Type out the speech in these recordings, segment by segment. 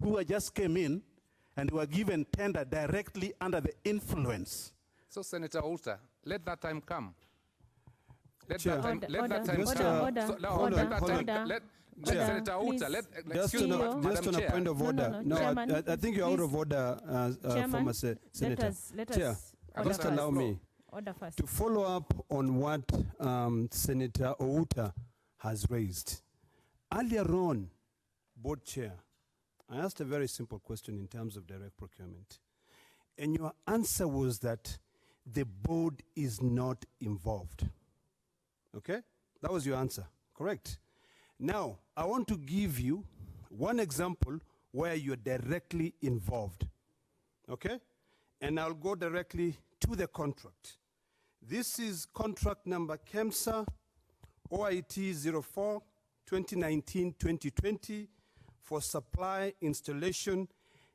who just came in and were given tender directly under the influence. So, Senator Outa, let that time come. Let Chair. that time Order, come. order, So, now, order, let that time- order. let Chair. Senator Outa, Just excuse me, on Madam a Chair. point of order. No, No, I think you're out please. of order, former Senator. Let Chair, us order just first. allow me Order first. to follow up on what Senator Outa has raised. Earlier on, Board Chair, I asked a very simple question in terms of direct procurement. And your answer was that the board is not involved. Okay? That was your answer, correct? Now, I want to give you one example where you're directly involved. Okay? And I'll go directly to the contract. This is contract number Kemsa OIT 04 2019-2020 for supply, installation,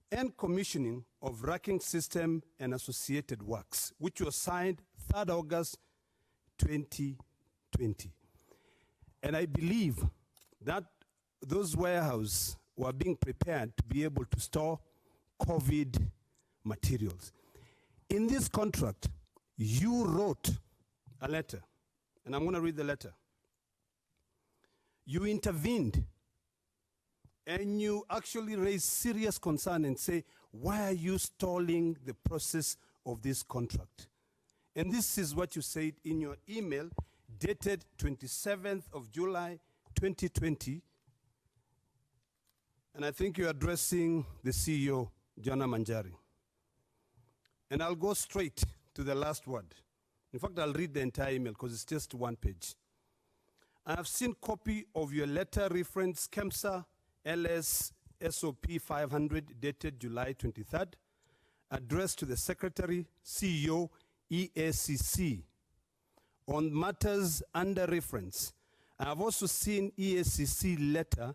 and commissioning of racking system and associated works, which was signed 3rd August 2020. And I believe that those warehouses were being prepared to be able to store COVID materials. In this contract, you wrote a letter, and I'm going to read the letter. You intervened, and you actually raised serious concern and say, why are you stalling the process of this contract? And this is what you said in your email dated 27th of July 2020, and I think you're addressing the CEO, Jana Manjari. And I'll go straight to the last word. In fact, I'll read the entire email because it's just one page. I have seen copy of your letter reference Kemsa LS SOP 500 dated July 23rd, addressed to the Secretary, CEO, EACC on matters under reference. I have also seen EACC letter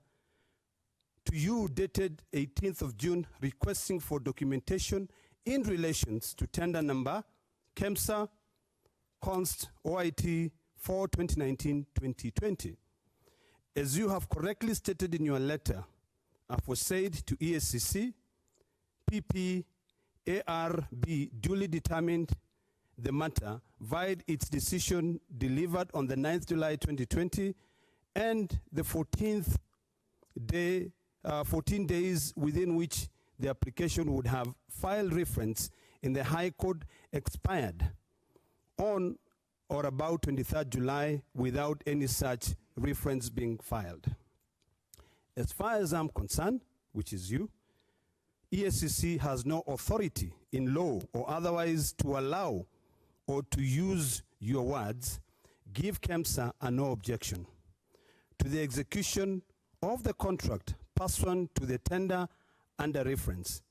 to you dated 18th of June requesting for documentation in relations to tender number Kemsa Const OIT 4 2019-2020. As you have correctly stated in your letter, aforesaid to EACC, PPARB duly determined the matter via its decision delivered on the 9th July 2020 and the 14 days within which the application would have file reference in the High Court expired on or about 23rd July without any such reference being filed. As far as I'm concerned, which is you, EACC has no authority in law or otherwise to allow or to use your words, give Kemsa a no objection to the execution of the contract pursuant to the tender under reference.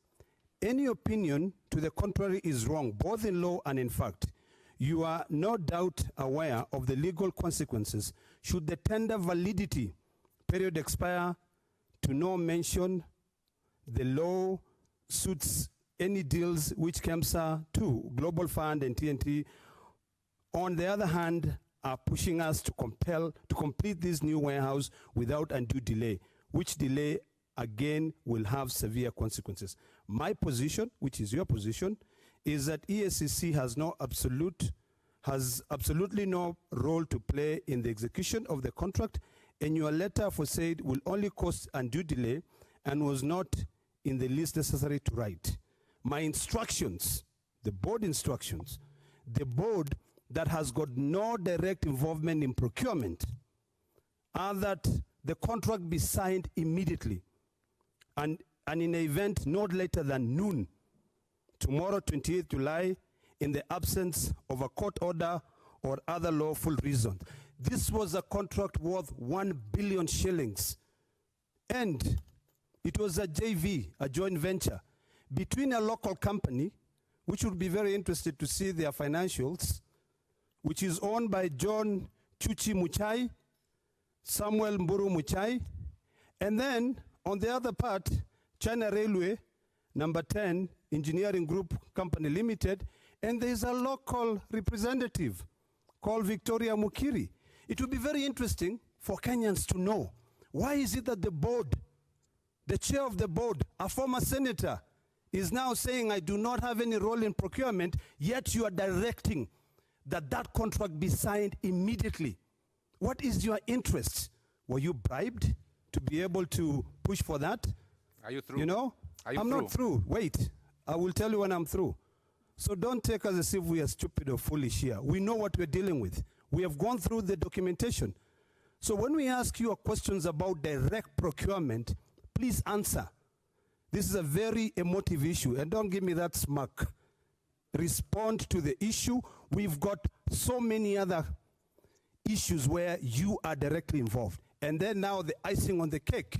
Any opinion to the contrary is wrong, both in law and in fact. You are no doubt aware of the legal consequences should the tender validity period expire. To no mention, the law suits any deals which Kemsa 2, Global Fund and TNT, on the other hand, are pushing us to complete this new warehouse without undue delay, which delay again will have severe consequences. My position, which is your position, is that EACC has absolutely no role to play in the execution of the contract, and your letter for said will only cause undue delay and was not in the least necessary to write. My instructions, the board instructions, the board that has got no direct involvement in procurement, are that the contract be signed immediately and in an event not later than noon tomorrow, 28th July, in the absence of a court order or other lawful reason. This was a contract worth 1 billion shillings. And it was a JV, a joint venture, between a local company, which would be very interested to see their financials, which is owned by John Chuchi Muchai, Samuel Mburu Muchai, and then on the other part, China Railway, number 10, Engineering Group Company Limited, and there's a local representative called Victoria Mukiri. It would be very interesting for Kenyans to know, why is it that the board The chair of the board, a former senator, is now saying, I do not have any role in procurement, yet you are directing that that contract be signed immediately. What is your interest? Were you bribed to be able to push for that? Are you through? You know? Are you I'm through? not through. Wait. I will tell you when I'm through. So don't take us as if we are stupid or foolish here. We know what we're dealing with. We have gone through the documentation. So when we ask you questions about direct procurement, please answer. This is a very emotive issue, and don't give me that smirk. Respond to the issue. We've got so many other issues where you are directly involved. And then now the icing on the cake,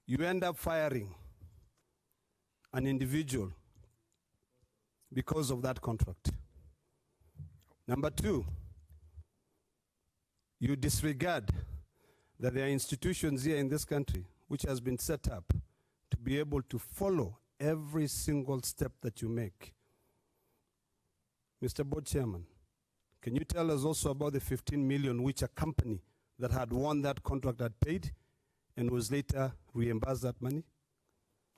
you end up firing an individual because of that contract. Number two, you disregard that there are institutions here in this country which has been set up to be able to follow every single step that you make. Mr. Board Chairman, can you tell us also about the 15 million which a company that had won that contract had paid and was later reimbursed that money?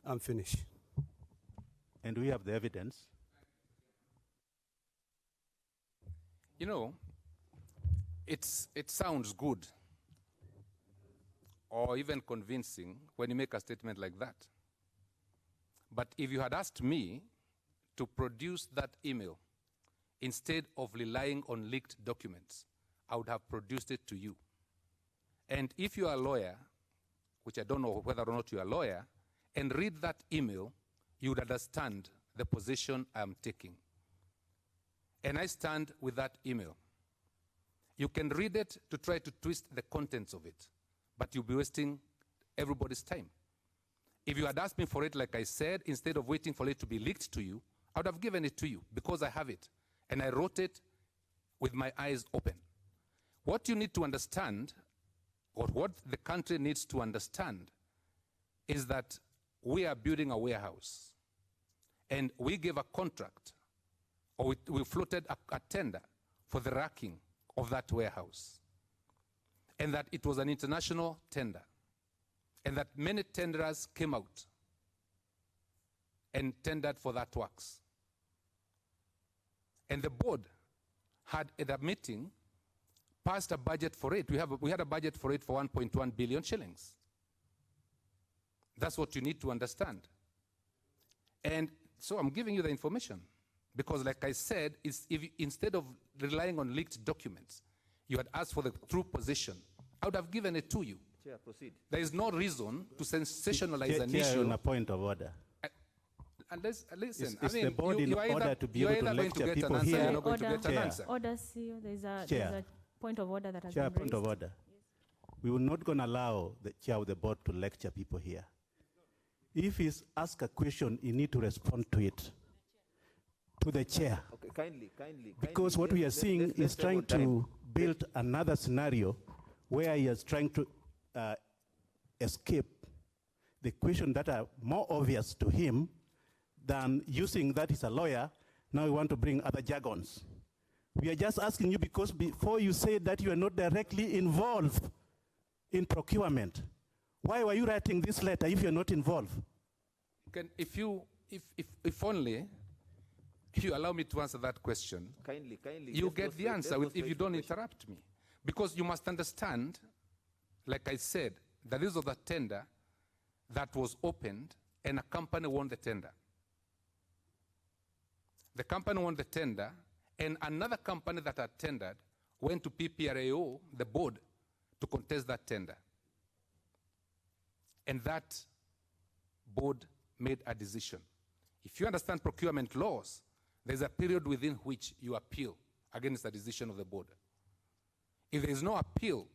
I'm finished. And we have the evidence. You know, it sounds good or even convincing when you make a statement like that. But if you had asked me to produce that email instead of relying on leaked documents, I would have produced it to you. And if you are a lawyer, which I don't know whether or not you are a lawyer, and read that email, you would understand the position I'm taking. And I stand with that email. You can read it to try to twist the contents of it, but you'll be wasting everybody's time. If you had asked me for it, like I said, instead of waiting for it to be leaked to you, I would have given it to you because I have it. And I wrote it with my eyes open. What you need to understand, or what the country needs to understand, is that we are building a warehouse. And we gave a contract, or we floated a tender for the racking of that warehouse. And that it was an international tender. And that many tenderers came out and tendered for that works. And the board had at a meeting passed a budget for it. We had a budget for it for 1.1 billion shillings. That's what you need to understand. And so I'm giving you the information. Because like I said, instead of relying on leaked documents, you had asked for the true position, I would have given it to you. Chair, proceed. There is no reason to sensationalize an Chair, issue. on a point of order. And listen, Is the board in order to be able to lecture people here? You're not going to get an Chair. answer. Order, CEO, there's a point of order that has Chair, been point of raised. order. We will not going to allow the chair of the board to lecture people here. If he's asked a question, he need to respond to it, to the chair. Okay, kindly. Because what we are seeing is trying to build another scenario where he is trying to escape the question that are more obvious to him than using that he's a lawyer. Now we want to bring other jargons. We are just asking you because before you said that you are not directly involved in procurement. Why were you writing this letter if you're not involved? If only you allow me to answer that question, Kindly. you get the answer if you don't interrupt me. Because you must understand, like I said, that this was a tender that was opened and a company won the tender. The company won the tender and another company that had tendered went to PPRAO, the board, to contest that tender. And that board made a decision. If you understand procurement laws, there's a period within which you appeal against the decision of the board. If there is no appeal,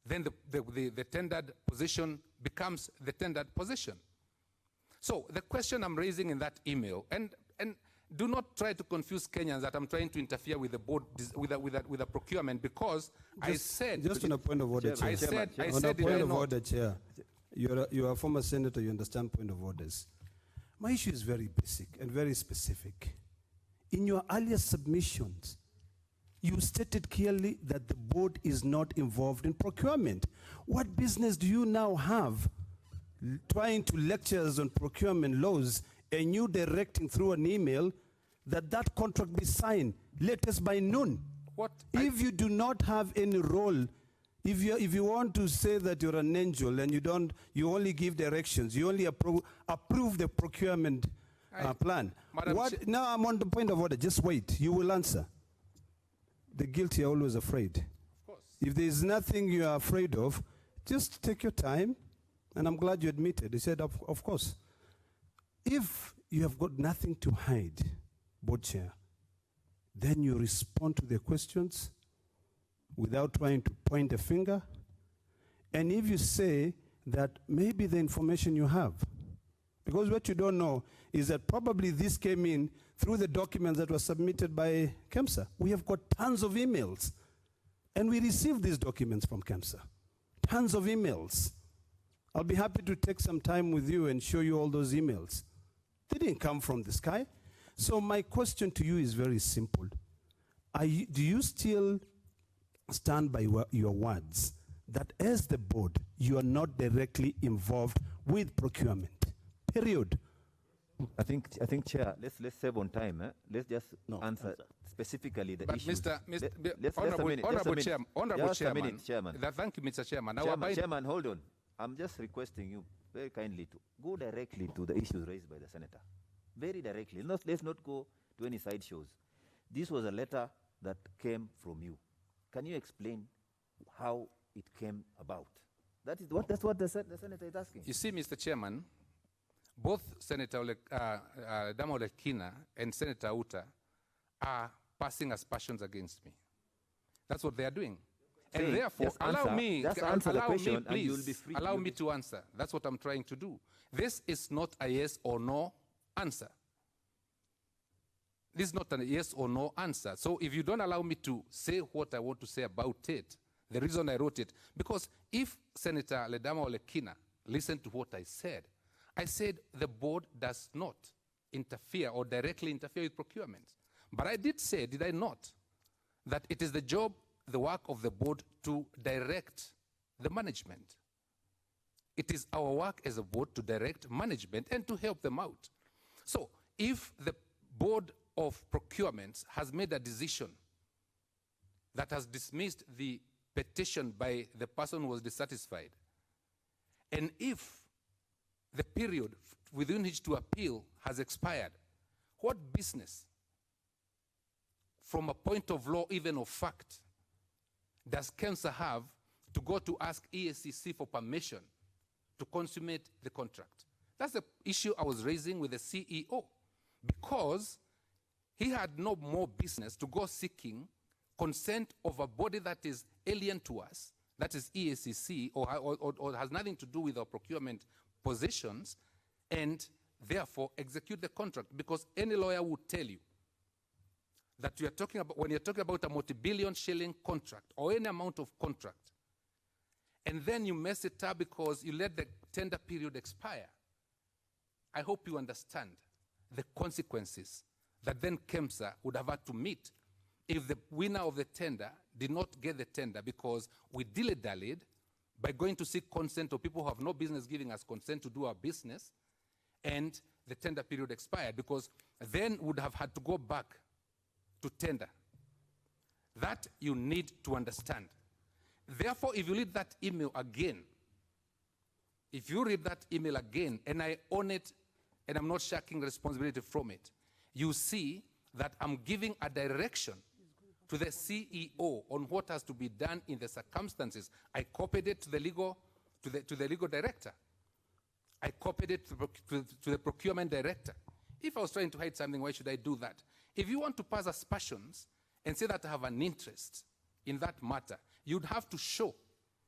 then the tendered position becomes the tendered position. So the question I'm raising in that email, and do not try to confuse Kenyans that I'm trying to interfere with the board, with a procurement, because I said... Just on a point of order, Chair. I said, on a point of order, Chair. You're a former senator, you understand point of orders. My issue is very basic and very specific. In your earlier submissions, you stated clearly that the board is not involved in procurement. What business do you now have trying to lecture us on procurement laws and you directing through an email that that contract be signed latest by noon. What? If you do not have any role, if you want to say that you're an angel and you only give directions, you only approve the procurement plan. Now I'm on the point of order. Just wait. You will answer. The guilty are always afraid. Of course. If there is nothing you are afraid of, just take your time. And I'm glad you admitted. He said, of course. If you have got nothing to hide, board chair, then you respond to the questions without trying to point a finger. And if you say that maybe the information you have, because what you don't know is that probably this came in through the documents that were submitted by Kemsa. We have got tons of emails. And we received these documents from Kemsa. Tons of emails. I'll be happy to take some time with you and show you all those emails. They didn't come from the sky. So my question to you is very simple. Do you still stand by your words that as the board, you are not directly involved with procurement? Period. I think, Chair, let's save on time. Let's just answer specifically the issues. Honorable Chairman. Thank you, Mr. Chairman. Chairman, hold on. I'm just requesting you very kindly to go directly to the issues raised by the senator. Very directly. Let's not go to any side shows. This was a letter that came from you. Can you explain how it came about? That's what the senator is asking. You see, Mr. Chairman, both Senator Dama Olekina and Senator Uta are passing aspersions against me. That's what they are doing. And therefore, allow me to answer. That's what I'm trying to do. This is not a yes or no answer. This is not a yes or no answer. So if you don't allow me to say what I want to say about it, the reason I wrote it, because if Senator Ledama Olekina listened to what I said the board does not interfere or directly interfere with procurement. But I did say, did I not, that it is the work of the board to direct the management. It is our work as a board to direct management and to help them out. So if the board of procurement has made a decision that has dismissed the petition by the person who was dissatisfied, and if the period within which to appeal has expired, what business, from a point of law, even of fact, does Kemsa have to go to ask EACC for permission to consummate the contract? That's the issue I was raising with the CEO, because he had no more business to go seeking consent of a body that is alien to us, that is EACC, or has nothing to do with our procurement positions, and therefore execute the contract. Because any lawyer would tell you that you are talking about, when you're talking about a multi-billion shilling contract or any amount of contract, and then you mess it up because you let the tender period expire, I hope you understand the consequences that then Kemsa would have had to meet if the winner of the tender did not get the tender because we dilly-dallied by going to seek consent of people who have no business giving us consent to do our business, and the tender period expired, because then would have had to go back to tender. That you need to understand. Therefore, if you read that email again, and I own it, and I'm not shirking responsibility from it, you see that I'm giving a direction to the CEO on what has to be done in the circumstances. I copied it to the legal director. I copied it to the procurement director. If I was trying to hide something, why should I do that? If you want to pass aspersions and say that I have an interest in that matter, you'd have to show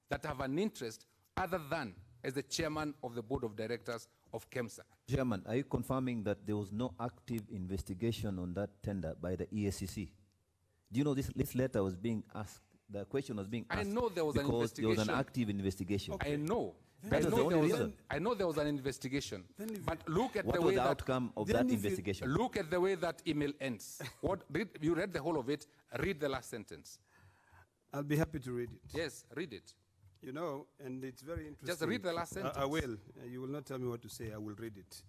that I have an interest other than as the chairman of the board of directors of Kemsa. Chairman, are you confirming that there was no active investigation on that tender by the EACC? Do you know this letter was being asked, the question was being asked? I know there was an investigation. There was an active investigation. Okay. I know. That was the only reason. I know there was an investigation. But look at what the was way the outcome of that investigation? Look at the way that email ends. You read the whole of it. Read the last sentence. I'll be happy to read it. Yes, read it. You know, and it's very interesting. Just read the last sentence. I will. You will not tell me what to say. I will read it.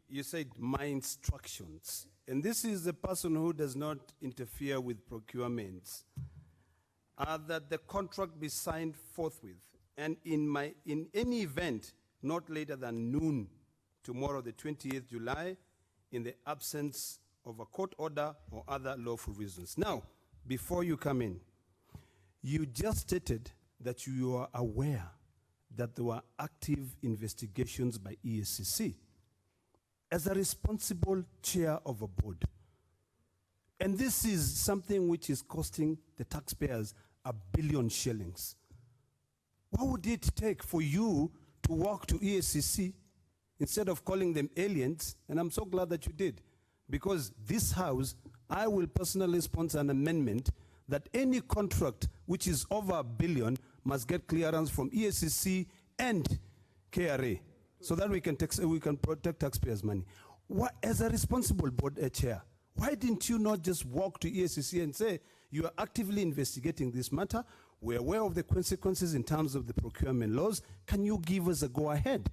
You said my instructions. And this is the person who does not interfere with procurements. That the contract be signed forthwith. And in any event, not later than noon tomorrow, the 28th July, in the absence of a court order or other lawful reasons. Now, before you come in, you just stated that you are aware that there were active investigations by EACC as a responsible chair of a board. And this is something which is costing the taxpayers $1 billion shillings. What would it take for you to walk to EACC instead of calling them aliens? And I'm so glad that you did, because this House, I will personally sponsor an amendment that any contract which is over $1 billion must get clearance from EACC and KRA, so that we can protect taxpayers' money. What, as a responsible board chair, why didn't you not just walk to EACC and say, you are actively investigating this matter, we're aware of the consequences in terms of the procurement laws, can you give us a go-ahead?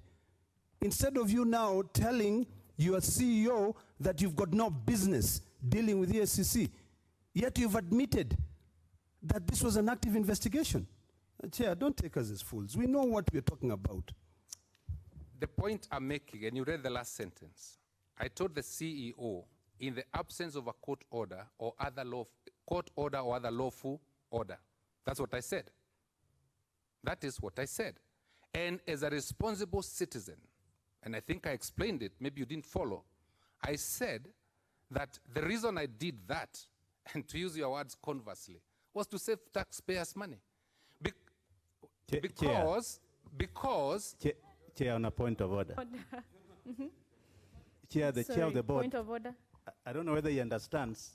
Instead of you now telling your CEO that you've got no business dealing with EACC, yet you've admitted that this was an active investigation. Chair, don't take us as fools. We know what we're talking about. The point I'm making, and you read the last sentence, I told the CEO, in the absence of a court order or other lawful order. That's what I said. That is what I said. And as a responsible citizen, and I think I explained it, maybe you didn't follow, I said that the reason I did that, and to use your words conversely, was to save taxpayers' money. Because... Chair, on a point of order. Chair, the chair of the board. Point of order. I don't know whether he understands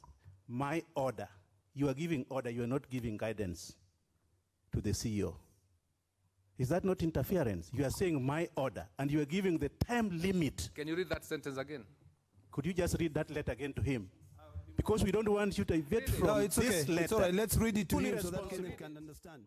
my order. You are giving order, you are not giving guidance to the CEO. Is that not interference? You are saying my order, and you are giving the time limit. Can you read that sentence again? Could you just read that letter again to him? Because we don't want you to evade from it's this okay. letter. It's all right. Let's read it to Fully him so that responsible. he can understand.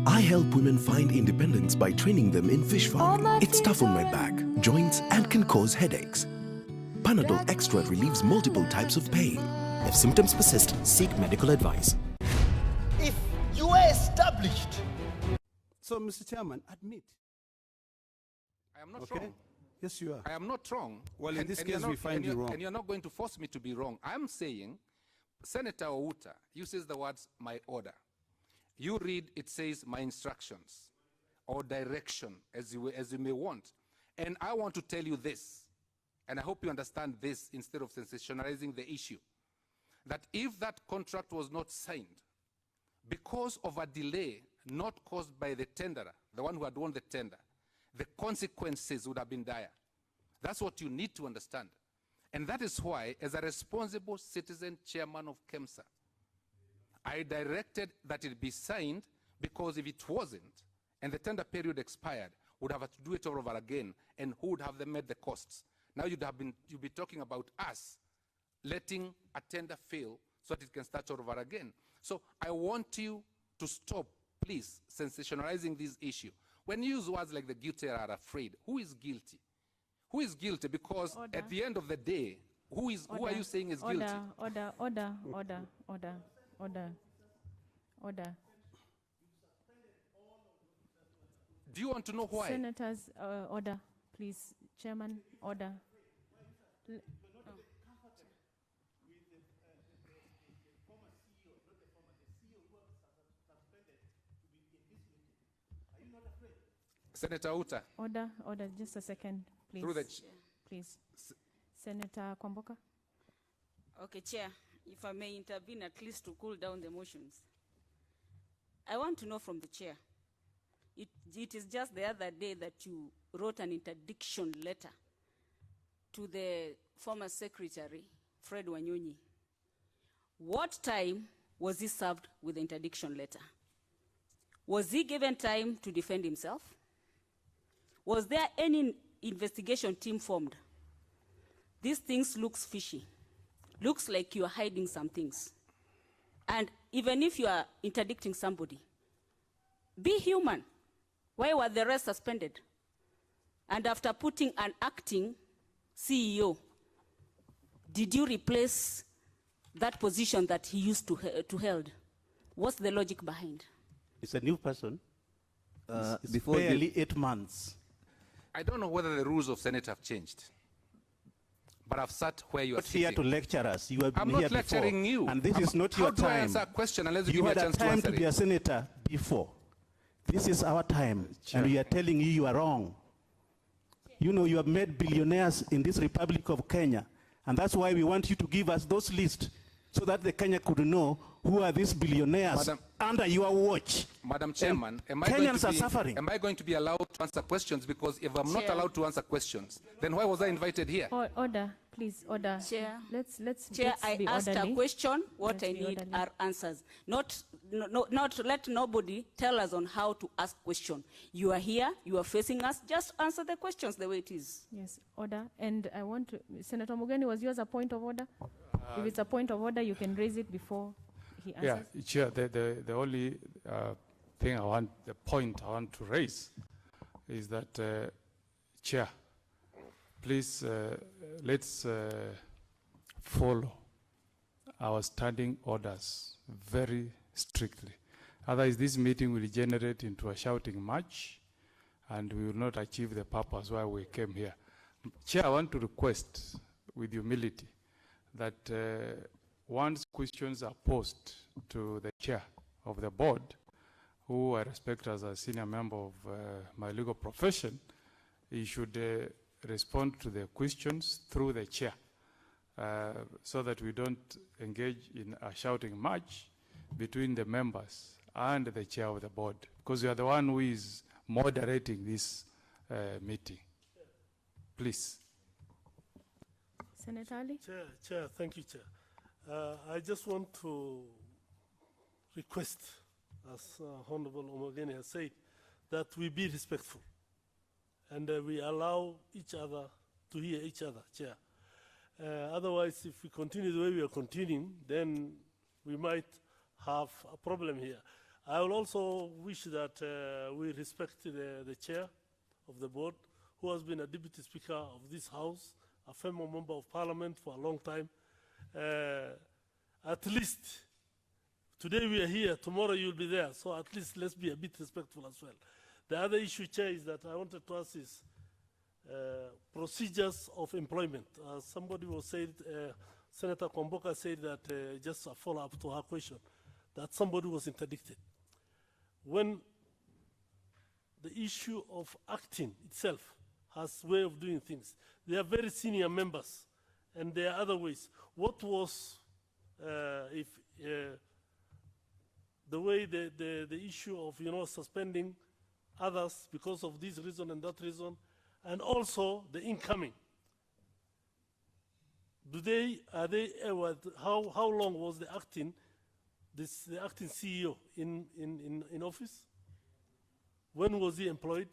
I help women find independence by training them in fish farming. It's tough on my back, joints, and can cause headaches. Panadol Extra relieves multiple types of pain. If symptoms persist, seek medical advice. If you are established. So, Mr. Chairman, admit. I am not Okay? wrong. Yes, you are. I am not wrong. Well, in this you're case, we find you wrong. And you're not going to force me to be wrong. I'm saying, Senator Outa uses the words, my order. You read, it says, my instructions, or direction, as you may want. And I want to tell you this, and I hope you understand this instead of sensationalizing the issue, that if that contract was not signed because of a delay not caused by the tenderer, the one who had won the tender, the consequences would have been dire. That's what you need to understand. And that is why, as a responsible citizen chairman of Kemsa, I directed that it be signed, because if it wasn't, and the tender period expired, would have to do it all over again, and who would have them made the costs? Now you'd be talking about us letting a tender fail so that it can start all over again. So I want you to stop, please, sensationalizing this issue. When you use words like the guilty are afraid, who is guilty? Who is guilty? Because Order. at the end of the day, who are you saying is guilty? Order. Do you want to know why? Senators, order, please. Chairman, order. Senator Outa. Order, just a second, please. Through the please. Senator Kwamboka. Okay, Chair, if I may intervene at least to cool down the motions. I want to know from the Chair, it is just the other day that you wrote an interdiction letter to the former secretary, Fred Wanyonyi. What time was he served with the interdiction letter? Was he given time to defend himself? Was there any investigation team formed? These things looks fishy. Looks like you are hiding some things. And even if you are interdicting somebody, be human. Why were the rest suspended? And after putting an acting CEO, did you replace that position that he used to hold? What's the logic behind? It's a new person. It's before barely 8 months. I don't know whether the rules of Senate have changed, but I've sat where you are Not here sitting. to lecture us. You have been I'm here not lecturing before, you. and this is not your How do I time. answer a question unless you You give me had a a chance to time answer to be it? a senator before. This is our time, and we are telling you you are wrong. You know, you have made billionaires in this Republic of Kenya, and that's why we want you to give us those lists so that the Kenya could know who are these billionaires under your watch. Madam Chairman, am Kenyans are suffering. Am I going to be allowed to answer questions? Because if I'm not Chair. allowed to answer questions, then why was I invited here? Order, please, order. Chair. Let's Chair, be I asked orderly. a question. What Let's I be need orderly. are answers. Not let nobody tell us on how to ask question. You are here, you are facing us, just answer the questions the way it is. Yes, order. And I want to, Senator Mugeni, was yours a point of order? If it's a point of order, you can raise it before he answers. Yeah, Chair, the only the point I want to raise is that, Chair, please let's follow our standing orders very strictly. Otherwise, this meeting will degenerate into a shouting match, and we will not achieve the purpose why we came here. Chair, I want to request with humility that once questions are posed to the chair of the board, who I respect as a senior member of my legal profession, he should respond to the questions through the chair so that we don't engage in a shouting match between the members and the chair of the board, because you are the one who is moderating this meeting. Please. Senator Ali? Chair, thank you, Chair. I just want to request, as Honorable Omogeni has said, that we be respectful and we allow each other to hear each other, Chair. Otherwise, if we continue the way we are continuing, then we might have a problem here. I will also wish that we respect the chair of the board, who has been a deputy speaker of this house, a former member of parliament for a long time. At least today we are here, tomorrow you'll be there, so at least let's be a bit respectful as well. The other issue, Chair, is that I wanted to ask is procedures of employment. Somebody was said, Senator Kwamboka said that, just a follow-up to her question, that somebody was interdicted. When the issue of acting itself has way of doing things, they are very senior members, and there are other ways. What was, if the way the issue of, suspending others because of this reason and that reason, and also the incoming? How long was the acting CEO in office? When was he employed?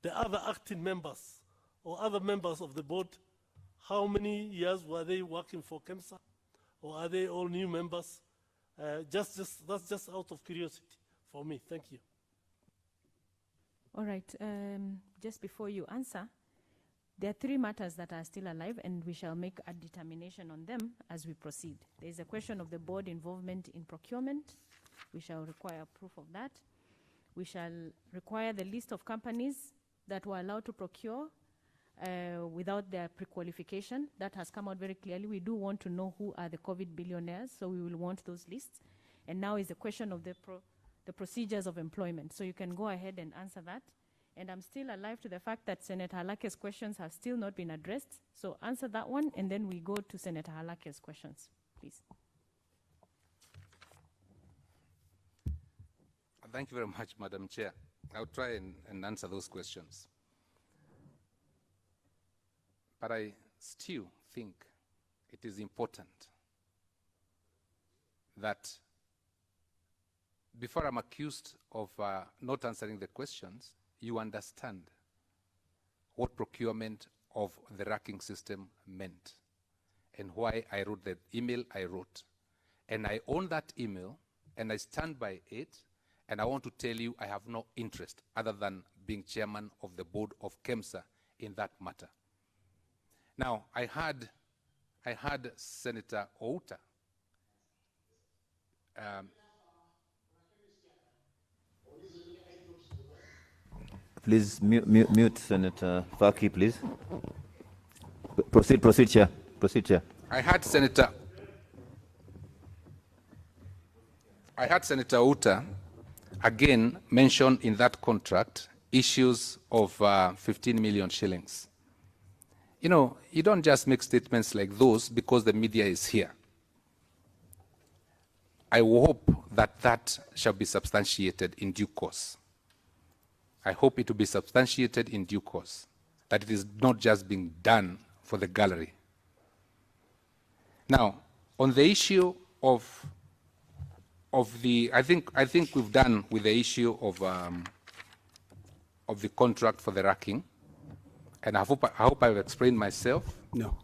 The other acting members or other members of the board, how many years were they working for Kemsa? Or are they all new members? That's just out of curiosity for me. Thank you. All right. Just before you answer, there are 3 matters that are still alive, and we shall make a determination on them as we proceed. There is a question of the board involvement in procurement. We shall require proof of that. We shall require the list of companies that were allowed to procure without their pre-qualification. That has come out very clearly. We do want to know who are the COVID billionaires, so we will want those lists. And now is the question of the procedures of employment. So you can go ahead and answer that. And I'm still alive to the fact that Senator Halake's questions have still not been addressed. So answer that one, and then we go to Senator Halake's questions, please. Thank you very much, Madam Chair. I'll try and answer those questions. But I still think it is important that before I'm accused of not answering the questions, you understand what procurement of the racking system meant and why I wrote the email I wrote. And I own that email, and I stand by it, and I want to tell you I have no interest other than being chairman of the board of Kemsa in that matter. Now, I had Senator Outa. Please mute Senator Faki, please. Proceed, Chair. Proceed, Chair. I had Senator Outa again mention in that contract issues of 15 million shillings. You know, you don't just make statements like those because the media is here. I hope that that shall be substantiated in due course. I hope it will be substantiated in due course, that it is not just being done for the gallery. Now, on the issue of the, I think we've done with the issue of the contract for the racking, and I hope I've explained myself. No,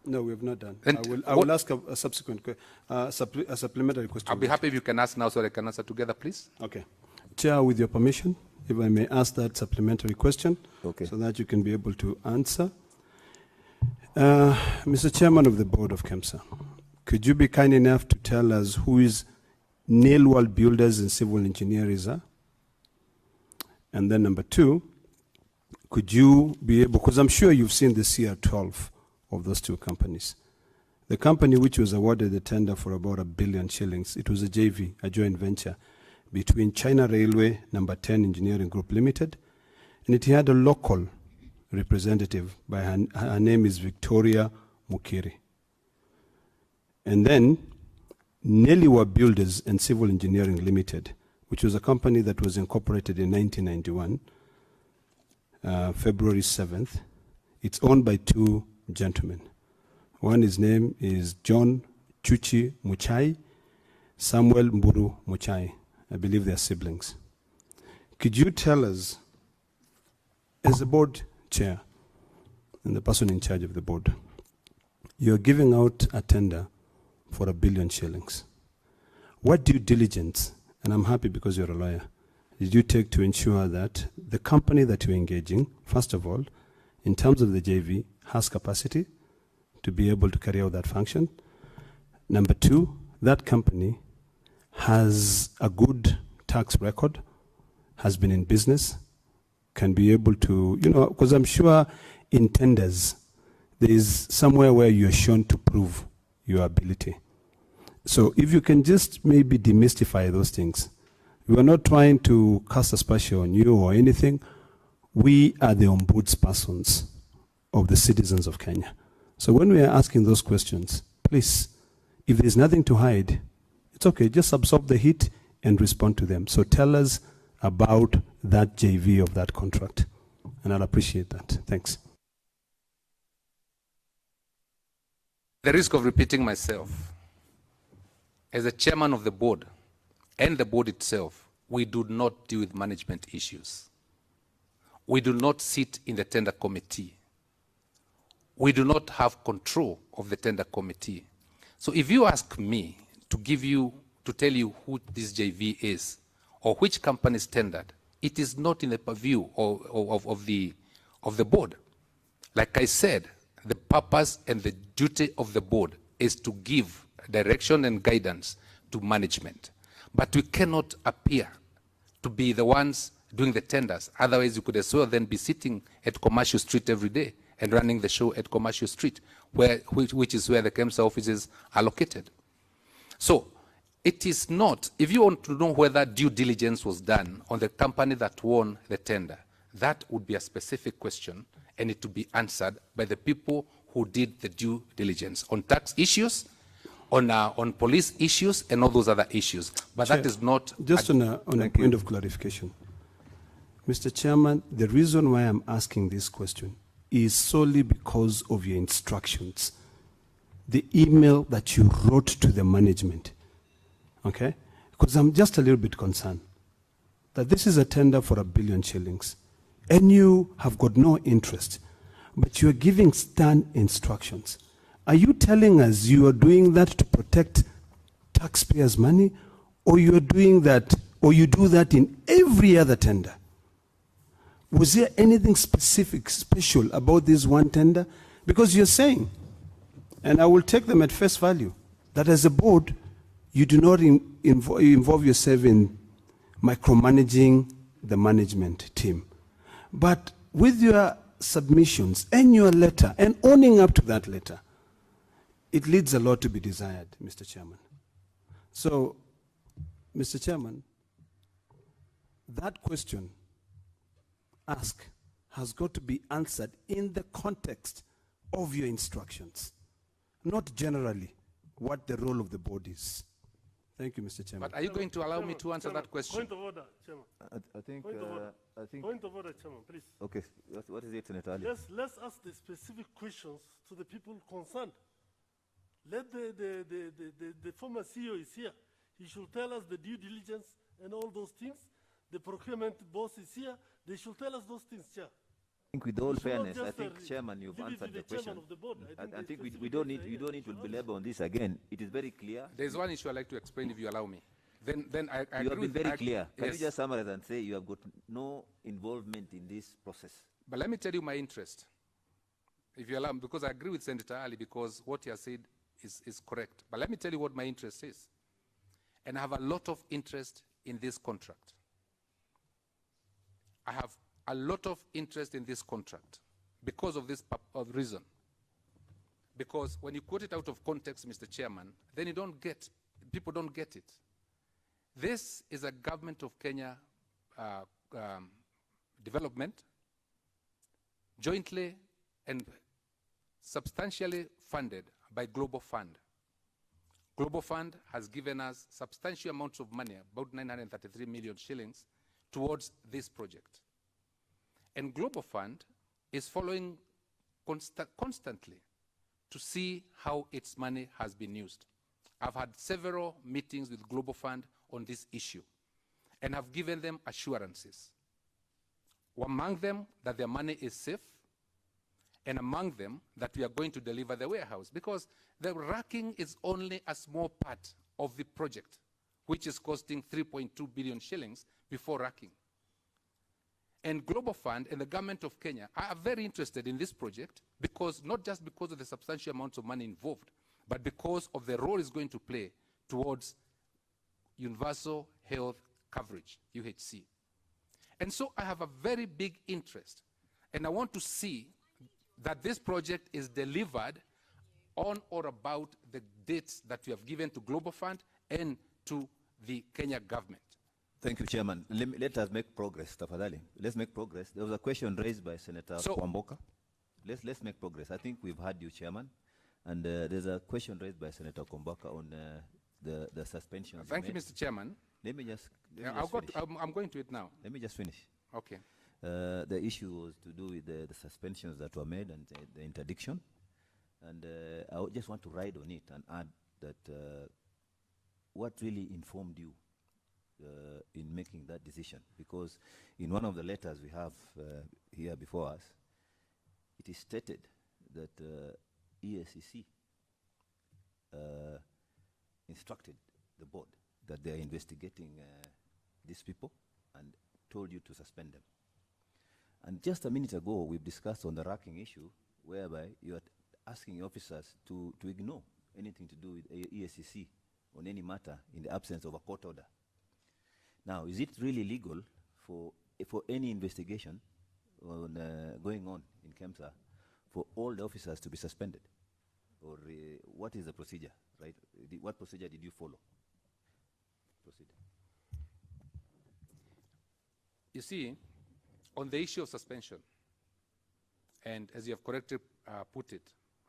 we have not done. I will ask a subsequent, a supplementary question. I'll be happy if you can ask now so I can answer together, please. Okay. Chair, with your permission, if I may ask that supplementary question, okay, so that you can be able to answer. Mr. Chairman of the Board of Kemsa, could you be kind enough to tell us who is Nailwall Builders and Civil Engineers are? And then number two, could you be able, because I'm sure you've seen the CR12 of those two companies. The company which was awarded the tender for about 1 billion shillings, it was a JV, a joint venture, between China Railway, number 10 Engineering Group Limited, and it had a local representative, by her name is Victoria Mukiri. And then Neliwa Builders and Civil Engineering Limited, which was a company that was incorporated in 1991, February 7th. It's owned by two gentlemen. One, his name is John Chuchi Muchai, Samuel Mburu Muchai. I believe they are siblings. Could you tell us, as the board chair and the person in charge of the board, you're giving out a tender for 1 billion shillings. What due diligence, and I'm happy because you're a lawyer, did you take to ensure that the company that you're engaging, first of all, in terms of the JV, has capacity to be able to carry out that function? Number two, that company has a good tax record, has been in business, can be able to, you know, because I'm sure in tenders, there is somewhere where you're shown to prove your ability. So if you can just maybe demystify those things. We are not trying to cast aspersion on you or anything. We are the ombudspersons of the citizens of Kenya. So when we are asking those questions, please, if there's nothing to hide, it's okay, just absorb the heat and respond to them. So tell us about that JV of that contract, and I'll appreciate that. Thanks. The risk of repeating myself, as a chairman of the board and the board itself, we do not deal with management issues. We do not sit in the tender committee. We do not have control of the tender committee. So if you ask me to tell you who this JV is or which company is tendered, it is not in the purview of the board. Like I said, the purpose and the duty of the board is to give direction and guidance to management. But we cannot appear to be the ones doing the tenders. Otherwise, you could as well then be sitting at Commercial Street every day and running the show at Commercial Street, which is where the Kemsa offices are located. So it is not, if you want to know whether due diligence was done on the company that won the tender, that would be a specific question, and it to be answered by the people who did the due diligence on tax issues, on police issues, and all those other issues. But Chair, that is not... Just on a point of clarification. Mr. Chairman, the reason why I'm asking this question is solely because of your instructions. The email that you wrote to the management, okay? Because I'm just a little bit concerned that this is a tender for R1 billion shillings, and you have got no interest, but you are giving stern instructions. Are you telling us you are doing that to protect taxpayers' money, or you are doing that, or you do that in every other tender? Was there anything specific, special about this one tender? Because you're saying, and I will take them at face value, that as a board, you do not involve yourself in micromanaging the management team. But with your submissions and your letter, and owning up to that letter, it leaves a lot to be desired, Mr. Chairman. So, Mr. Chairman, that question asked has got to be answered in the context of your instructions, not generally what the role of the board is. Thank you, Mr. Chairman. But are you going to allow me to answer that question? Point of order, Chairman. I think, Point of order, Chairman, please. okay, what is it, Senator Ali? Let's ask the specific questions to the people concerned. Let the former CEO is here. He should tell us the due diligence and all those things. The procurement boss is here. They should tell us those things, Chair. I think with all fairness, I think, Chairman, you've answered the question. I think we don't need to belabor on this again. It is very clear. There's one issue I'd like to explain if you allow me. Then I you agree have been with very clear. Can yes. you just summarize and say you have got no involvement in this process? But let me tell you my interest, if you allow me, because I agree with Senator Ali, because what he has said is correct. But let me tell you what my interest is. And I have a lot of interest in this contract. I have a lot of interest in this contract because of this reason. Because when you quote it out of context, Mr. Chairman, then people don't get it. This is a government of Kenya development, jointly and substantially funded by Global Fund. Global Fund has given us substantial amounts of money, about 933 million shillings, towards this project. And Global Fund is following constantly to see how its money has been used. I've had several meetings with Global Fund on this issue, and have given them assurances. Among them, that their money is safe, and among them, that we are going to deliver the warehouse, because the racking is only a small part of the project, which is costing 3.2 billion shillings before racking. And Global Fund and the government of Kenya are very interested in this project, because not just because of the substantial amounts of money involved, but because of the role it's going to play towards universal health coverage, UHC. And so I have a very big interest, and I want to see that this project is delivered on or about the dates that we have given to Global Fund and to the Kenya government. Thank you, Chairman. Let us make progress, Tafadhali. Let's make progress. There was a question raised by Senator Kwamboka. Let's make progress. I think we've heard you, Chairman. And there's a question raised by Senator Kwamboka on the suspension. Thank you, Mr. Chairman. Let me just I'm going to it now. Let me just finish. Okay. The issue was to do with the suspensions that were made and the interdiction. And I just want to ride on it and add that what really informed you in making that decision, because in one of the letters we have here before us, it is stated that EACC instructed the board that they are investigating these people and told you to suspend them. And just a minute ago, we've discussed on the racking issue, whereby you are asking officers to ignore anything to do with EACC on any matter in the absence of a court order. Now, is it really legal for any investigation on, going on in Kemsa for all the officers to be suspended? Or what is the procedure, right? What procedure did you follow? Proceed. You see, on the issue of suspension, and as you have correctly put it,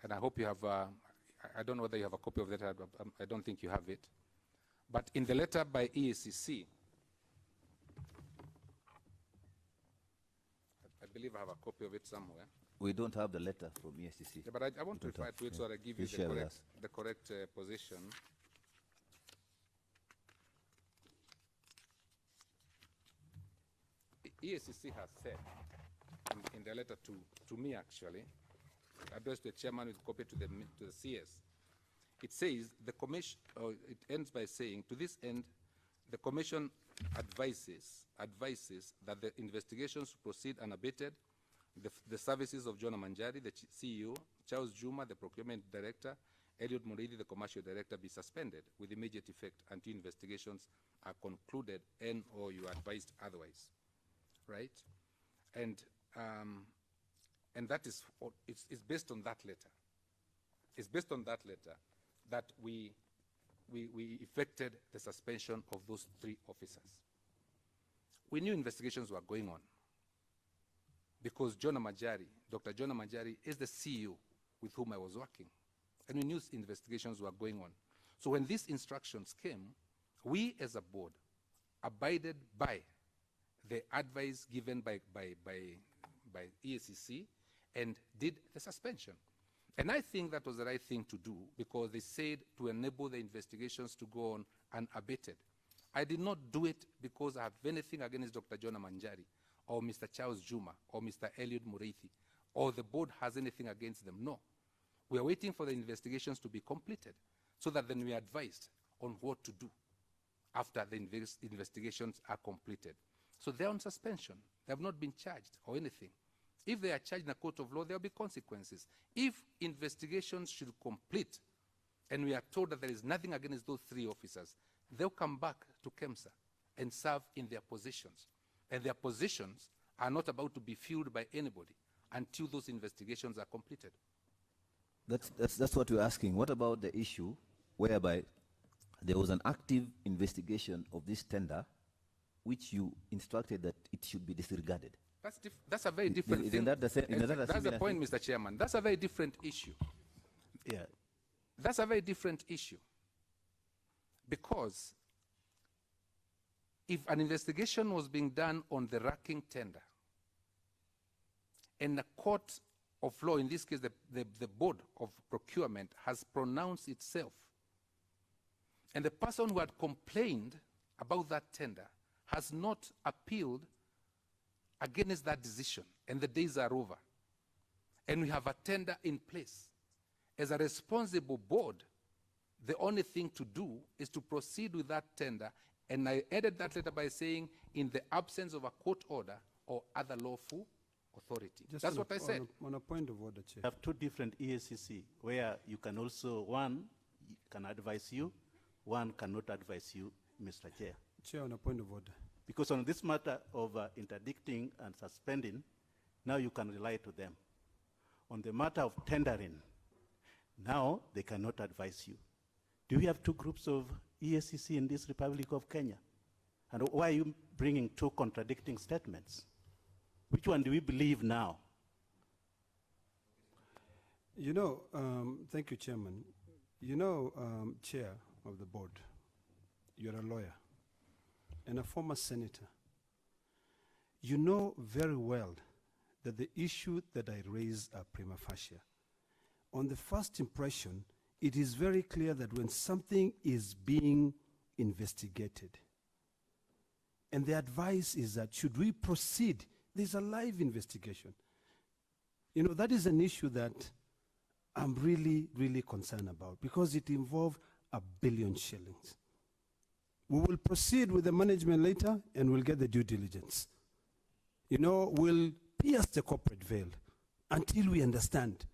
and I hope you have, I don't know whether you have a copy of that, I don't think you have it, but in the letter by EACC, believe I have a copy of it somewhere. We don't have the letter from ESCC. Yeah, but I want to refer to it so that I give you the correct position. ESCC has said in the letter to me, actually, addressed to the chairman with copy to the CS. It says the commission, it ends by saying, to this end, the commission advises that the investigations proceed unabated. The services of John Manjari, the CEO, Charles Juma, the procurement director, Eliud Murithi, the commercial director, be suspended with immediate effect until investigations are concluded and/or you are advised otherwise, right? And that is it's based on that letter. It's based on that letter that we effected the suspension of those 3 officers. We knew investigations were going on because Dr. John Manjari is the CEO with whom I was working. And we knew investigations were going on. So when these instructions came, we as a board abided by the advice given by ESCC and did the suspension. And I think that was the right thing to do because they said to enable the investigations to go on unabated. I did not do it because I have anything against Dr. John Manjari or Mr. Charles Juma or Mr. Eliud Murithi or the board has anything against them. No. We are waiting for the investigations to be completed so that then we are advised on what to do after the investigations are completed. So they're on suspension. They have not been charged or anything. If they are charged in a court of law, there will be consequences. If investigations should complete and we are told that there is nothing against those 3 officers, they'll come back to Kemsa and serve in their positions. And their positions are not about to be filled by anybody until those investigations are completed. That's what we're asking. What about the issue whereby there was an active investigation of this tender which you instructed that it should be disregarded? That's a very different thing. That's the point, Mr. Chairman. That's a very different issue. Yeah. That's a very different issue. Because if an investigation was being done on the racking tender, and the court of law, in this case the board of procurement, has pronounced itself, and the person who had complained about that tender has not appealed against that decision, and the days are over, and we have a tender in place, as a responsible board, the only thing to do is to proceed with that tender. And I added that letter by saying, in the absence of a court order or other lawful authority. That's what I said. On a point of order, Chair. You have 2 different ESCC where you can also, one can advise you, one cannot advise you, Mr. Chair. Chair, on a point of order. Because on this matter of interdicting and suspending, now you can rely to them. On the matter of tendering, now they cannot advise you. Do we have 2 groups of ESCC in this Republic of Kenya? And why are you bringing 2 contradicting statements? Which one do we believe now? You know, thank you, Chairman. You know, Chair of the board, you're a lawyer and a former senator. You know very well that the issue that I raised are prima facie. On the first impression, it is very clear that when something is being investigated, and the advice is that should we proceed, there's a live investigation. You know, that is an issue that I'm really, really concerned about because it involves $1 billion shillings. We will proceed with the management later and we'll get the due diligence. You know, we'll pierce the corporate veil until we understand.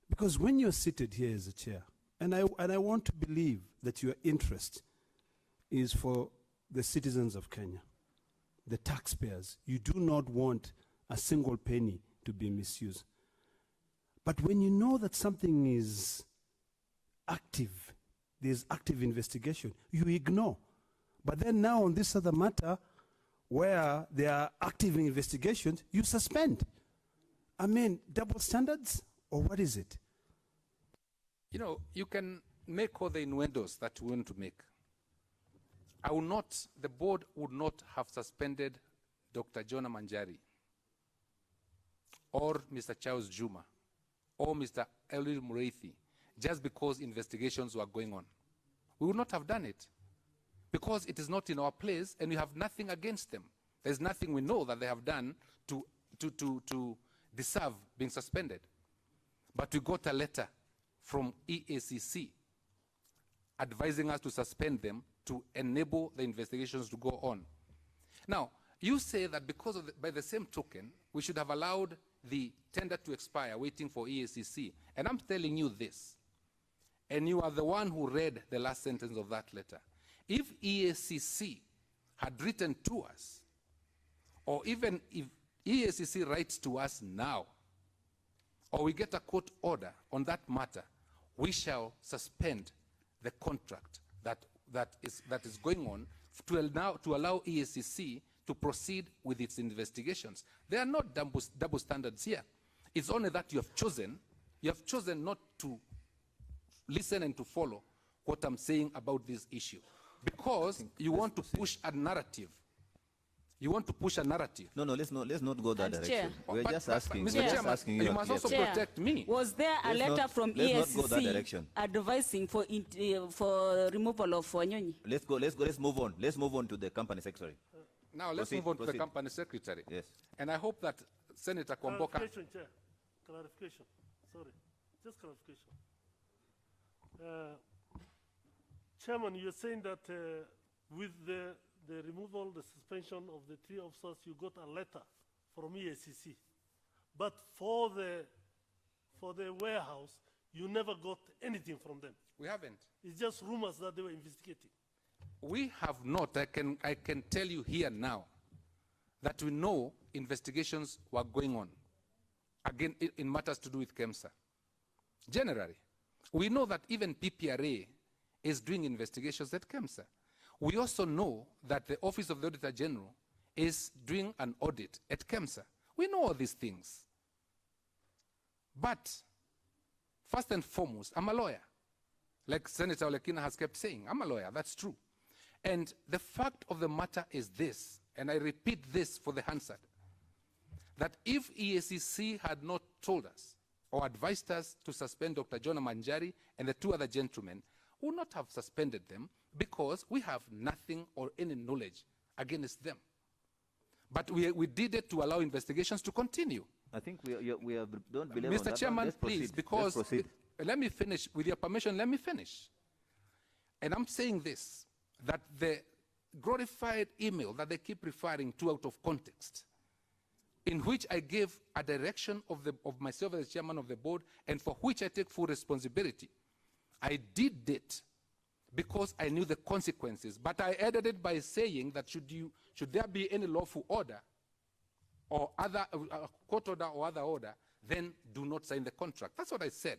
Because when you're seated here as a chair, and I want to believe that your interest is for the citizens of Kenya, the taxpayers. You do not want a single penny to be misused. But when you know that something is active, there's active investigation, you ignore. But then now on this other matter, where there are active investigations, you suspend. I mean, double standards, or what is it? You know, you can make all the innuendos that you want to make. The board would not have suspended Dr. John Manjari or Mr. Charles Juma or Mr. Elil Mureithi just because investigations were going on. We would not have done it because it is not in our place and we have nothing against them. There's nothing we know that they have done to deserve being suspended. But we got a letter from EACC advising us to suspend them to enable the investigations to go on. Now, you say that because of by the same token, we should have allowed the tender to expire waiting for EACC. And I'm telling you this, and you are the one who read the last sentence of that letter. If EACC had written to us, or even if EACC writes to us now, or we get a court order on that matter, we shall suspend the contract that is going on to allow EACC to proceed with its investigations. There are not double standards here. It's only that you have chosen not to listen and to follow what I'm saying about this issue, because you want to push a narrative. You want to push a narrative. No, let's not go that direction. We're just asking. Mr. Chairman, you must also protect me. Was there a letter from EACC advising for removal of Wanyonyi? Let's move on. Let's move on to the company secretary. Now let's move on to the company secretary. Yes. And I hope that Senator Kwamboka. Clarification, Chair. Clarification. Sorry. Just clarification. Chairman, you're saying that with the removal, the suspension of the 3 officers, you got a letter from EACC. But for the warehouse, you never got anything from them. We haven't. It's just rumors that they were investigating. We have not. I can tell you here now that we know investigations were going on, again, in matters to do with Kemsa. Generally, we know that even PPRA is doing investigations at Kemsa. We also know that the Office of the Auditor General is doing an audit at Kemsa. We know all these things. But first and foremost, I'm a lawyer. Like Senator Olekina has kept saying, I'm a lawyer, that's true. And the fact of the matter is this, and I repeat this for the Hansard, that if EACC had not told us or advised us to suspend Dr. Jonah Manjari and the 2 other gentlemen, we would not have suspended them because we have nothing or any knowledge against them. But we did it to allow investigations to continue. I think we don't believe Mr. Chairman, please, because let me finish. With your permission, let me finish. And I'm saying this, that the glorified email that they keep referring to out of context, in which I gave a direction of myself as chairman of the board, and for which I take full responsibility, I did it because I knew the consequences. But I added it by saying that should there be any lawful order or other court order or other order, then do not sign the contract. That's what I said.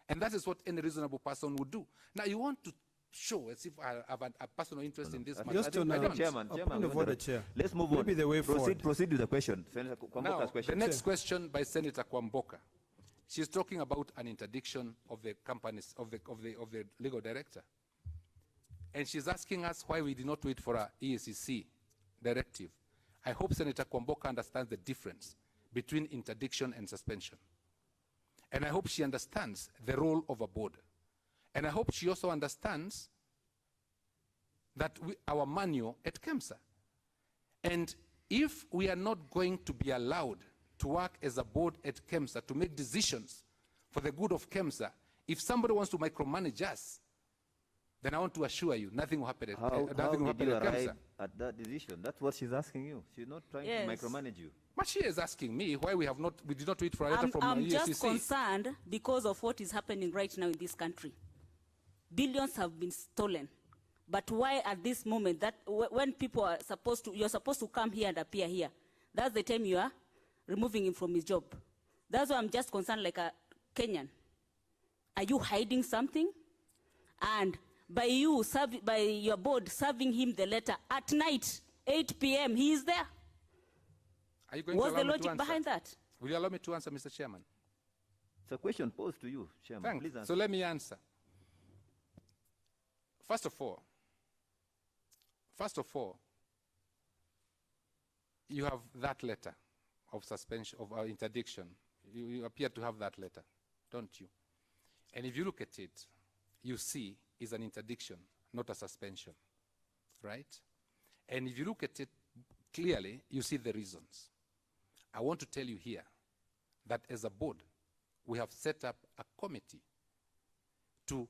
And that is what any reasonable person would do. Now you want to show as if I have a personal interest in this matter. Just to Chairman, Chair. Let's move on. Maybe the way forward. Proceed with the question. Senator Kwamboka's question. The next question by Senator Kwamboka. She's talking about an interdiction of the companies of the legal director. And she's asking us why we did not wait for our EACC directive. I hope Senator Kwamboka understands the difference between interdiction and suspension. And I hope she understands the role of a board. And I hope she also understands that our manual at Kemsa. And if we are not going to be allowed to work as a board at Kemsa to make decisions for the good of Kemsa, if somebody wants to micromanage us, then I want to assure you, nothing will happen at Kemsa. How did you arrive at that decision? That's what she's asking you. She's not trying to micromanage you. But she is asking me why we did not wait for a letter from I'm EACC. just concerned because of what is happening right now in this country. Billions have been stolen. But why at this moment, that when people are you're supposed to come here and appear here, that's the time you are removing him from his job. That's why I'm just concerned like a Kenyan. Are you hiding something? And by your board serving him the letter at night, 8 p.m., he is there. Are you going What's to allow the me logic to answer? behind that? Will you allow me to answer, Mr. Chairman? It's a question posed to you, Chairman. Thanks. Please answer. So let me answer. First of all, you have that letter of suspension, of interdiction, you appear to have that letter, don't you? And if you look at it, you see it's an interdiction, not a suspension, right? And if you look at it clearly, you see the reasons. I want to tell you here that as a board, we have set up a committee to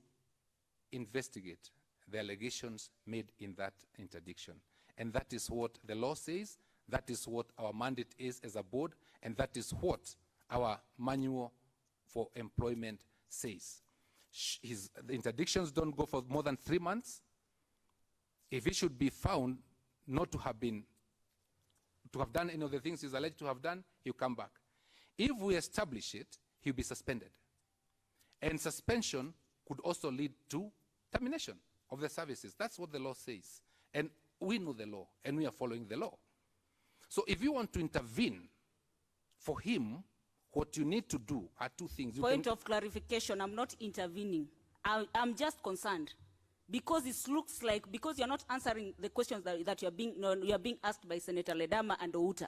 investigate the allegations made in that interdiction. And that is what the law says, that is what our mandate is as a board, and that is what our manual for employment says. The interdictions don't go for more than 3 months. If he should be found not to have done any of the things he's alleged to have done, he'll come back. If we establish it, he'll be suspended. And suspension could also lead to termination of the services. That's what the law says. And we know the law, and we are following the law. So if you want to intervene for him, what you need to do are two things. Point of clarification, I'm not intervening. I'm just concerned. Because it looks like, because you're not answering the questions that you're being asked by Senator Ledama and Outa,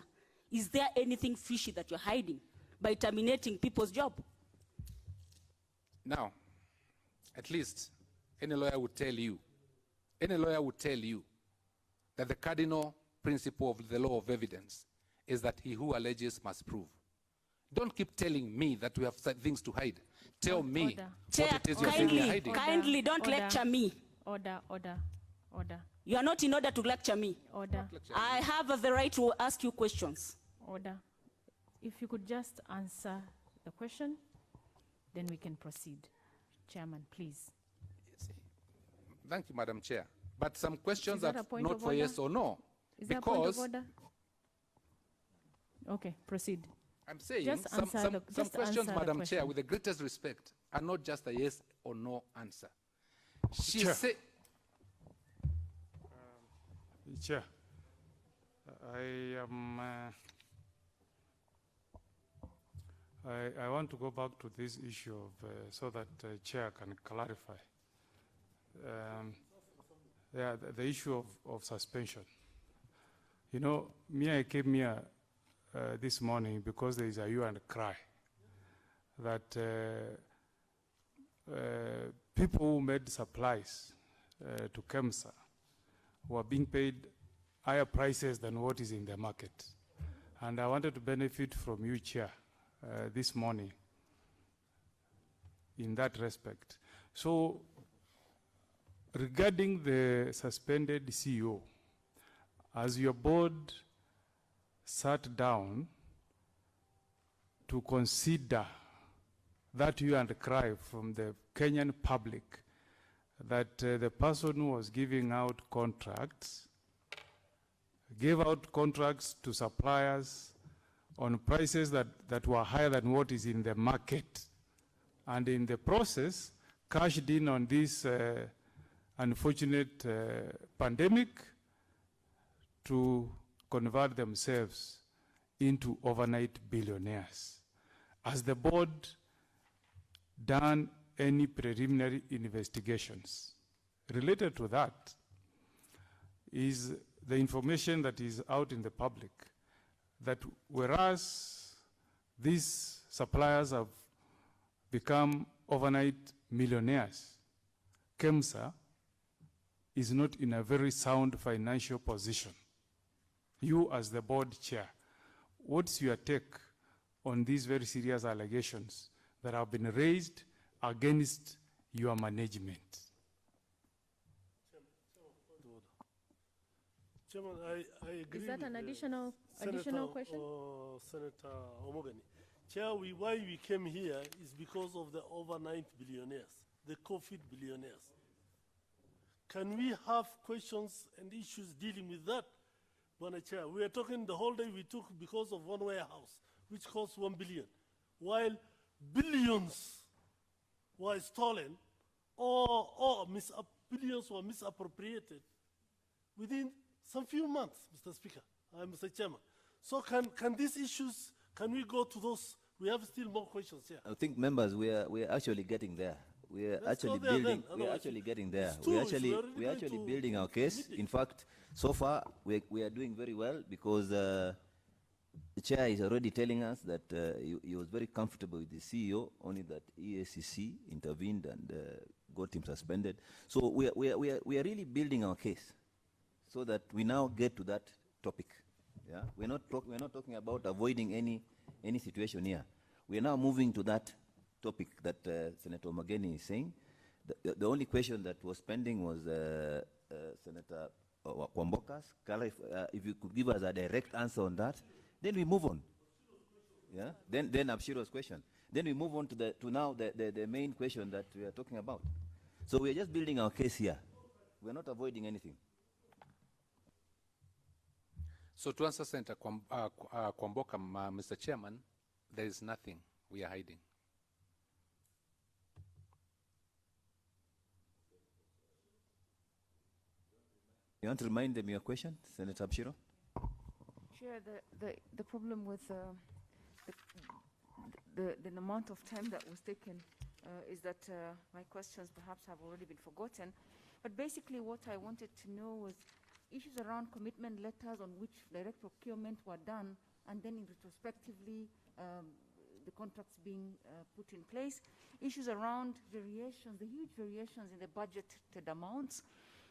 is there anything fishy that you're hiding by terminating people's job? Now, at least any lawyer would tell you that the cardinal principle of the law of evidence is that he who alleges must prove. Don't keep telling me that we have things to hide. Tell me what it is you're hiding. Kindly don't lecture me. Order. You are not in order to lecture me. Order. I have the right to ask you questions. Order. If you could just answer the question, then we can proceed. Chairman, please. Thank you, Madam Chair. But some questions are not for order? yes or no. Is that a point of order? Okay, proceed. I'm saying Just some questions, Madam Chair, question. with the greatest respect, are not just a yes or no answer. She Chair. said, Chair, I want to go back to this issue of, so that Chair can clarify. The issue of suspension. You know, I came here this morning because there is a hue and cry that people who made supplies to Kemsa were being paid higher prices than what is in the market. And I wanted to benefit from you, Chair, this morning in that respect. So, regarding the suspended CEO, as your board sat down to consider that hue and cry from the Kenyan public that the person who was giving out contracts gave out contracts to suppliers on prices that were higher than what is in the market, and in the process cashed in on this unfortunate pandemic to convert themselves into overnight billionaires. Has the board done any preliminary investigations? Related to that is the information that is out in the public that whereas these suppliers have become overnight millionaires, Kemsa is not in a very sound financial position. You as the board chair, what's your take on these very serious allegations that have been raised against your management? Chairman, I agree. Is that with an additional question? Senator Omogani. Chair, why we came here is because of the overnight billionaires, the COVID billionaires. Can we have questions and issues dealing with that? Madam Chair, we are talking the whole day we took because of one warehouse, which cost 1 billion, while billions were stolen or billions were misappropriated within some few months, Mr. Speaker, Mr. Chairman. So can these issues, can we go to those? We have still more questions here. I think members, we are actually getting there. We are actually building. We are actually getting there. We are actually building our case. In fact, so far we are doing very well because the chair is already telling us that he was very comfortable with the CEO, only that EACC intervened and got him suspended. So we are really building our case so that we now get to that topic. Yeah, we're not talking about avoiding any situation here. We are now moving to that topic that Senator Omogeni is saying. The only question that was pending was Senator Kwamboka's. If you could give us a direct answer on that, then we move on. Yeah. Then Abshiro's question. Then we move on to the main question that we are talking about. So we are just building our case here. We are not avoiding anything. So to answer Senator Kwamboka, Mr. Chairman, there is nothing we are hiding. You want to remind them your question, Senator Abshiro? Chair, the problem with the amount of time that was taken is that my questions perhaps have already been forgotten. But basically what I wanted to know was issues around commitment letters on which direct procurement were done, and then in retrospectively the contracts being put in place. Issues around variations, the huge variations in the budgeted amounts,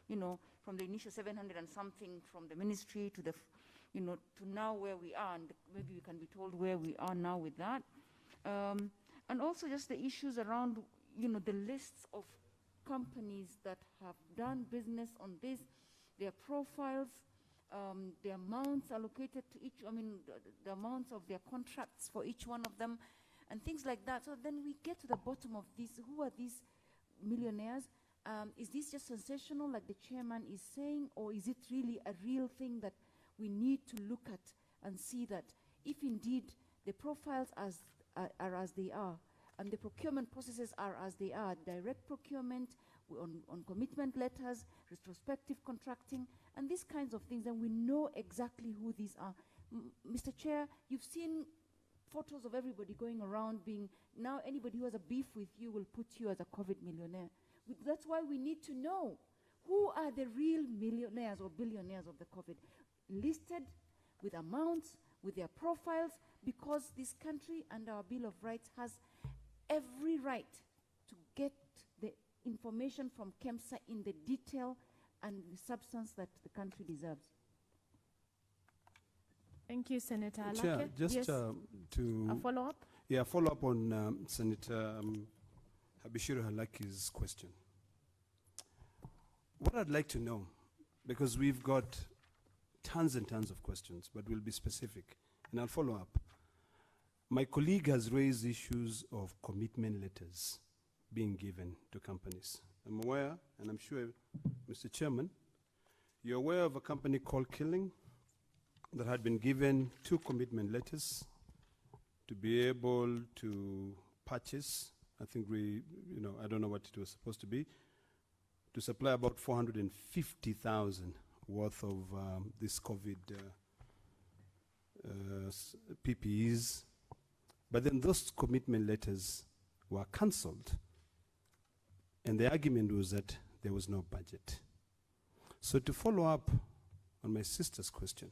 you know, from the initial 700 and something from the ministry to the, you know, to now where we are, and maybe we can be told where we are now with that. And also just the issues around, you know, the lists of companies that have done business on this, their profiles, the amounts allocated to each, I mean, the amounts of their contracts for each one of them, and things like that. So then we get to the bottom of this. Who are these millionaires? Is this just sensational, like the chairman is saying, or is it really a real thing that we need to look at and see that if indeed the profiles are as they are, and the procurement processes are as they are, direct procurement, on commitment letters, retrospective contracting, and these kinds of things, and we know exactly who these are. Mr. Chair, you've seen photos of everybody going around being, now anybody who has a beef with you will put you as a COVID millionaire. That's why we need to know who are the real millionaires or billionaires of the COVID, listed with amounts, with their profiles, because this country and our Bill of Rights has every right to get the information from Kemsa in the detail and the substance that the country deserves. Thank you, Senator Alake. Chair, just yes. to... A follow-up? Yeah, follow-up on Senator Habishiro Halaki's question. What I'd like to know, because we've got tons and tons of questions, but we'll be specific, and I'll follow up. My colleague has raised issues of commitment letters being given to companies. I'm aware, and I'm sure, Mr. Chairman, you're aware of a company called Killing that had been given 2 commitment letters to be able to purchase, I think I don't know what it was supposed to be, to supply about 450,000 worth of this COVID PPEs. But then those commitment letters were cancelled. And the argument was that there was no budget. So to follow up on my sister's question,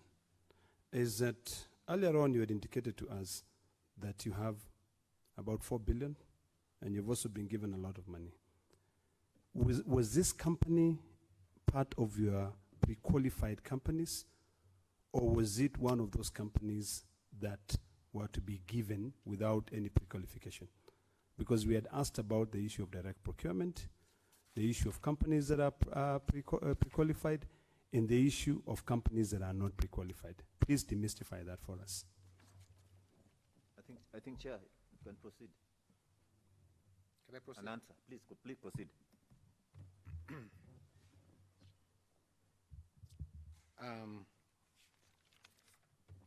is that earlier on you had indicated to us that you have about 4 billion, and you've also been given a lot of money. Was this company part of your pre-qualified companies, or was it one of those companies that were to be given without any pre-qualification? Because we had asked about the issue of direct procurement, the issue of companies that are pre-qualified, and the issue of companies that are not pre-qualified. Please demystify that for us. I think, Chair, you can proceed. Can I proceed? An answer, please proceed.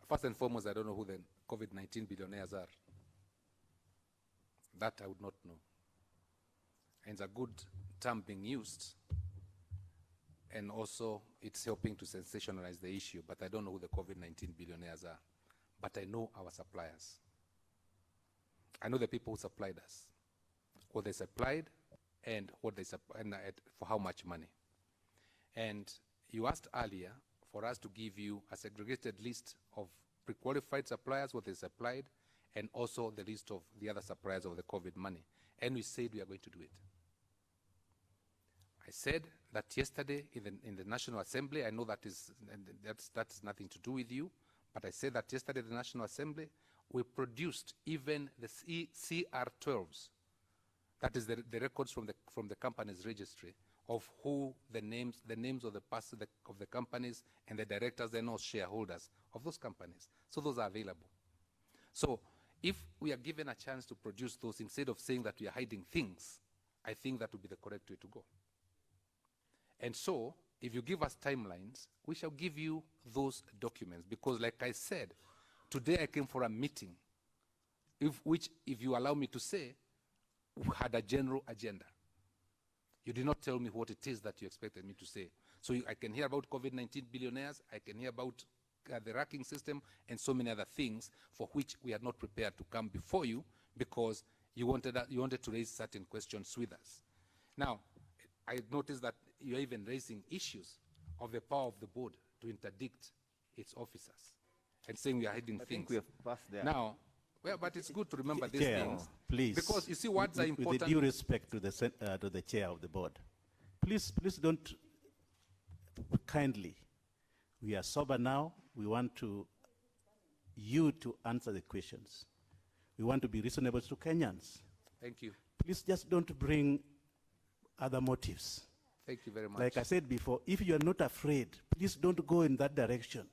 First and foremost, I don't know who the COVID-19 billionaires are. That I would not know. And it's a good term being used, and also it's helping to sensationalize the issue, but I don't know who the COVID-19 billionaires are. But I know our suppliers. I know the people who supplied us, what they supplied, and what they for how much money. And you asked earlier for us to give you a segregated list of pre-qualified suppliers, what they supplied, and also the list of the other suppliers of the COVID money. And we said we are going to do it. I said that yesterday in the National Assembly, I know that's nothing to do with you, but I said that yesterday in the National Assembly, we produced even the CR12s, that is the records from the company's registry of who the names of the companies and the directors and all shareholders of those companies. So those are available. So if we are given a chance to produce those instead of saying that we are hiding things, I think that would be the correct way to go. And so if you give us timelines, we shall give you those documents, because like I said, today I came for a meeting, which, if you allow me to say, had a general agenda. You did not tell me what it is that you expected me to say. So I can hear about COVID-19 billionaires, I can hear about the racking system, and so many other things for which we are not prepared to come before you, because you wanted to raise certain questions with us. Now, I noticed that you're even raising issues of the power of the board to interdict its officers and saying we are hiding things. I think we have passed there. Now, well, but it's good to remember these Chair, things. please. Because you see, words are important. With due respect to the chair of the board, please don't, kindly. We are sober now. We want you to answer the questions. We want to be reasonable to Kenyans. Thank you. Please just don't bring other motives. Thank you very much. Like I said before, if you are not afraid, please don't go in that direction.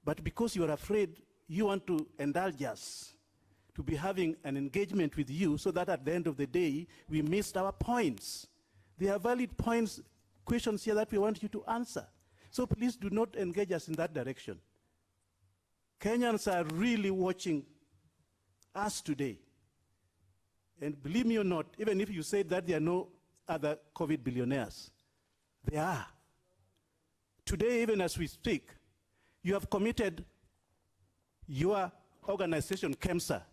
But because you are afraid, you want to indulge us to be having an engagement with you so that at the end of the day, we missed our points. There are valid points, questions here that we want you to answer. So please do not engage us in that direction. Kenyans are really watching us today. And believe me or not, even if you say that there are no other COVID billionaires, there are. Today, even as we speak, you have committed your organization, Kemsa,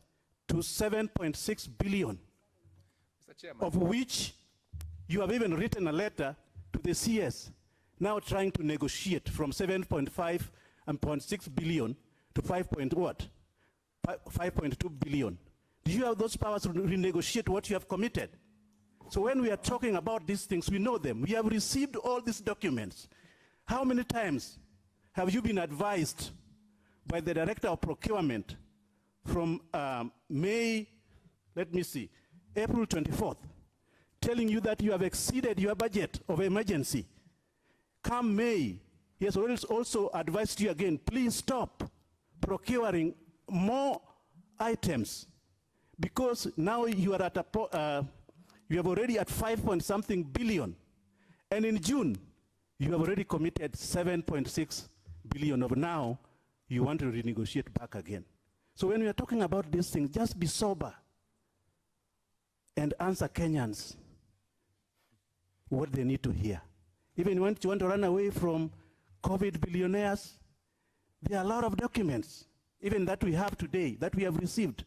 to 7.6 billion, Mr. Chairman, of which you have even written a letter to the CS, now trying to negotiate from 7.5 and 0.6 billion to 5.2 billion. Do you have those powers to renegotiate what you have committed? So when we are talking about these things, we know them. We have received all these documents. How many times have you been advised by the Director of Procurement from April 24th, telling you that you have exceeded your budget of emergency? Come May, he has also advised you again, please stop procuring more items, because now you are at you have already at 5-point-something billion. And in June, you have already committed 7.6 billion of now, you want to renegotiate back again. So when we are talking about these things, just be sober and answer Kenyans what they need to hear. Even when you want to run away from COVID billionaires, there are a lot of documents, even that we have today, that we have received.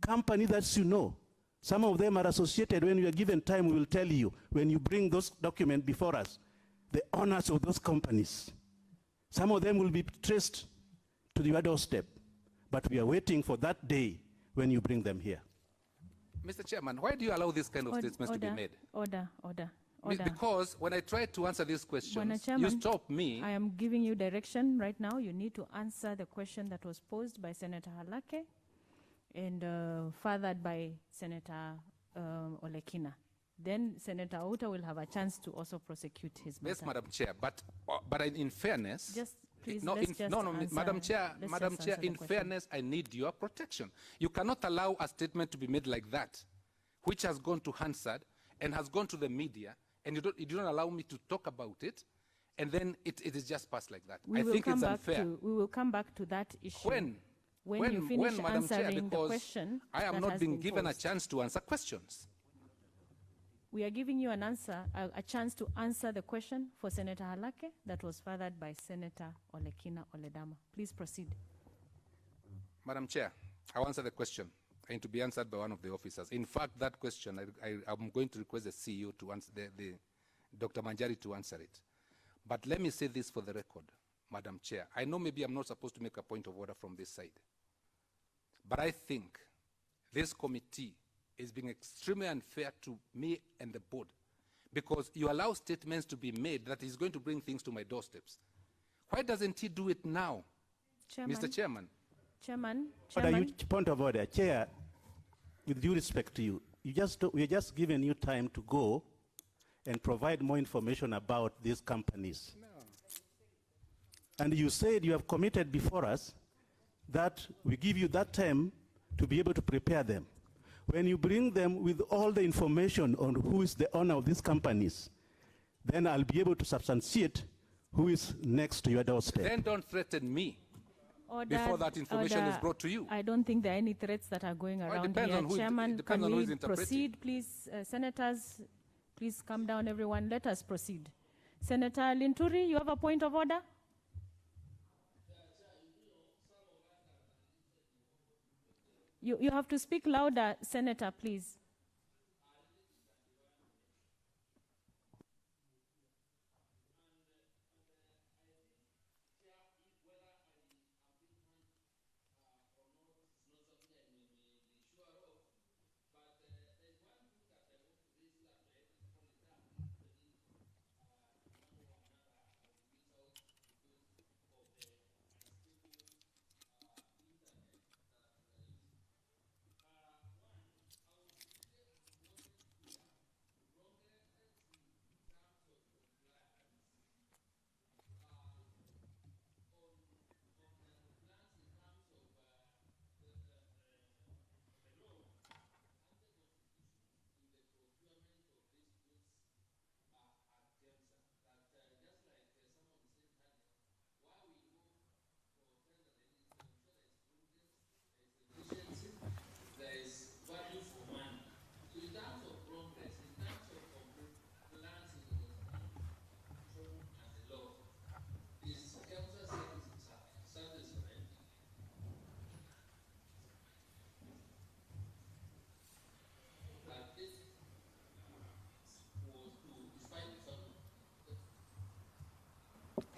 Companies that you know, some of them are associated. When we are given time, we will tell you, when you bring those documents before us, the owners of those companies. Some of them will be traced to your doorstep, but we are waiting for that day when you bring them here. Mr. Chairman, why do you allow this kind of statements to be made? Order. Because when I try to answer these questions, Chairman, you stop me. I am giving you direction right now. You need to answer the question that was posed by Senator Halake and fathered by Senator Olekina. Then Senator Outa will have a chance to also prosecute his matter. Yes, Madam Chair, but in fairness, just please, Madam Chair, in fairness, I need your protection. You cannot allow a statement to be made like that, which has gone to Hansard and has gone to the media, and you don't allow me to talk about it, and then it is just passed like that. I think it's unfair. We will come back to that issue. When you finish Madam Chair, answering the because question I am that not has being been given posed. a chance to answer questions. We are giving you an answer, a chance to answer the question for Senator Halake that was fathered by Senator Olekina Oledama. Please proceed. Madam Chair, I'll answer the question and to be answered by one of the officers. In fact, that question, I'm going to request the CEO to answer, Dr. Manjari to answer it. But let me say this for the record. Madam Chair. I know maybe I'm not supposed to make a point of order from this side, but I think this committee is being extremely unfair to me and the board, because you allow statements to be made that is going to bring things to my doorsteps. Why doesn't he do it now, Chairman. Mr. Chairman? Chairman. Point of order. Chair, with due respect to you, we're just giving you time to go and provide more information about these companies. No. And you said you have committed before us that we give you that time to be able to prepare them. When you bring them with all the information on who is the owner of these companies, then I'll be able to substantiate who is next to your doorstep. Then don't threaten me before that information is brought to you. I don't think there are any threats that are going around here. Chairman, can we proceed, please? Senators, please come down, everyone. Let us proceed. Senator Linturi, you have a point of order? You have to speak louder, Senator, please.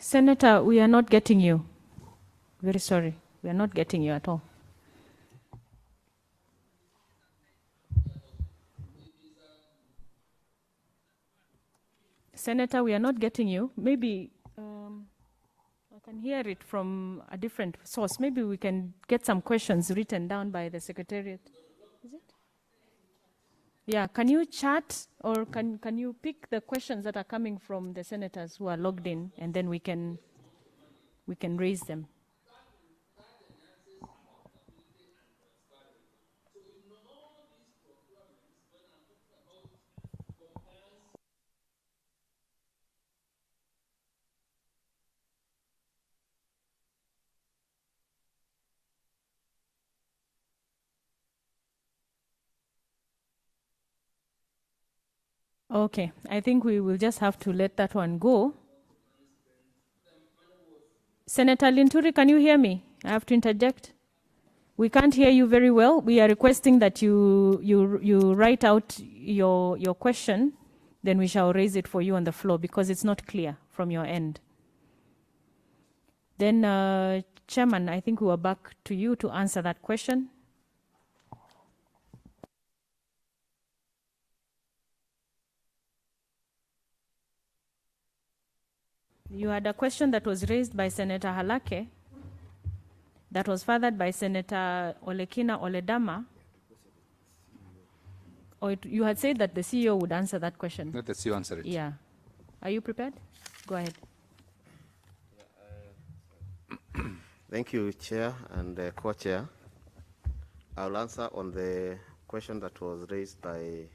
Senator, we are not getting you. Very sorry. We are not getting you at all. Senator, we are not getting you. Maybe I can hear it from a different source. Maybe we can get some questions written down by the Secretariat. Is it? Yeah, can you chat or can you pick the questions that are coming from the senators who are logged in, and then we can raise them. Okay, I think we will just have to let that one go. Senator Linturi, can you hear me? I have to interject. We can't hear you very well. We are requesting that you write out your question, then we shall raise it for you on the floor because it's not clear from your end. Then, Chairman, I think we are back to you to answer that question. You had a question that was raised by Senator Halake, that was fathered by Senator Olekina Oledama. Or you had said that the CEO would answer that question. Let the CEO answer it. Yeah. Are you prepared? Go ahead. Thank you, Chair and Co-Chair. I'll answer on the question that was raised by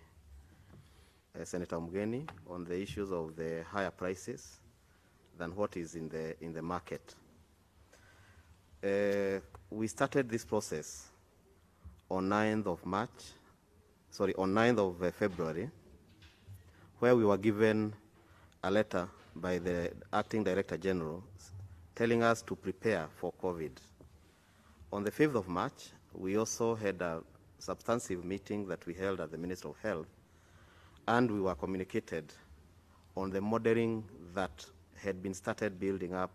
Senator Mugeni on the issues of the higher prices than what is in the market. We started this process on 9th of February, where we were given a letter by the Acting Director General telling us to prepare for COVID. On the 5th of March, we also had a substantive meeting that we held at the Ministry of Health, and we were communicated on the modeling that had been started building up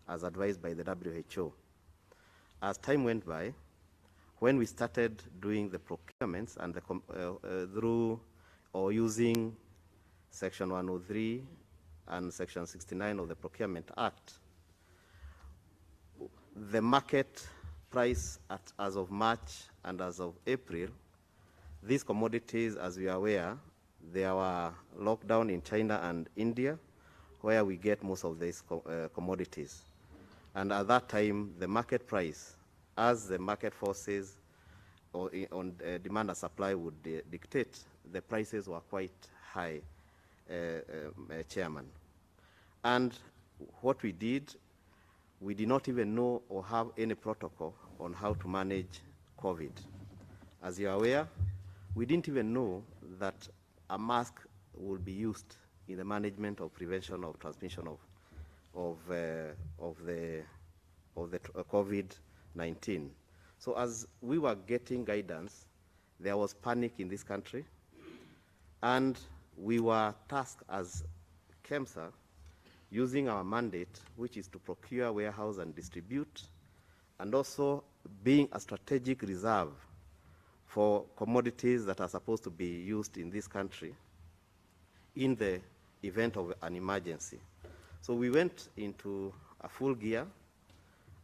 as advised by the WHO. As time went by, when we started doing the procurements and through or using Section 103 and Section 69 of the Procurement Act, the market price as of March and as of April, these commodities, as we are aware, there were lockdown in China and India, where we get most of these commodities. And at that time, the market price, as the market forces on demand and supply would dictate, the prices were quite high, Chairman. And what we did not even know or have any protocol on how to manage COVID. As you are aware, we didn't even know that a mask will be used in the management of prevention of transmission of the COVID-19. So as we were getting guidance, there was panic in this country, and we were tasked as Kemsa, using our mandate, which is to procure, warehouse, and distribute, and also being a strategic reserve for commodities that are supposed to be used in this country in the event of an emergency. So we went into a full gear,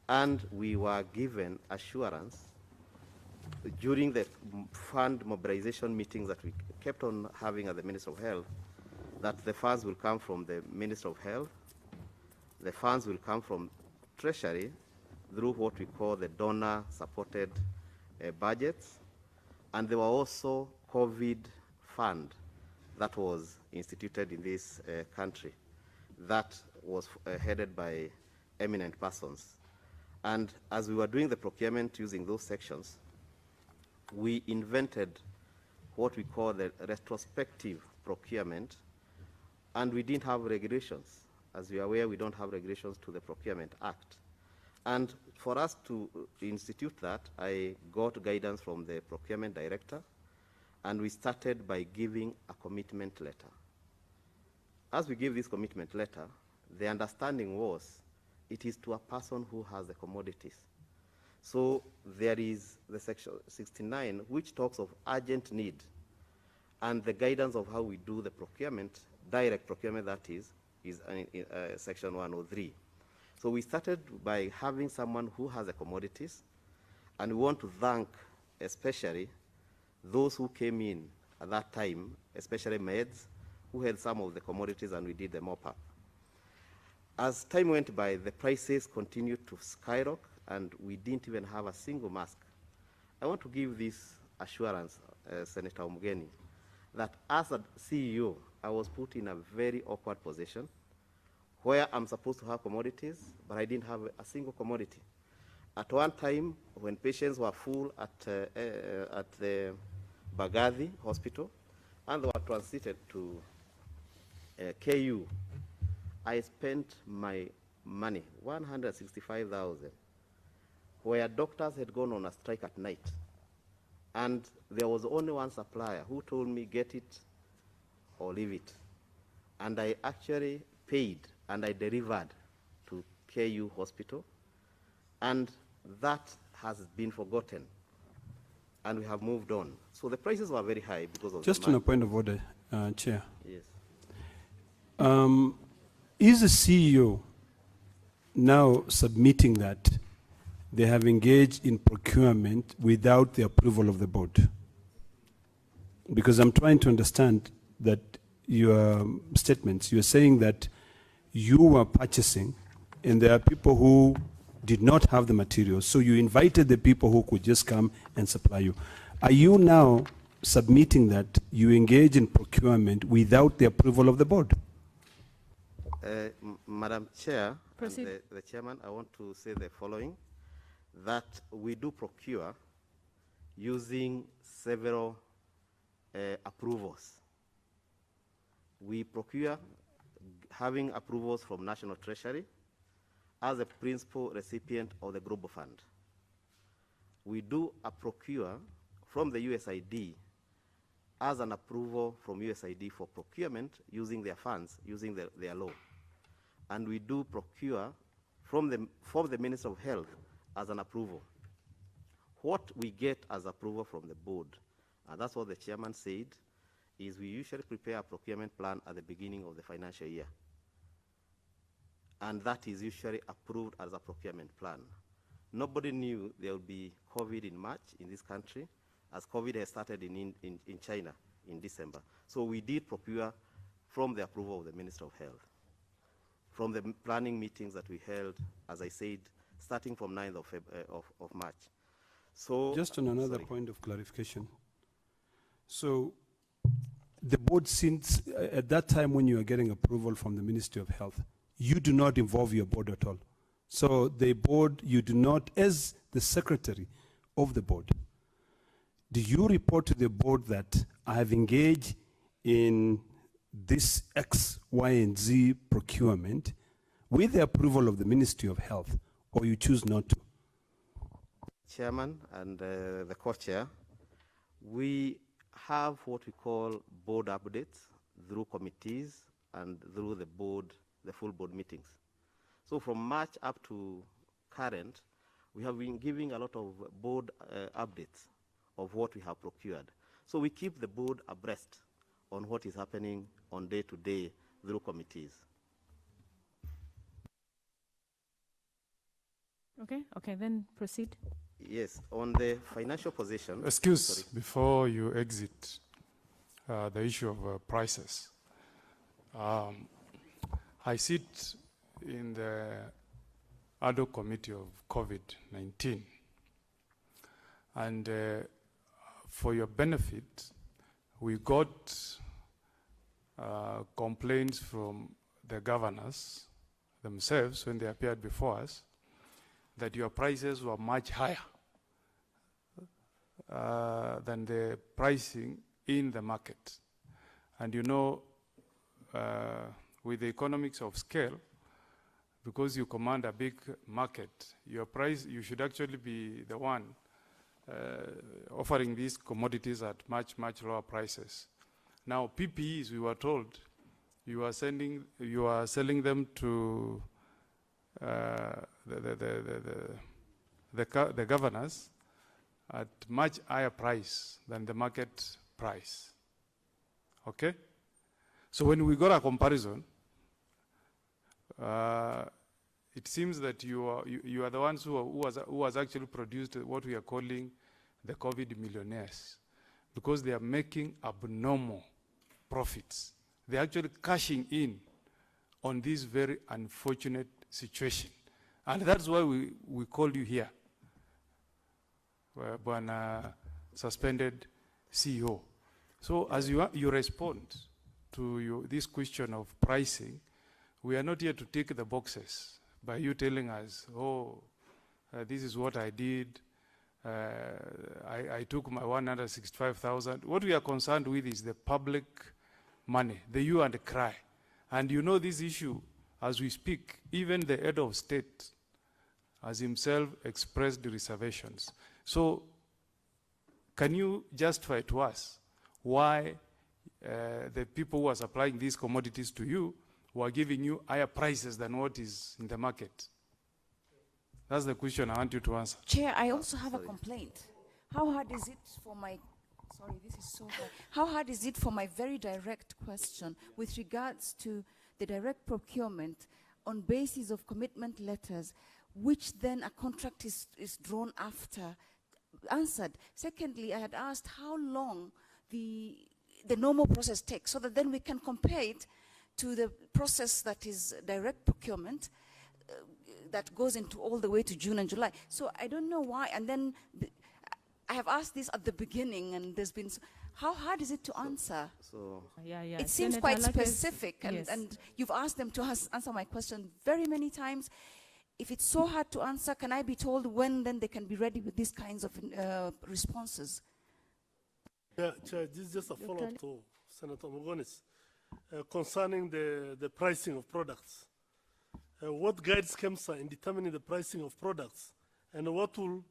and we were given assurance during the fund mobilization meetings that we kept on having at the Ministry of Health, that the funds will come from the Ministry of Health, the funds will come from Treasury through what we call the donor-supported budgets, and there were also COVID fund that was instituted in this country that was headed by eminent persons. And as we were doing the procurement using those sections, we invented what we call the retrospective procurement, and we didn't have regulations. As you are aware, we don't have regulations to the Procurement Act. And for us to institute that, I got guidance from the procurement director, and we started by giving a commitment letter. As we gave this commitment letter, the understanding was it is to a person who has the commodities. So there is the Section 69, which talks of urgent need, and the guidance of how we do the procurement, direct procurement that is in Section 103. So we started by having someone who has the commodities, and we want to thank especially those who came in at that time, especially maids, who had some of the commodities, and we did the mop-up. As time went by, the prices continued to skyrocket, and we didn't even have a single mask. I want to give this assurance, Senator Omugeni, that as a CEO, I was put in a very awkward position where I'm supposed to have commodities, but I didn't have a single commodity. At one time, when patients were full at the Bagathi Hospital, and they were transited to KU, I spent my money, 165,000, where doctors had gone on a strike at night. And there was only one supplier who told me, get it or leave it. And I actually paid, and I delivered to KU Hospital. And that has been forgotten. And we have moved on. So the prices were very high because of just on a point of order, Chair. Yes. Is the CEO now submitting that they have engaged in procurement without the approval of the board? Because I'm trying to understand that your statements, you're saying that you were purchasing and there are people who did not have the materials, so you invited the people who could just come and supply you. Are you now submitting that you engage in procurement without the approval of the board? Madam Chair, and Proceed. the Chairman, I want to say the following, that we do procure using several approvals. We procure having approvals from National Treasury as a principal recipient of the Global Fund. We do a procure from the USAID as an approval from USAID for procurement using their funds, using their law. And we do procure from the Minister of Health as an approval. What we get as approval from the board, and that's what the chairman said, is we usually prepare a procurement plan at the beginning of the financial year. And that is usually approved as a procurement plan. Nobody knew there would be COVID in March in this country, as COVID has started in China in December. So we did procure from the approval of the Minister of Health, from the planning meetings that we held, as I said, starting from 9th of March. So just on another point of clarification. So the board, since at that time when you were getting approval from the Ministry of Health, you do not involve your board at all. So the board, you do not, as the secretary of the board, do you report to the board that I have engaged in this X, Y, and Z procurement with the approval of the Ministry of Health, or you choose not to? Chairman and the co-chair, we have what we call board updates through committees and through the board, the full board meetings. So from March up to current, we have been giving a lot of board updates of what we have procured. So we keep the board abreast on what is happening on day-to-day through committees. Okay, then proceed. Yes, on the financial position. Excuse, before you exit the issue of prices. I sit in the Ad-hoc committee of COVID-19. And for your benefit, we got complaints from the governors themselves when they appeared before us that your prices were much higher than the pricing in the market. And you know, with the economics of scale, because you command a big market, your price, you should actually be the one offering these commodities at much, much lower prices. Now, PPEs, we were told, you are selling them to the governors at much higher price than the market price. Okay? So when we got a comparison, it seems that you are the ones who has actually produced what we are calling the COVID millionaires, because they are making abnormal profits. They're actually cashing in on this very unfortunate situation. And that's why we call you here, when suspended CEO. So as you respond to this question of pricing, we are not here to tick the boxes by you telling us, this is what I did, I took my 165,000. What we are concerned with is the public money, the hue and the cry. And you know this issue, as we speak, even the head of state has himself expressed the reservations. So can you justify to us why the people who are supplying these commodities to you were giving you higher prices than what is in the market? That's the question I want you to answer. Chair, I also have a complaint. How hard is it for my, sorry, this is so hard. How hard is it for my very direct question with regards to the direct procurement on basis of commitment letters, which then a contract is drawn after, answered? Secondly, I had asked how long the normal process takes, so that then we can compare it to the process that is direct procurement, that goes into all the way to June and July. So I don't know why. And then I have asked this at the beginning, and there's been, how hard is it to answer? It seems quite specific, and you've asked them to answer my question very many times. If it's so hard to answer, can I be told when then they can be ready with these kinds of responses? Yeah, Chair, this is just a follow-up to Senator Mugonis concerning the pricing of products. What guides Kemsa in determining the pricing of products, and what will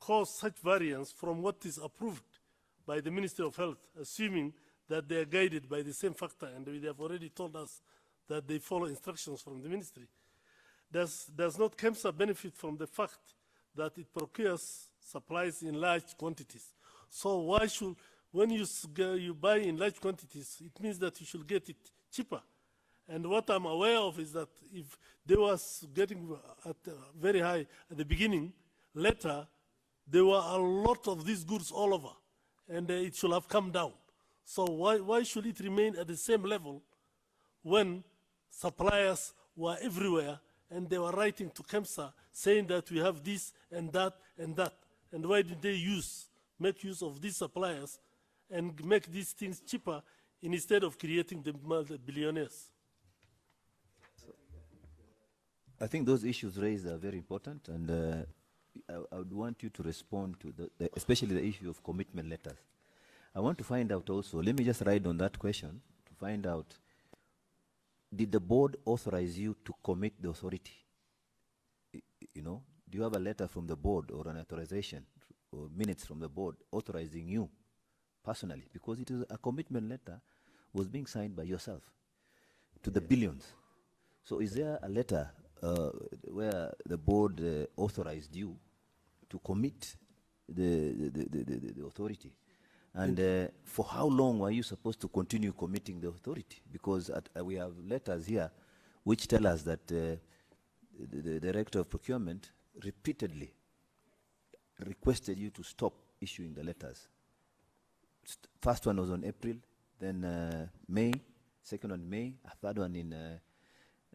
cause such variance from what is approved by the Ministry of Health, assuming that they are guided by the same factor, and they have already told us that they follow instructions from the ministry? does not Kemsa benefit from the fact that it procures supplies in large quantities? So why should, when you buy in large quantities, it means that you should get it cheaper. And what I'm aware of is that if they was getting at very high at the beginning, later there were a lot of these goods all over, and it should have come down. So why should it remain at the same level when suppliers were everywhere and they were writing to Kemsa saying that we have this and that and that? And why did they make use of these suppliers and make these things cheaper instead of creating the billionaires? I think those issues raised are very important, and I would want you to respond to especially the issue of commitment letters. I want to find out also, let me just ride on that question to find out, did the board authorize you to commit the authority? You know, do you have a letter from the board or an authorization or minutes from the board authorizing you personally? Because it is a commitment letter was being signed by yourself to the billions. So is there a letter where the board authorized you to commit the authority? And for how long were you supposed to continue committing the authority? Because we have letters here which tell us that the Director of Procurement repeatedly requested you to stop issuing the letters. First one was on April, then May, second on May, a third one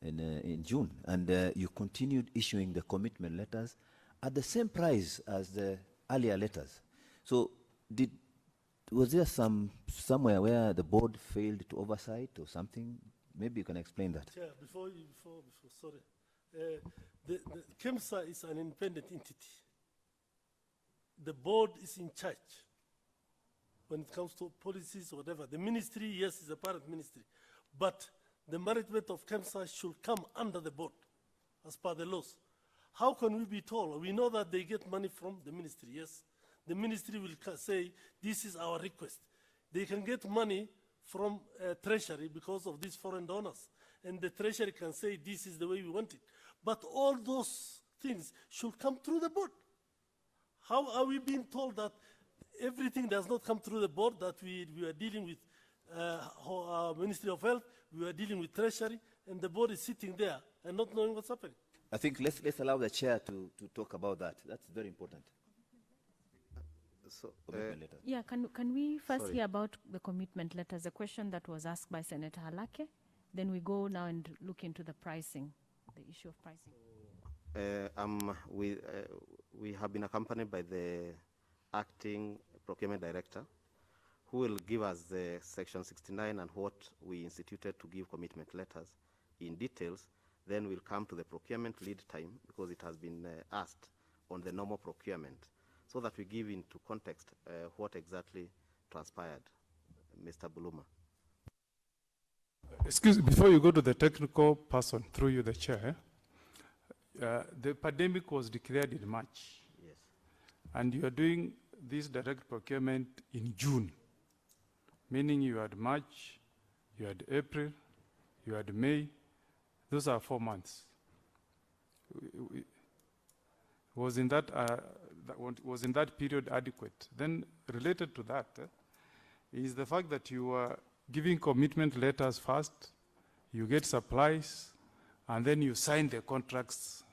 in June. And you continued issuing the commitment letters at the same price as the earlier letters. So was there somewhere where the board failed to oversight or something? Maybe you can explain that. Chair, sorry. The Kemsa is an independent entity. The board is in charge when it comes to policies or whatever. The ministry, yes, is a parent ministry. But the management of Kemsa should come under the board as per the laws. How can we be told? We know that they get money from the ministry, yes. The ministry will say, this is our request. They can get money from Treasury because of these foreign donors. And the Treasury can say, this is the way we want it. But all those things should come through the board. How are we being told that everything does not come through the board, that we are dealing with Ministry of Health, we are dealing with Treasury, and the board is sitting there and not knowing what's happening? I think let's allow the chair to talk about that. That's very important. So, yeah, can we first hear about the commitment letters, a question that was asked by Senator Halake? Then we go now and look into the pricing, the issue of pricing. We have been accompanied by the acting procurement director, who will give us the section 69 and what we instituted to give commitment letters in details. Then we'll come to the procurement lead time, because it has been asked on the normal procurement, so that we give into context what exactly transpired. Mr. Buluma. Excuse me, before you go to the technical person, through you, the chair, the pandemic was declared in March. Yes. And you are doing this direct procurement in June, meaning you had March, you had April, you had May. Those are 4 months. Was in that period adequate? Then related to that is the fact that you are giving commitment letters first, you get supplies, and then you sign the contracts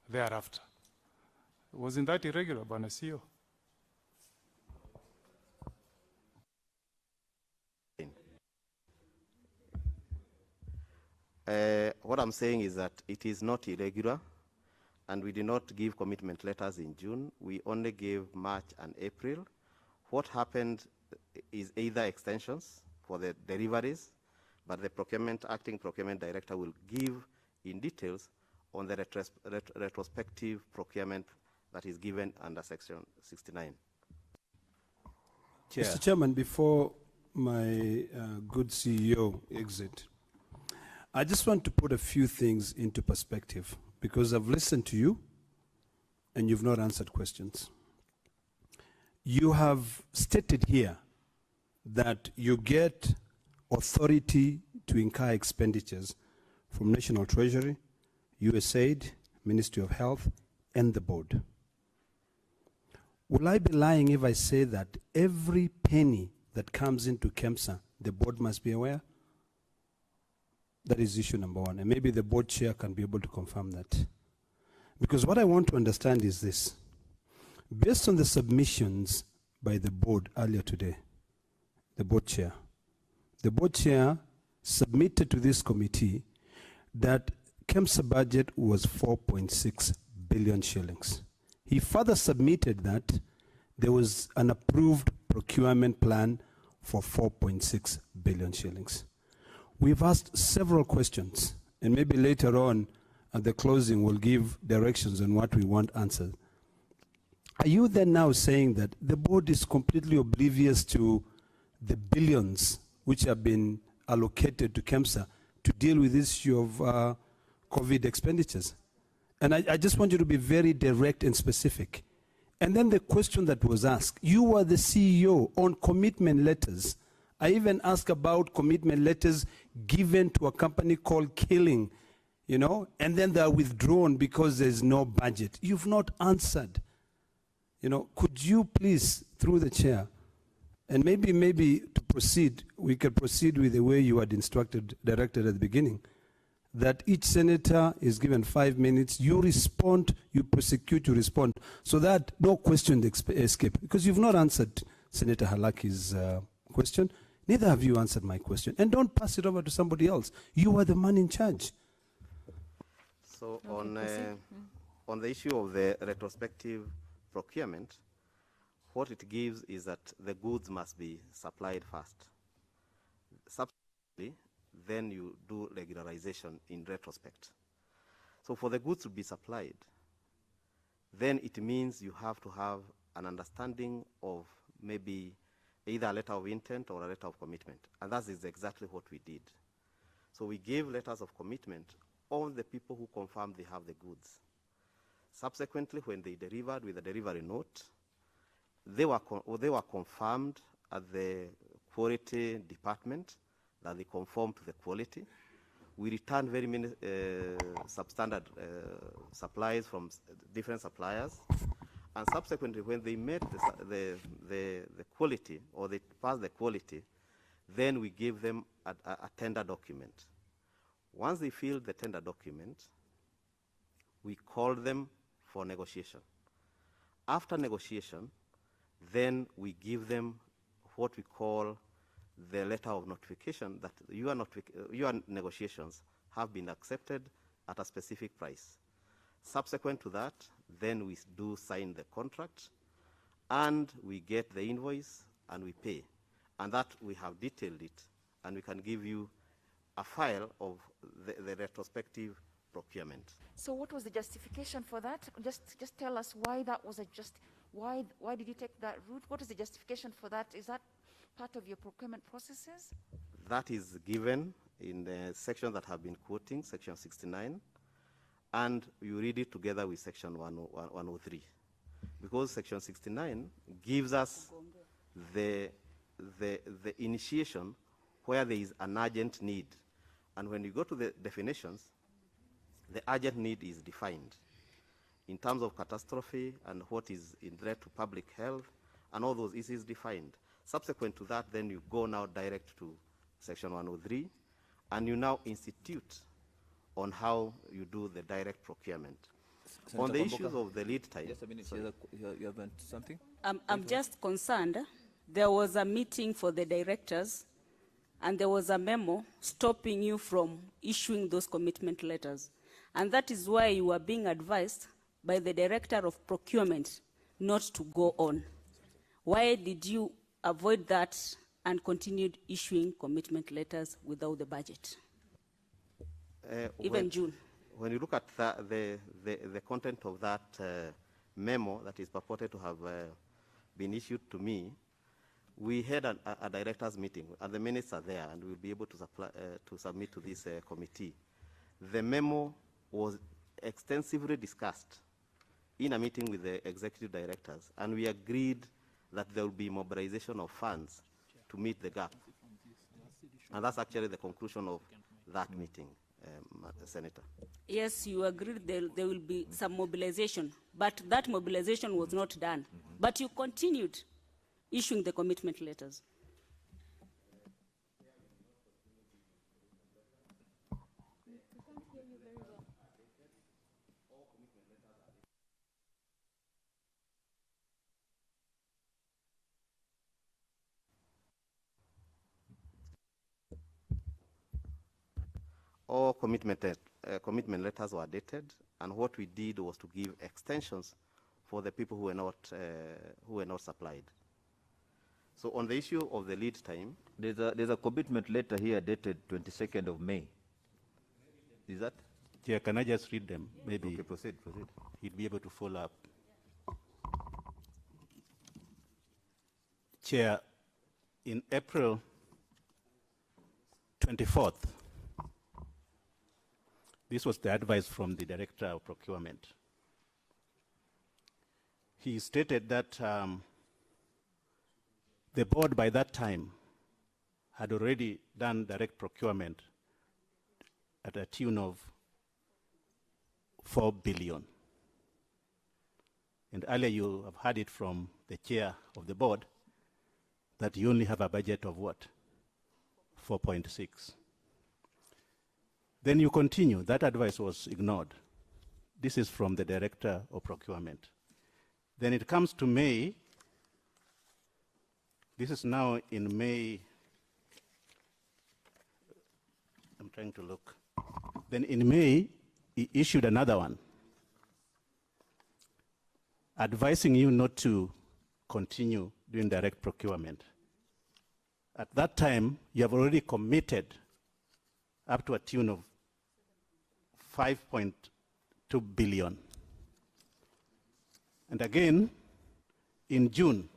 thereafter. Wasn't that irregular, Bwana CEO? What I'm saying is that it is not irregular, and we did not give commitment letters in June. We only gave March and April. What happened is either extensions for the deliveries, but the acting procurement director will give in details on the retrospective procurement that is given under section 69. Chair. Mr. Chairman, before my good CEO exit, I just want to put a few things into perspective, because I've listened to you and you've not answered questions. You have stated here that you get authority to incur expenditures from National Treasury, USAID, Ministry of Health, and the board. Will I be lying if I say that every penny that comes into Kemsa, the board must be aware? That is issue number one, and maybe the board chair can be able to confirm that. Because what I want to understand is this. Based on the submissions by the board earlier today, the board chair submitted to this committee that Kemsa budget was 4.6 billion shillings. He further submitted that there was an approved procurement plan for 4.6 billion shillings. We've asked several questions, and maybe later on at the closing we'll give directions on what we want answered. Are you then now saying that the board is completely oblivious to the billions which have been allocated to Kemsa to deal with this issue of COVID expenditures? And I just want you to be very direct and specific. And then the question that was asked, you were the CEO on commitment letters. I even asked about commitment letters given to a company called Killing, you know, and then they are withdrawn because there's no budget. You've not answered. You know, could you please, through the chair, and maybe to proceed, we could proceed with the way you had directed at the beginning, that each senator is given 5 minutes, you respond, you prosecute, you respond, so that no question escape. Because you've not answered Senator Halaki's question, neither have you answered my question. And don't pass it over to somebody else. You are the man in charge. So on the issue of the retrospective procurement, what it gives is that the goods must be supplied first. Subsequently, then you do regularization in retrospect. So for the goods to be supplied, then it means you have to have an understanding of maybe either a letter of intent or a letter of commitment. And that is exactly what we did. So we gave letters of commitment on the people who confirmed they have the goods. Subsequently, when they delivered with a delivery note, they were confirmed at the quality department that they conform to the quality. We returned very many substandard supplies from different suppliers. And subsequently, when they met the quality, or they passed the quality, then we gave them a tender document. Once they filled the tender document, we called them for negotiation. After negotiation, then we give them what we call the letter of notification that your negotiations have been accepted at a specific price. Subsequent to that, then we do sign the contract, and we get the invoice, and we pay. And that we have detailed it, and we can give you a file of the retrospective procurement. So what was the justification for that? Just tell us why that was why did you take that route? What is the justification for that? Is that part of your procurement processes? That is given in the section that have been quoting, section 69, and you read it together with section 103. Because section 69 gives us the initiation where there is an urgent need. And when you go to the definitions, the urgent need is defined in terms of catastrophe and what is in threat to public health, and all those issues defined. Subsequent to that, then you go now direct to section 103, and you now institute on how you do the direct procurement. Senator On the Kwamboka, issues of the lead time. Just a minute, you have something? I'm just concerned. There was a meeting for the directors, and there was a memo stopping you from issuing those commitment letters. And that is why you were being advised by the Director of Procurement not to go on. Why did you avoid that and continued issuing commitment letters without the budget? Even June. When you look at the content of that memo that is purported to have been issued to me, we had a directors meeting, and the minutes are there, and we'll be able to submit to this committee. The memo was extensively discussed in a meeting with the executive directors, and we agreed that there will be mobilization of funds to meet the gap. And that's actually the conclusion of that meeting. Senator. Yes, you agreed there will be some mobilization, but that mobilization was not done. But you continued issuing the commitment letters. All commitment letters were dated, and what we did was to give extensions for the people who were not supplied. So on the issue of the lead time, there's a commitment letter here dated 22nd of May. Is that? Yeah, can I just read them? Maybe. Okay, proceed. He'd be able to follow up. Chair, in April 24th, this was the advice from the Director of Procurement. He stated that the board by that time had already done direct procurement at a tune of 4 billion. And earlier you have heard it from the chair of the board that you only have a budget of what? 4.6. Then you continue. That advice was ignored. This is from the Director of Procurement. Then it comes to May. This is now in May. I'm trying to look. Then in May, he issued another one, advising you not to continue doing direct procurement. At that time, you have already committed up to a tune of 5.2 billion. And again, in June,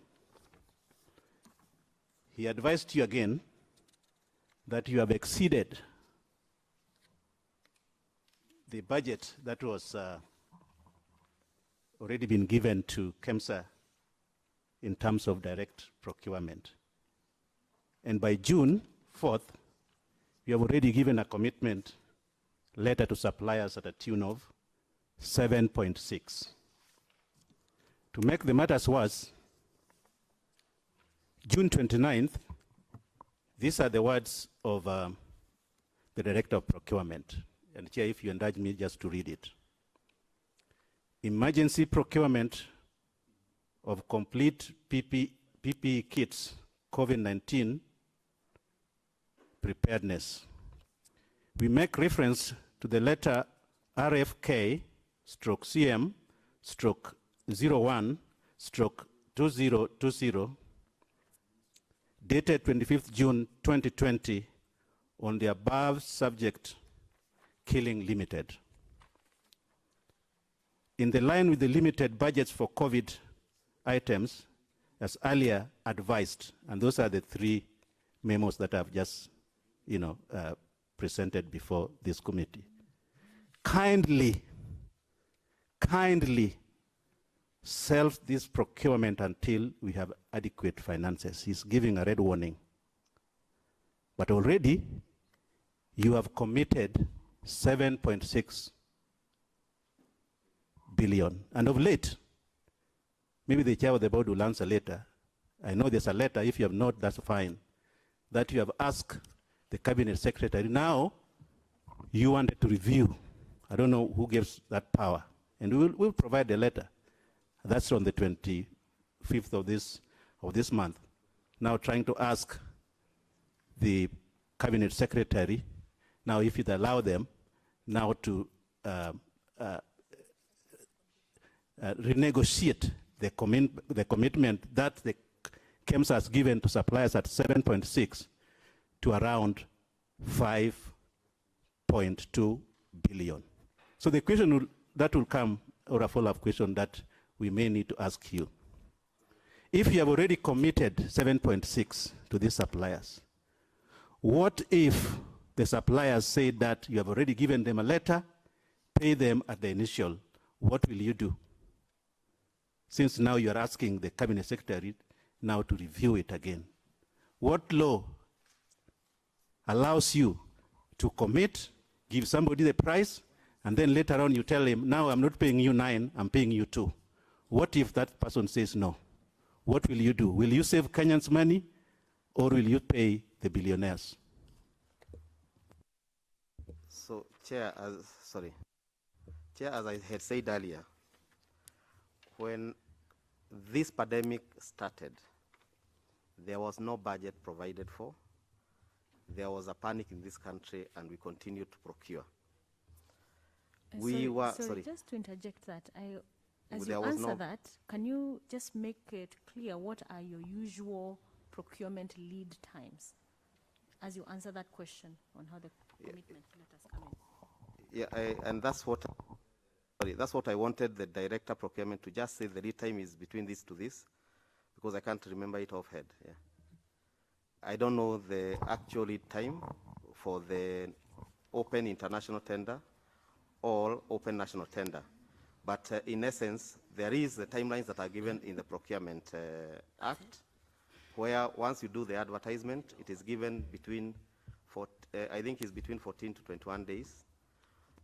he advised you again that you have exceeded the budget that was already been given to Kemsa in terms of direct procurement. And by June 4th, you have already given a commitment letter to suppliers at a tune of 7.6. To make the matters worse, June 29th, these are the words of the Director of Procurement. And Chair, if you indulge me just to read it. Emergency procurement of complete PPE kits, COVID-19 preparedness. We make reference to the letter RFK/CM/01/2020 dated 25th June 2020 on the above subject, Killing Limited. In the line with the limited budgets for COVID items, as earlier advised, and those are the 3 memos that I've just, presented before this committee. Kindly shelve this procurement until we have adequate finances. He's giving a red warning. But already, you have committed 7.6 billion. And of late, maybe the chair of the board will answer later. I know there's a letter. If you have not, that's fine. That you have asked the cabinet secretary. Now, you wanted to review. I don't know who gives that power. And we'll provide the letter. That's on the 25th of this month. Now trying to ask the cabinet secretary, now if you'd allow them, now to renegotiate the commitment that the Kemsa has given to suppliers at 7.6 to around 5.2 billion. So the question that will come, or a follow-up question that we may need to ask you. If you have already committed 7.6 to these suppliers, what if the suppliers say that you have already given them a letter, pay them at the initial? What will you do? Since now you are asking the cabinet secretary now to review it again. What law allows you to commit, give somebody the price, and then later on you tell him, now I'm not paying you 9, I'm paying you 2. What if that person says no? What will you do? Will you save Kenyans money, or will you pay the billionaires? So, Chair, as I had said earlier, when this pandemic started, there was no budget provided for. There was a panic in this country, and we continued to procure. Sorry, just to interject that, as you answer that, can you just make it clear what are your usual procurement lead times as you answer that question on how the commitment letters come in? Yeah, and that's what I wanted the Director Procurement to just say the lead time is between this to this, because I can't remember it offhand. Yeah. I don't know the actual lead time for the open international tender or open national tender. But in essence, there is the timelines that are given in the Procurement Act, where once you do the advertisement, it is given between, I think it's between 14 to 21 days.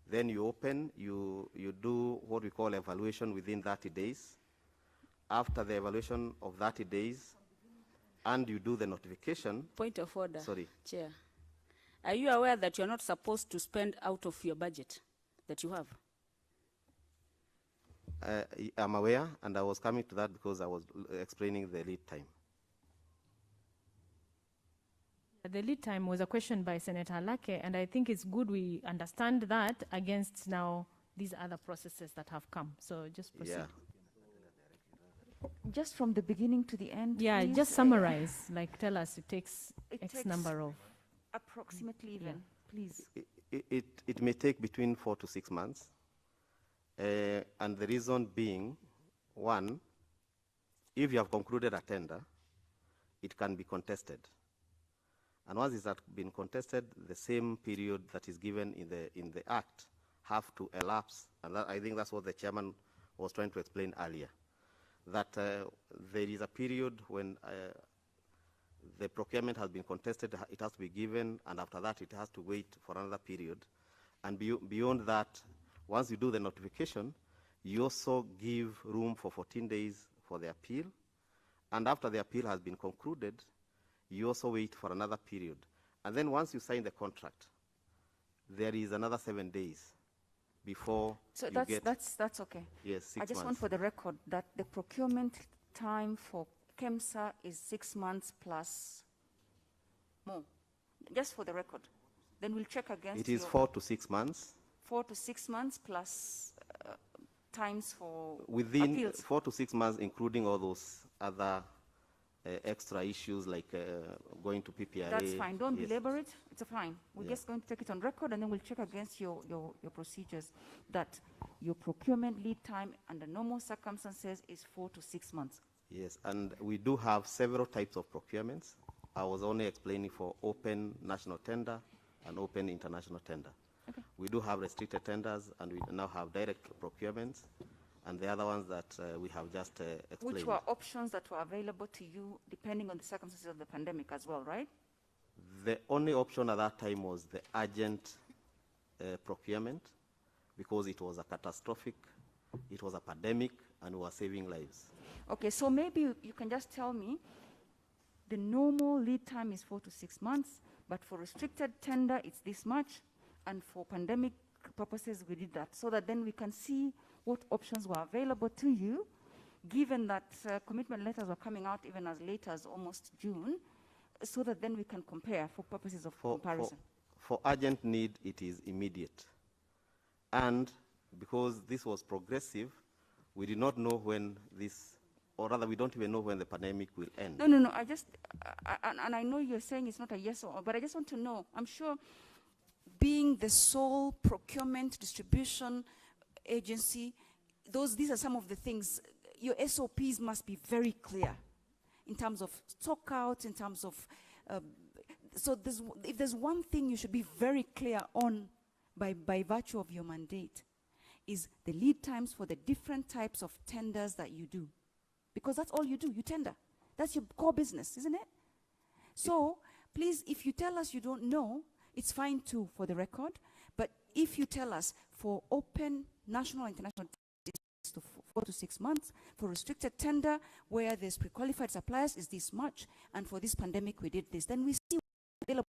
Then you open, you do what we call evaluation within 30 days. After the evaluation of 30 days, and you do the notification. Point of order. Sorry. Chair. Are you aware that you're not supposed to spend out of your budget that you have? I'm aware, and I was coming to that because I was explaining the lead time. The lead time was a question by Senator Alake, and I think it's good we understand that against now these other processes that have come. So just proceed. Yeah. Just from the beginning to the end. Yeah, please. just summarize. Like, tell us it takes X number of. Approximately even, please. It may take between 4 to 6 months. And the reason being, one, if you have concluded a tender, it can be contested. And once it's been contested, the same period that is given in the Act have to elapse. And that, I think that's what the chairman was trying to explain earlier, that there is a period when the procurement has been contested, it has to be given, and after that it has to wait for another period. And beyond that, once you do the notification, you also give room for 14 days for the appeal. And after the appeal has been concluded, you also wait for another period. And then once you sign the contract, there is another 7 days before you get... So that's okay. Yes, 6 months. I just want for the record that the procurement time for Kemsa is 6 months plus more. Just for the record. Then we'll check against It is 4 to 6 months. 4 to 6 months plus times for within appeals. 4 to 6 months, including all those other extra issues like going to PPRA. That's fine. Don't yes. belabor it. It's fine. We're just going to take it on record, and then we'll check against your procedures that your procurement lead time under normal circumstances is 4 to 6 months. Yes, and we do have several types of procurements. I was only explaining for open national tender and open international tender. Okay. We do have restricted tenders, and we now have direct procurements, and the other ones that we have just explained. Which were options that were available to you depending on the circumstances of the pandemic as well, right? The only option at that time was the urgent procurement, because it was a catastrophic, it was a pandemic, and we were saving lives. Okay, so maybe you can just tell me the normal lead time is 4 to 6 months, but for restricted tender, it's this much, and for pandemic purposes, we did that, so that then we can see what options were available to you, given that commitment letters were coming out even as late as almost June, so that then we can compare for purposes of comparison. For urgent need, it is immediate. And because this was progressive, we did not know when this, or rather we don't even know when the pandemic will end. No, I just, and I know you're saying it's not a yes or, but I just want to know, I'm sure being the sole procurement distribution agency, these are some of the things, your SOPs must be very clear in terms of stock out, in terms of, so if there's one thing you should be very clear on by virtue of your mandate, is the lead times for the different types of tenders that you do. Because that's all you do, you tender. That's your core business, isn't it? So, please, if you tell us you don't know, it's fine too, for the record, but if you tell us for open national and international to 4 to 6 months, for restricted tender where there's pre-qualified suppliers is this much, and for this pandemic we did this, then we see what available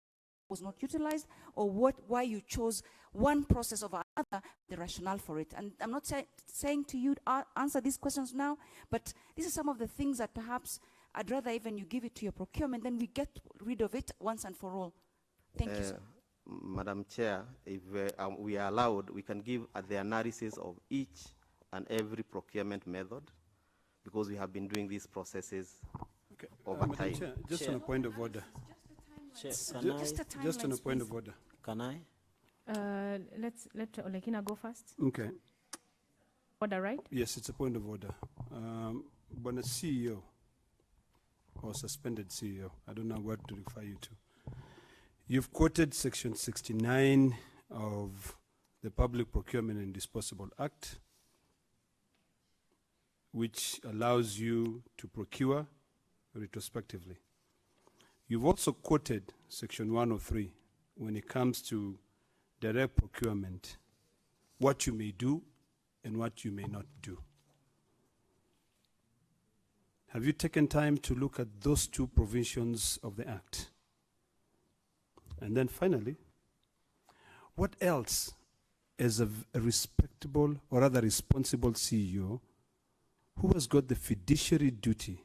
was not utilized, or why you chose one process over another, the rationale for it. And I'm not saying to you answer these questions now, but these are some of the things that perhaps I'd rather even you give it to your procurement, then we get rid of it once and for all. Thank you, sir. Madam Chair, if we are allowed, we can give the analysis of each and every procurement method, because we have been doing these processes over time. Chair, just on a point of order. Just on a point of order. Can I? Let Olekina go first. Okay. Order, right? Yes, it's a point of order. But a CEO or suspended CEO, I don't know what to refer you to. You've quoted Section 69 of the Public Procurement and Disposable Act, which allows you to procure retrospectively. You've also quoted Section 103 when it comes to direct procurement, what you may do and what you may not do. Have you taken time to look at those two provisions of the Act? And then finally, what else, as a respectable or rather responsible CEO, who has got the fiduciary duty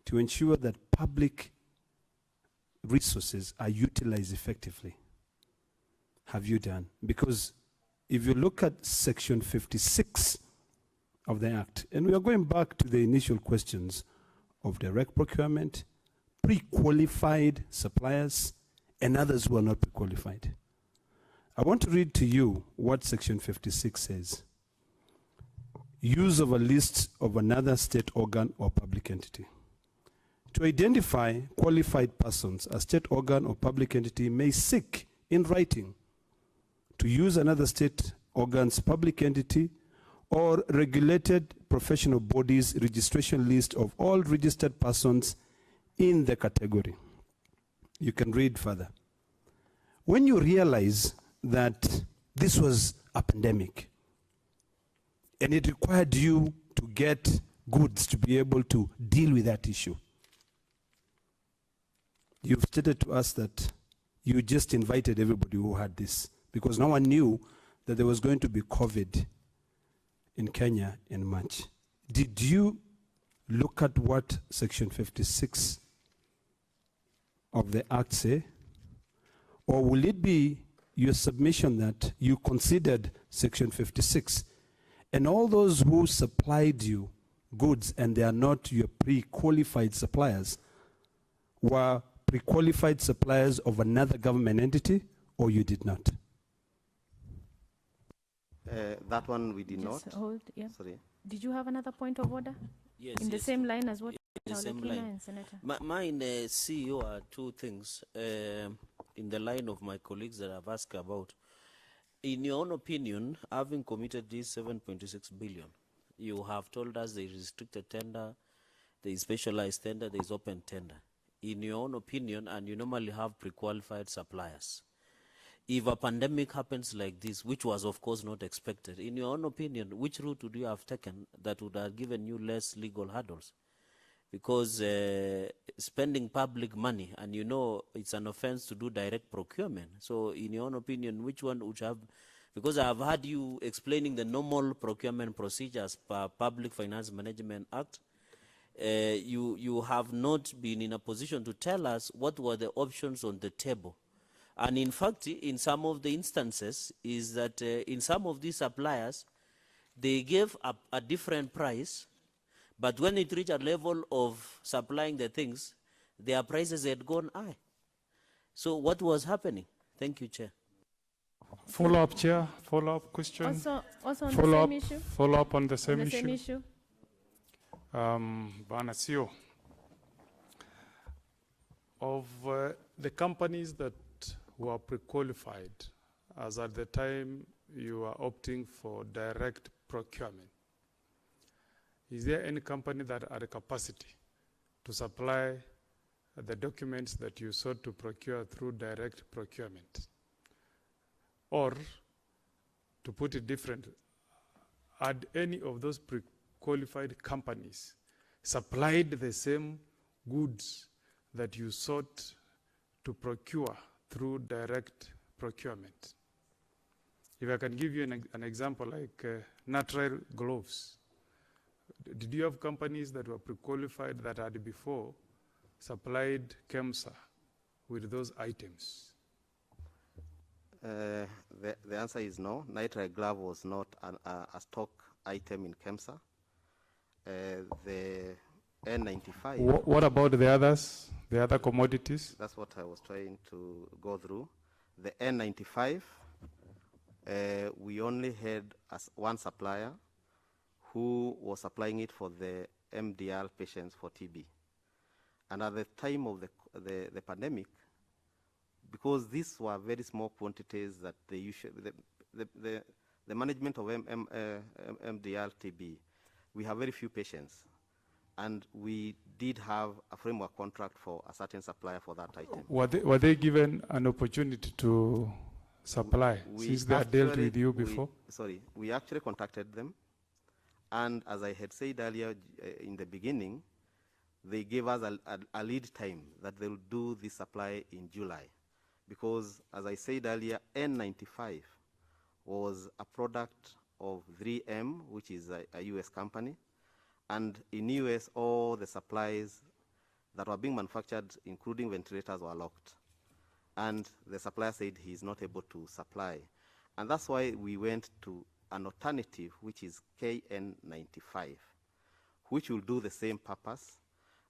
to ensure that public resources are utilized effectively, have you done? Because if you look at Section 56 of the Act, and we are going back to the initial questions of direct procurement, pre-qualified suppliers, and others who are not pre-qualified. I want to read to you what Section 56 says. Use of a list of another state organ or public entity. To identify qualified persons, a state organ or public entity may seek in writing to use another state organ's public entity or regulated professional bodies registration list of all registered persons in the category. You can read further. When you realize that this was a pandemic and it required you to get goods to be able to deal with that issue, you've stated to us that you just invited everybody who had this because no one knew that there was going to be COVID in Kenya in March. Did you look at what Section 56 of the Act say? Or will it be your submission that you considered Section 56 and all those who supplied you goods and they are not your pre-qualified suppliers were pre-qualified suppliers of another government entity, or you did not? That one we did Just not. hold, yeah. Sorry. Did you have another point of order? Yes. In the same line as what In the same Olekina line. and Senator? Mine, CEO, are two things in the line of my colleagues that I've asked about. In your own opinion, having committed this 7.6 billion, you have told us there is restricted tender, there is specialized tender, there is open tender. In your own opinion, and you normally have pre-qualified suppliers, if a pandemic happens like this, which was of course not expected, in your own opinion, which route would you have taken that would have given you less legal hurdles? Because spending public money, and you know it's an offense to do direct procurement. So in your own opinion, which one would you have? Because I have heard you explaining the normal procurement procedures per Public Finance Management Act. You have not been in a position to tell us what were the options on the table. And in fact, in some of the instances, is that in some of these suppliers, they gave a different price, but when it reached a level of supplying the things, their prices had gone high. So what was happening? Thank you, Chair. Follow-up, Chair. Follow-up question. Also on Follow-up, the same issue? Follow-up on the same On the issue. same issue? Bana CEO, of the companies that were pre-qualified, as at the time you are opting for direct procurement, is there any company that had a capacity to supply the documents that you sought to procure through direct procurement? Or to put it differently, had any of those pre-qualified companies supplied the same goods that you sought to procure through direct procurement? If I can give you an example, like natural gloves. Did you have companies that were pre-qualified that had before supplied Kemsa with those items? The answer is no. Nitrile glove was not a stock item in Kemsa. The N95. What about the others, the other commodities? That's what I was trying to go through. The N95, we only had one supplier who was supplying it for the MDR patients for TB. And at the time of the pandemic, because these were very small quantities that they usually, the management of MDR TB, we have very few patients. And we did have a framework contract for a certain supplier for that item. Were they given an opportunity to supply since they had dealt with you before? We actually contacted them. And as I had said earlier in the beginning, they gave us a lead time that they'll do the supply in July. Because, as I said earlier, N95 was a product of 3M, which is a US company. And in US, all the supplies that were being manufactured, including ventilators, were locked. And the supplier said he's not able to supply. And that's why we went to an alternative, which is KN95, which will do the same purpose.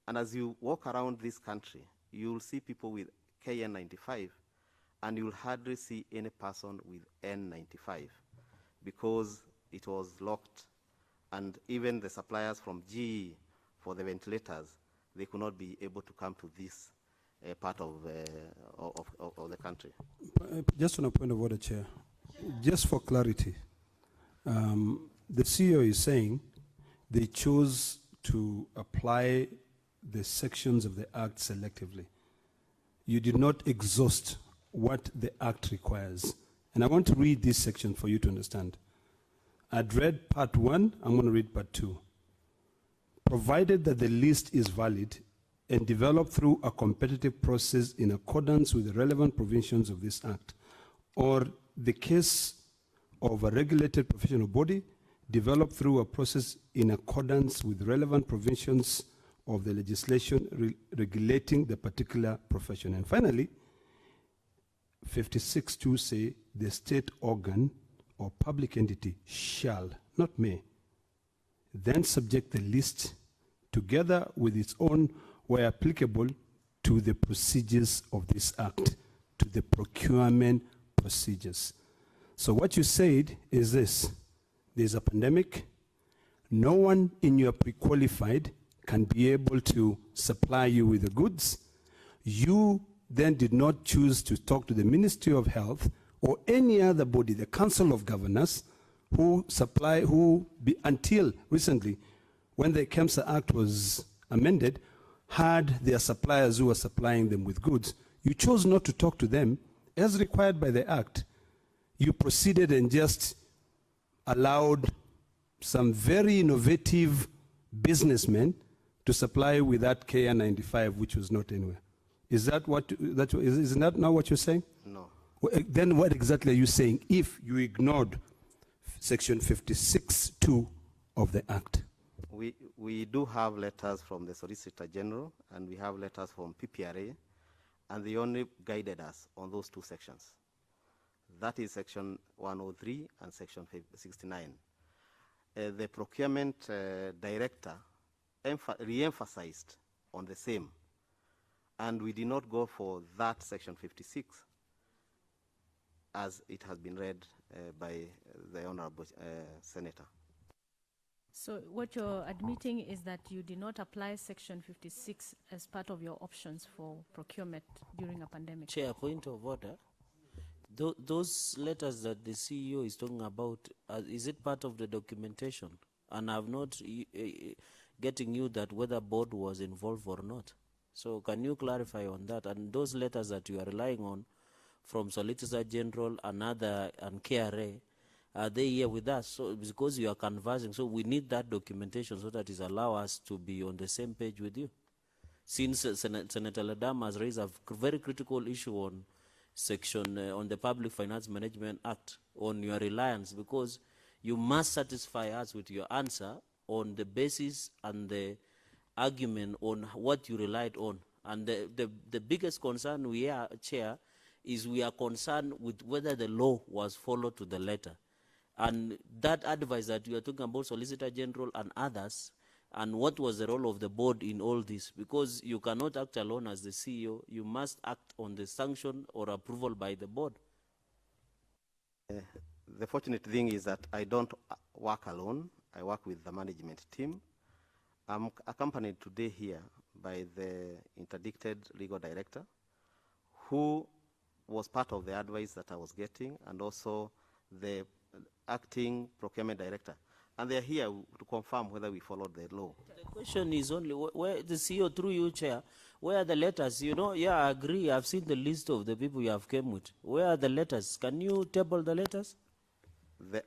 And as you walk around this country, you'll see people with KN95, and you'll hardly see any person with N95 because it was locked. And even the suppliers from GE for the ventilators, they could not be able to come to this part of the country. Just on a point of order, Chair, just for clarity, the CEO is saying they chose to apply the sections of the Act selectively. You did not exhaust what the Act requires. And I want to read this section for you to understand. I'd read part 1, I'm going to read part 2. Provided that the list is valid and developed through a competitive process in accordance with the relevant provisions of this Act, or the case of a regulated professional body developed through a process in accordance with relevant provisions of the legislation regulating the particular profession. And finally, 56.2 say the state organ or public entity shall, not may, then subject the list together with its own, where applicable, to the procedures of this Act, to the procurement procedures. So what you said is this: there's a pandemic, no one in your pre-qualified can be able to supply you with the goods. You then did not choose to talk to the Ministry of Health or any other body, the Council of Governors, until recently, when the Kemsa Act was amended, had their suppliers who were supplying them with goods. You chose not to talk to them as required by the Act. You proceeded and just allowed some very innovative businessmen to supply with that KN95, which was not anywhere. Is that isn't that now what you're saying? No. Then what exactly are you saying if you ignored section 56.2 of the Act? We do have letters from the Solicitor General, and we have letters from PPRA, and they only guided us on those two sections. That is section 103 and section 69. The procurement director re-emphasized on the same, and we did not go for that section 56 as it has been read by the Honorable Senator. So what you're admitting is that you did not apply section 56 as part of your options for procurement during a pandemic. Chair, point of order. Those letters that the CEO is talking about, is it part of the documentation? And I'm not getting you that whether board was involved or not. So can you clarify on that? And those letters that you are relying on from Solicitor General and KRA, Are they here with us? So because you are conversing, so we need that documentation so that it allow us to be on the same page with you. Since Senator Ledam has raised a very critical issue on section on the Public Finance Management Act on your reliance, because you must satisfy us with your answer on the basis and the argument on what you relied on. And the biggest concern we are, Chair, is we are concerned with whether the law was followed to the letter. And that advice that you are talking about, Solicitor General and others, and what was the role of the board in all this? Because you cannot act alone as the CEO. You must act on the sanction or approval by the board. The fortunate thing is that I don't work alone. I work with the management team. I'm accompanied today here by the interdicted legal director, who was part of the advice that I was getting, and also the acting procurement director. And they're here to confirm whether we followed the law. The question is only where the CEO, through you, Chair, where are the letters? You know, yeah, I agree. I've seen the list of the people you have came with. Where are the letters? Can you table the letters? The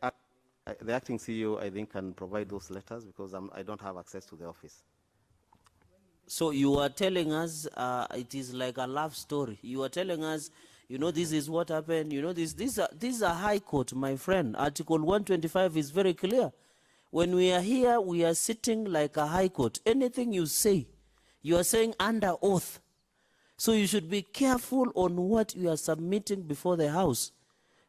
acting CEO, I think, can provide those letters because I don't have access to the office. So you are telling us it is like a love story. You are telling us, you know, this is what happened. You know, this is a high court, my friend. Article 125 is very clear. When we are here, we are sitting like a high court. Anything you say, you are saying under oath. So you should be careful on what you are submitting before the House.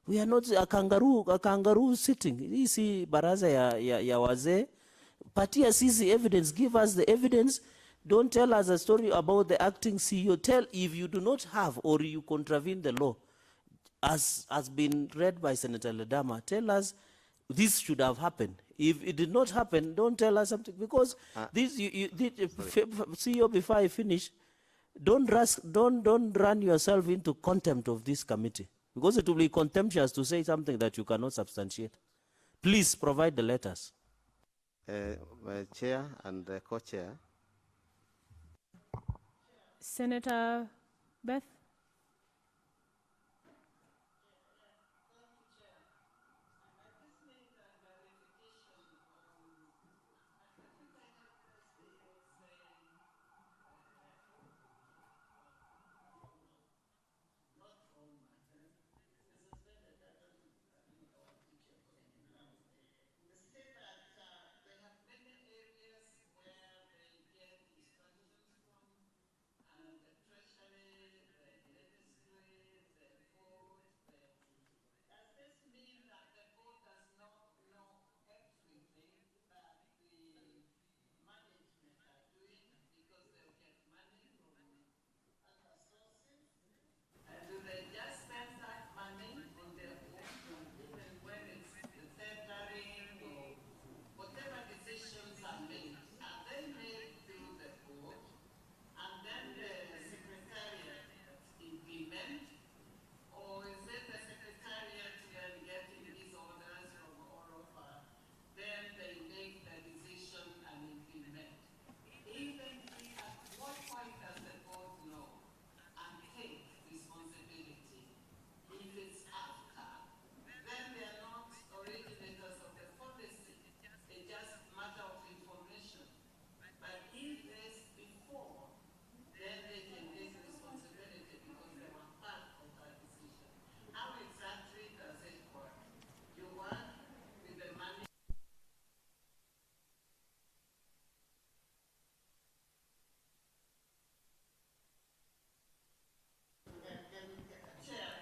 We are not a kangaroo sitting. Isi baraza ya wazee. Patia sisi evidence. Give us the evidence. Don't tell us a story about the acting CEO. Tell if you do not have or you contravene the law, as has been read by Senator Ledama. Tell us this should have happened. If it did not happen, don't tell us something, because this CEO, before I finish, don't run yourself into contempt of this committee, because it will be contemptuous to say something that you cannot substantiate. Please provide the letters. Chair and co-chair. Senator Beth?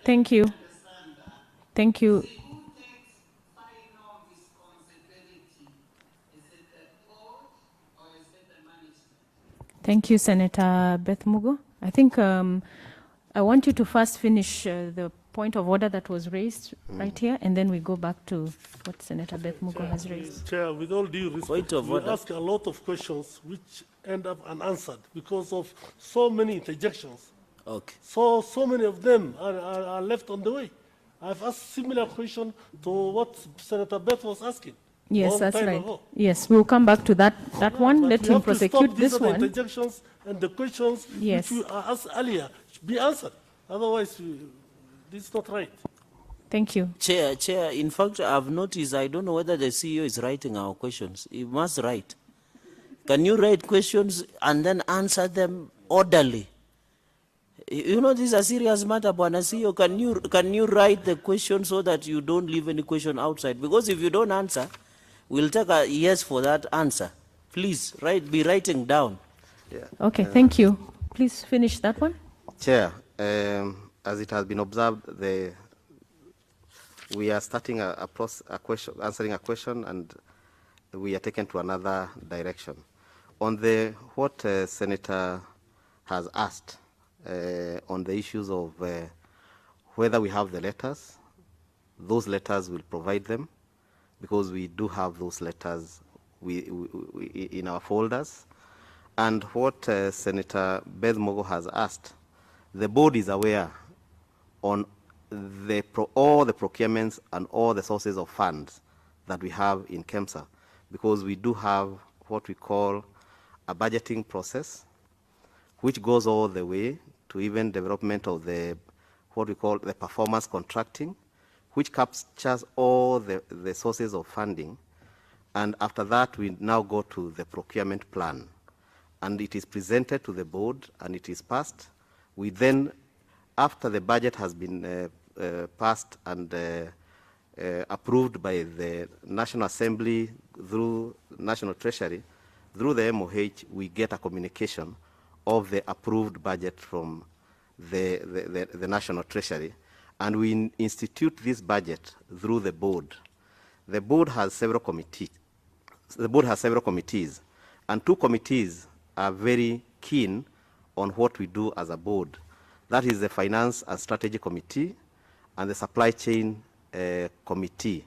Thank you. Thank you. Thank you, Senator Beth Mugo. I think I want you to first finish the point of order that was raised right here, and then we go back to what Senator Beth Mugo has raised. Chair, with all due respect, we ask a lot of questions which end up unanswered because of so many interjections. Okay. So many of them are left on the way. I've asked similar question to what Senator Beth was asking. Yes, that's right. Yes, we'll come back to that one. Let him prosecute this one. The interjections and the questions which you asked earlier should be answered. Otherwise, this is not right. Thank you. Chair, in fact, I've noticed, I don't know whether the CEO is writing our questions. He must write. Can you write questions and then answer them orderly? You know, this is a serious matter, Bwana CEO. Can you write the question so that you don't leave any question outside? Because if you don't answer, we'll take a yes for that answer. Please, be writing down. Yeah. Okay, thank you. Please finish that one. Chair, as it has been observed, we are starting answering a question, and we are taken to another direction. On what Senator has asked on the issues of whether we have the letters, those letters will provide them, because we do have those letters in our folders. And what Senator Beth Mogo has asked, the board is aware on all the procurements and all the sources of funds that we have in Kemsa, because we do have what we call a budgeting process, which goes all the way to even development of what we call the performance contracting, which captures all the sources of funding. And after that, we now go to the procurement plan. And it is presented to the board, and it is passed. We then, after the budget has been passed and approved by the National Assembly through National Treasury, through the MOH, we get a communication of the approved budget from the National Treasury, and we institute this budget through the board. The board has several committees. And two committees are very keen on what we do as a board. That is the Finance and Strategy Committee and the Supply Chain Committee.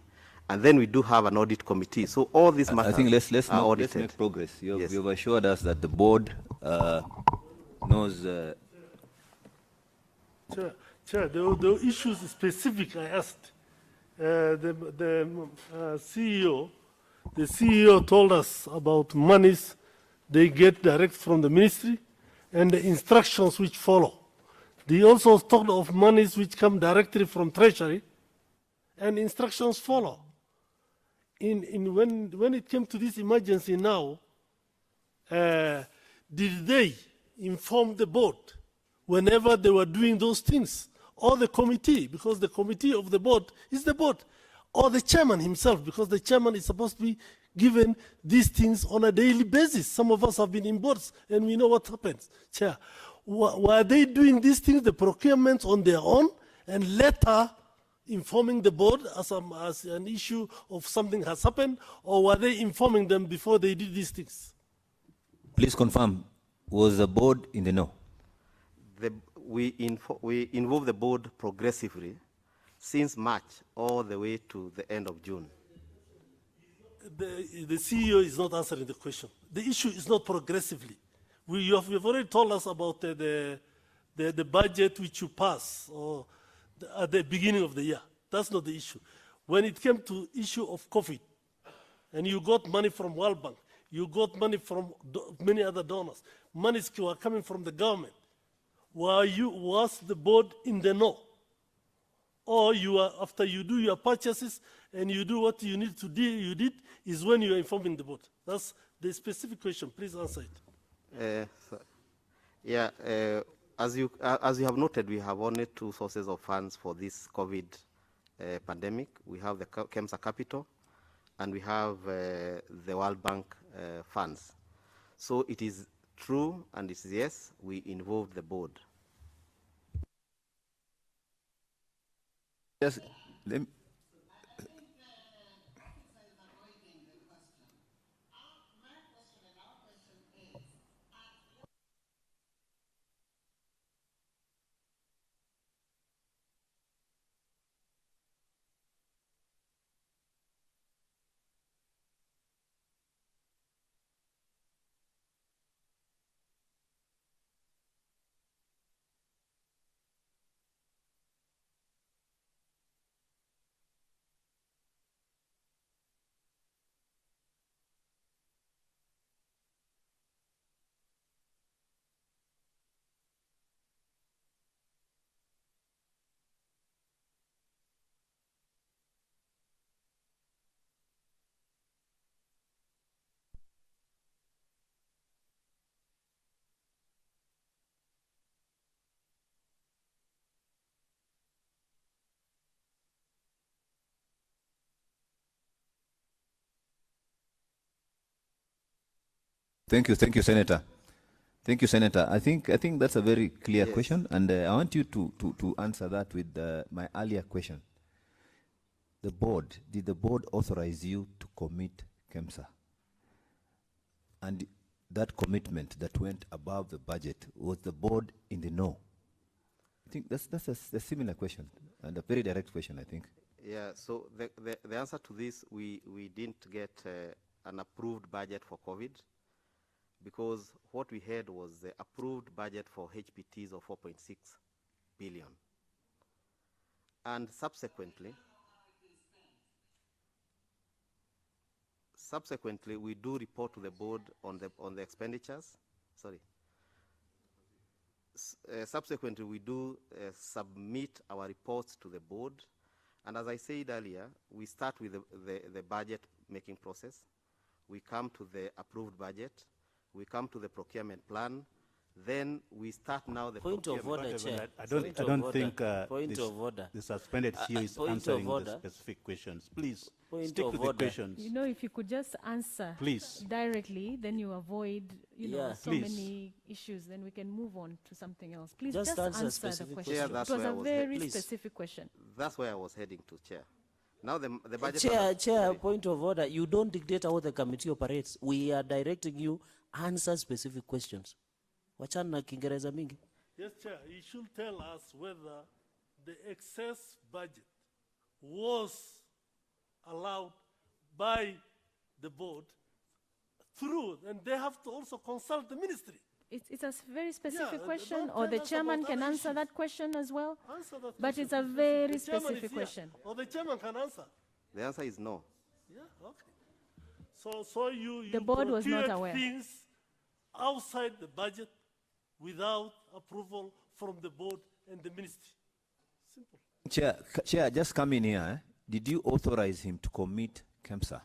And then we do have an audit committee. So all these matters I think let's make progress. You've assured us that the board knows. Chair, the issues specific I asked. The CEO told us about monies they get direct from the ministry and the instructions which follow. They also talked of monies which come directly from Treasury, and instructions follow. When it came to this emergency now, did they inform the board whenever they were doing those things, or the committee, because the committee of the board is the board, or the chairman himself, because the chairman is supposed to be given these things on a daily basis? Some of us have been in boards and we know what happens. Chair, were they doing these things, the procurements, on their own, and later informing the board as an issue of something has happened, or were they informing them before they did these things? Please confirm, was the board in the know? We involve the board progressively since March all the way to the end of June. The CEO is not answering the question. The issue is not progressively. You've already told us about the budget which you pass at the beginning of the year. That's not the issue. When it came to issue of COVID, and you got money from World Bank, you got money from many other donors, monies were coming from the government, was the board in the know? Or after you do your purchases and you do what you need to do, you did, is when you are informing the board? That's the specific question. Please answer it. As you have noted, we have only two sources of funds for this COVID pandemic. We have the Kemsa Capital, and we have the World Bank funds. So it is true, and it's yes, we involved the board. Yes, let me, Thank you, Senator. Thank you, Senator. I think that's a very clear question, and I want you to answer that with my earlier question. Did the board authorize you to commit Kemsa? And that commitment that went above the budget, was the board in the know? I think that's a similar question, and a very direct question, I think. Yeah, so the answer to this, we didn't get an approved budget for COVID, because what we had was the approved budget for HPTs of 4.6 billion. And subsequently, we do report to the board on the expenditures. Sorry. Subsequently, we do submit our reports to the board. And as I said earlier, we start with the budget making process. We come to the approved budget. We come to the procurement plan. Then we start now the Point of order, Chair. I don't think the suspended CEO is answering the specific questions. Please stick to the questions. You know, if you could just answer directly, then you avoid, so many issues. Then we can move on to something else. Please just answer the question. Chair, it was a very specific question. That's where I was heading to, Chair. Now the budget... Chair, point of order. You don't dictate how the committee operates. We are directing you answer specific questions. Wachana Kiingereza mingi. Yes, Chair. You should tell us whether the excess budget was allowed by the board through, and they have to also consult the ministry. It's a very specific question, or the chairman can answer that question as well. Answer that but question. It's a very specific question. Or the chairman can answer. The answer is no. Yeah, okay. So you the board was not aware. Things outside the budget without approval from the board and the ministry. Simple. Chair, just come in here. Did you authorize him to commit Kemsa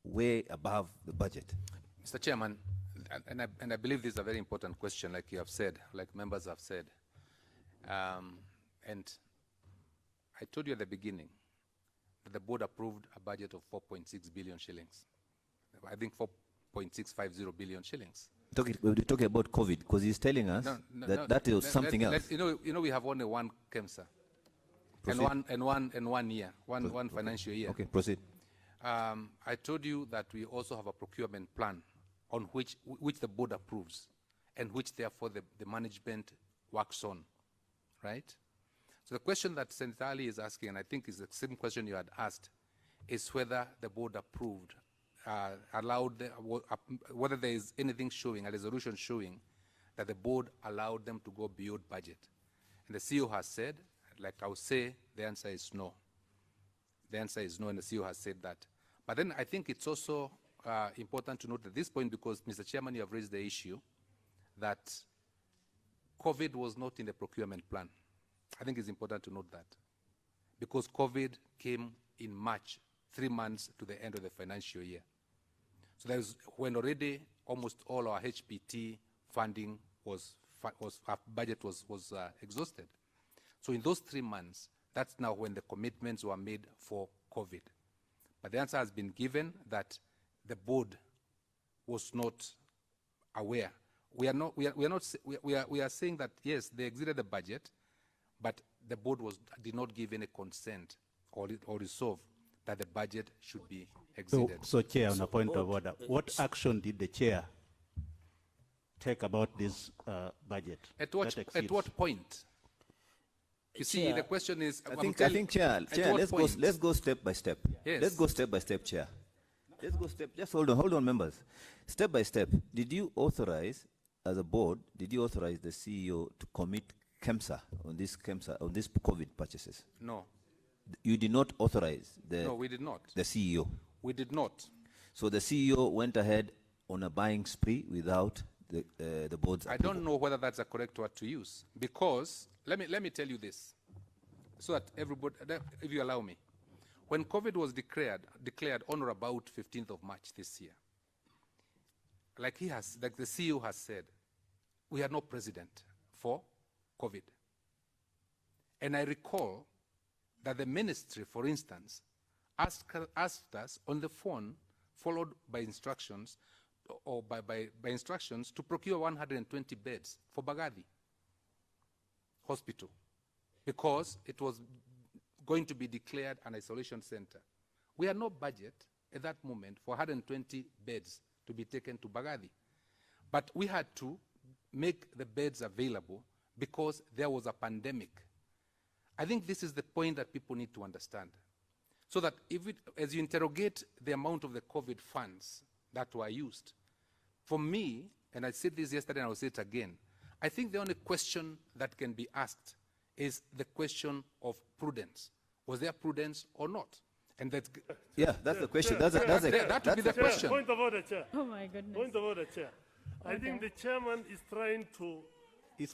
way above the budget? Mr. Chairman, and I believe this is a very important question, like you have said, like members have said. And I told you at the beginning that the board approved a budget of 4.6 billion shillings. I think 4.650 billion shillings. We're talking about COVID, because he's telling us that is something else. We have only one Kemsa. And one year, one financial year. Okay, proceed. I told you that we also have a procurement plan on which the board approves, and which therefore the management works on, right? So the question that Senator Ali is asking, and I think is the same question you had asked, is whether the board approved, whether there is anything showing, a resolution showing, that the board allowed them to go beyond budget. And the CEO has said, like I would say, the answer is no. The answer is no, and the CEO has said that. But then I think it's also important to note at this point, because, Mr. Chairman, you have raised the issue that COVID was not in the procurement plan. I think it's important to note that, because COVID came in March, 3 months to the end of the financial year. So that was when already almost all our HPT funding our budget was exhausted. So in those 3 months, that's now when the commitments were made for COVID. But the answer has been given that the board was not aware. We are saying that yes, they exceeded the budget, but the board did not give any consent or resolve that the budget should be exceeded. So Chair, on a point of order, what action did the Chair take about this budget? At what point? You see, the question is... I think, Chair, let's go step by step. Yes. Let's go step by step, Chair. Let's go step, just hold on, members. Step by step, did you authorize, as a board, did you authorize the CEO to commit Kemsa on this COVID purchases? No. You did not authorize No, we did not. The CEO? We did not. So the CEO went ahead on a buying spree without the board's approval. I don't know whether that's a correct word to use, because let me tell you this, so that everybody, if you allow me, when COVID was declared on or about 15th of March this year, like the CEO has said, we had no president for COVID. And I recall that the ministry, for instance, asked us on the phone, followed by instructions, or by instructions to procure 120 beds for Bagathi Hospital because it was going to be declared an isolation center. We had no budget at that moment for 120 beds to be taken to Bagathi. But we had to make the beds available because there was a pandemic. I think this is the point that people need to understand. So that as you interrogate the amount of the COVID funds that were used, for me, and I said this yesterday and I will say it again, I think the only question that can be asked is the question of prudence. Was there prudence or not? And that's that's the question. That would be the question. Point of order, Chair. Oh my goodness. Point of order, Chair. I think the chairman is trying to.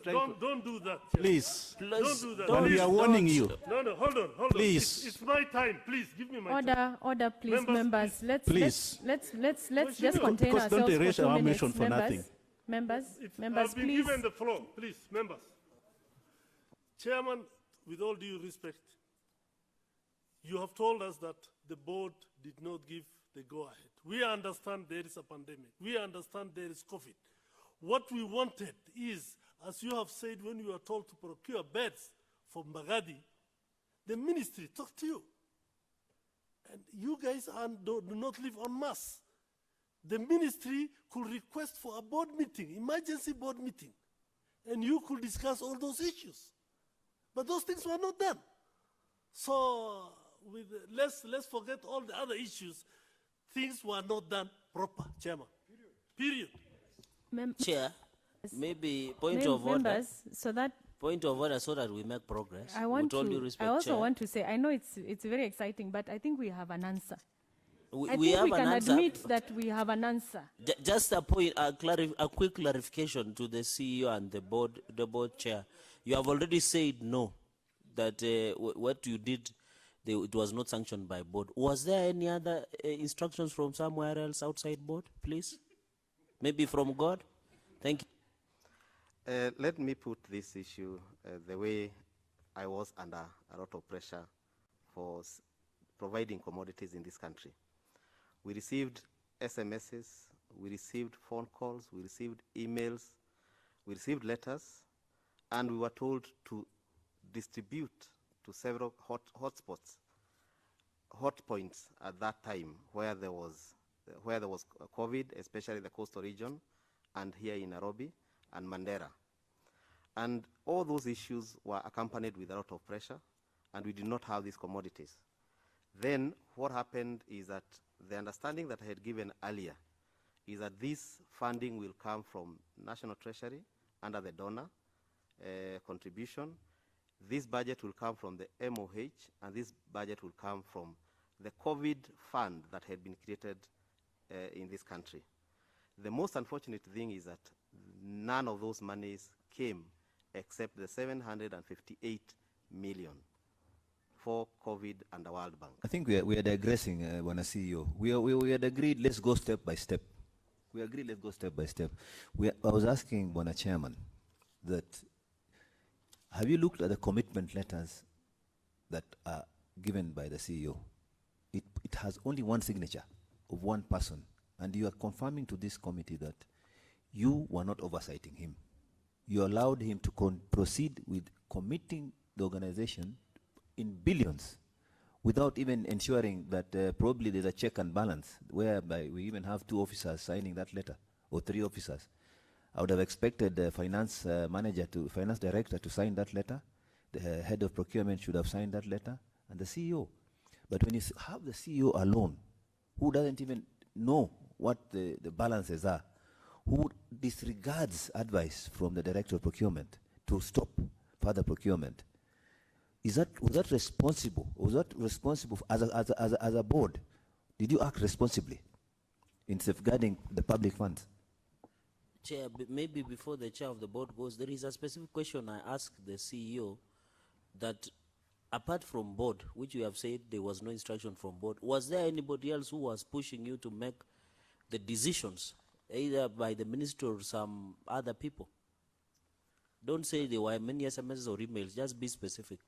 Don't do that, Chair. Please. Don't do that. But we are warning you. No, hold on. Please. It's my time. Please give me my time. Order, please, members. Let's just contain Because ourselves don't for erase 2 our minutes. mission for nothing. Members, I've been please. given the floor. Please, members. Chairman, with all due respect, you have told us that the board did not give the go-ahead. We understand there is a pandemic. We understand there is COVID. What we wanted is, as you have said when you were told to procure beds from Bagathi, the ministry talked to you. And you guys do not live en masse. The ministry could request for a board meeting, emergency board meeting, and you could discuss all those issues. But those things were not done. So let's forget all the other issues. Things were not done proper, Chairman. Period. Chair, maybe point of order. Members, so that Point of order so that we make progress. I want With all to. due respect, I also Chair. want to say. I know it's very exciting, but I think we have an answer. I We think have we an can answer. admit that we have an answer. Just a point, a quick clarification to the CEO and the board chair. You have already said no, that what you did, it was not sanctioned by board. Was there any other instructions from somewhere else outside board, please? Maybe from God? Thank you. Let me put this issue the way I was under a lot of pressure for providing commodities in this country. We received SMSs, we received phone calls, we received emails, we received letters, and we were told to distribute to several hotspots, hot points at that time where there was COVID, especially the coastal region, and here in Nairobi and Mandera. And all those issues were accompanied with a lot of pressure, and we did not have these commodities. Then what happened is that the understanding that I had given earlier is that this funding will come from National Treasury under the donor contribution. This budget will come from the MOH, and this budget will come from the COVID fund that had been created in this country. The most unfortunate thing is that none of those monies came except the 758 million for COVID and the World Bank. I think we are digressing, Bwana CEO. We had agreed, let's go step by step. We agreed, let's go step by step. I was asking Bwana Chairman that, have you looked at the commitment letters that are given by the CEO? It has only one signature of one person, and you are confirming to this committee that you were not oversighting him. You allowed him to proceed with committing the organization in billions without even ensuring that probably there's a check and balance, whereby we even have 2 officers signing that letter, or 3 officers. I would have expected the finance director to sign that letter, the head of procurement should have signed that letter, and the CEO. But when you have the CEO alone, who doesn't even know what the balances are, who disregards advice from the director of procurement to stop further procurement, was that responsible? Was that responsible as a board? Did you act responsibly in safeguarding the public funds? Chair, maybe before the chair of the board goes, there is a specific question I asked the CEO that apart from board, which you have said there was no instruction from board, was there anybody else who was pushing you to make the decisions, either by the minister or some other people? Don't say there were many SMSs or emails, just be specific.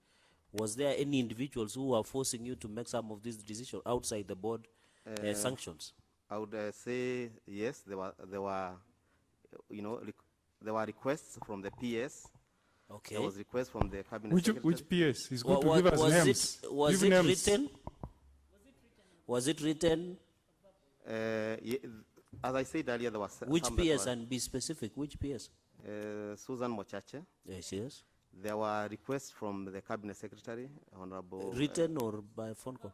Was there any individuals who were forcing you to make some of these decisions outside the board sanctions? I would say yes. There were, you know, there were requests from the PS. Okay. There was requests from the cabinet secretary. Which PS? He's going to give us names. Was it written? Was it written? As I said earlier, there was Which some PS, and be specific? Which PS? Susan Mochache. Yes, yes. There were requests from the cabinet secretary, Honorable. Written or by phone call?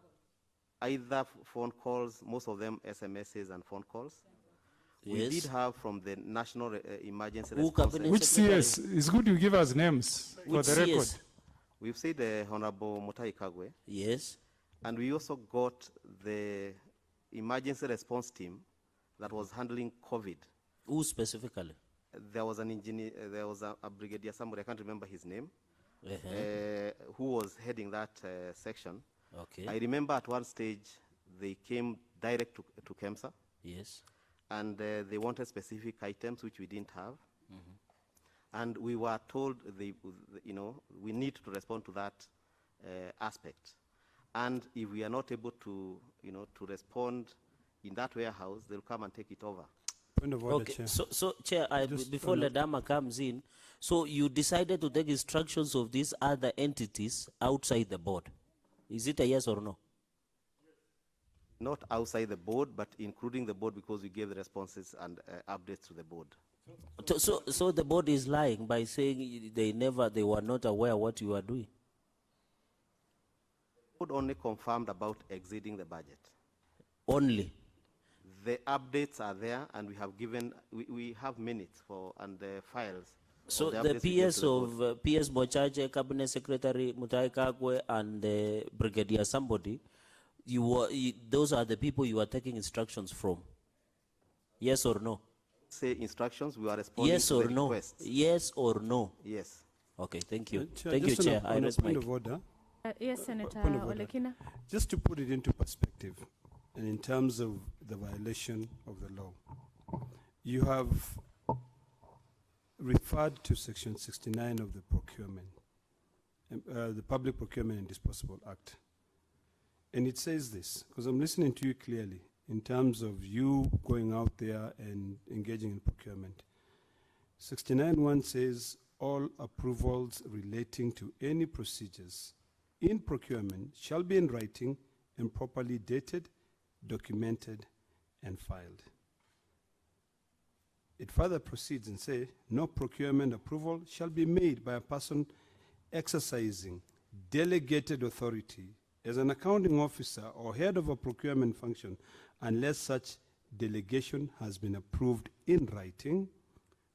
Either phone calls, most of them SMSs and phone calls. Yes. We did have from the National Emergency Who Response. cabinet Which CS? It's good you give us names for Which the record. CS? We've said Honorable Mutai Kagwe. Yes. And we also got the emergency response team that was handling COVID. Who specifically? There was an engineer, there was a brigadier, somebody, I can't remember his name, who was heading that section. Okay. I remember at one stage they came direct to Kemsa. Yes. And they wanted specific items which we didn't have. And we were told, you know, we need to respond to that aspect. And if we are not able to, you know, to respond in that warehouse, they'll come and take it over. Point of order, Okay, Chair. so Chair, before Ladama comes in, so you decided to take instructions of these other entities outside the board. Is it a yes or no? Not outside the board, but including the board, because we gave the responses and updates to the board. So the board is lying by saying they were not aware what you are doing? The board only confirmed about exceeding the budget. Only? The updates are there, and we have given, we have minutes for, and the files. So of the updates we gave PS to the of board. PS Mochache, Cabinet Secretary Mutai Kagwe, and Brigadier somebody, those are the people you are taking instructions from. Yes or no? Say instructions, we are responding yes to or the no? requests. Yes or no? Yes. Okay, thank you. Chair, Thank you, just Chair. on I a rest point my of order. Yes, Senator Point of order. Olekina. Just to put it into perspective, and in terms of the violation of the law, you have referred to Section 69 of the Procurement, the Public Procurement and Disposable Act. And it says this, because I'm listening to you clearly, in terms of you going out there and engaging in procurement. 69.1 says, all approvals relating to any procedures in procurement shall be in writing and properly dated, documented, and filed. It further proceeds and says, no procurement approval shall be made by a person exercising delegated authority as an accounting officer or head of a procurement function unless such delegation has been approved in writing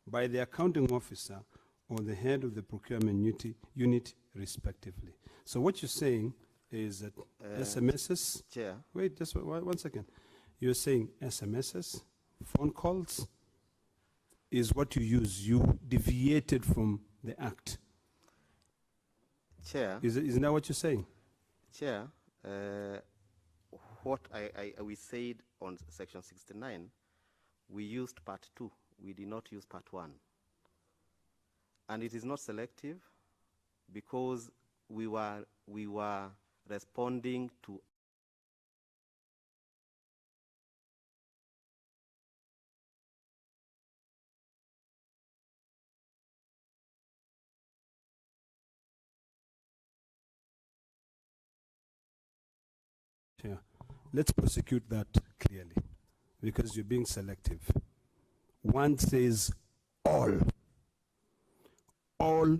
by the accounting officer or the head of the procurement unit respectively. So what you're saying is that SMSs, Chair. wait, just one second. You're saying SMSs, phone calls, is what you use. You deviated from the act. Chair. Isn't that what you're saying? Chair, what we said on Section 69, we used Part 2. We did not use Part 1. And it is not selective because we were responding to Yeah. Let's prosecute that clearly, because you're being selective. One says all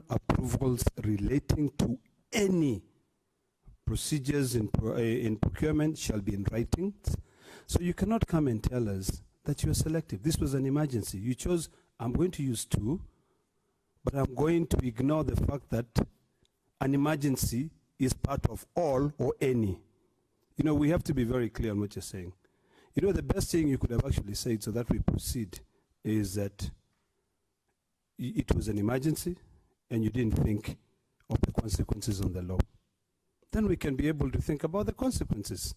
approvals relating to any procedures in procurement shall be in writing. So you cannot come and tell us that you're selective. This was an emergency. You chose, I'm going to use 2, but I'm going to ignore the fact that an emergency is part of all or any. You know, we have to be very clear on what you're saying. You know, the best thing you could have actually said so that we proceed is that it was an emergency and you didn't think of the consequences on the law. Then we can be able to think about the consequences.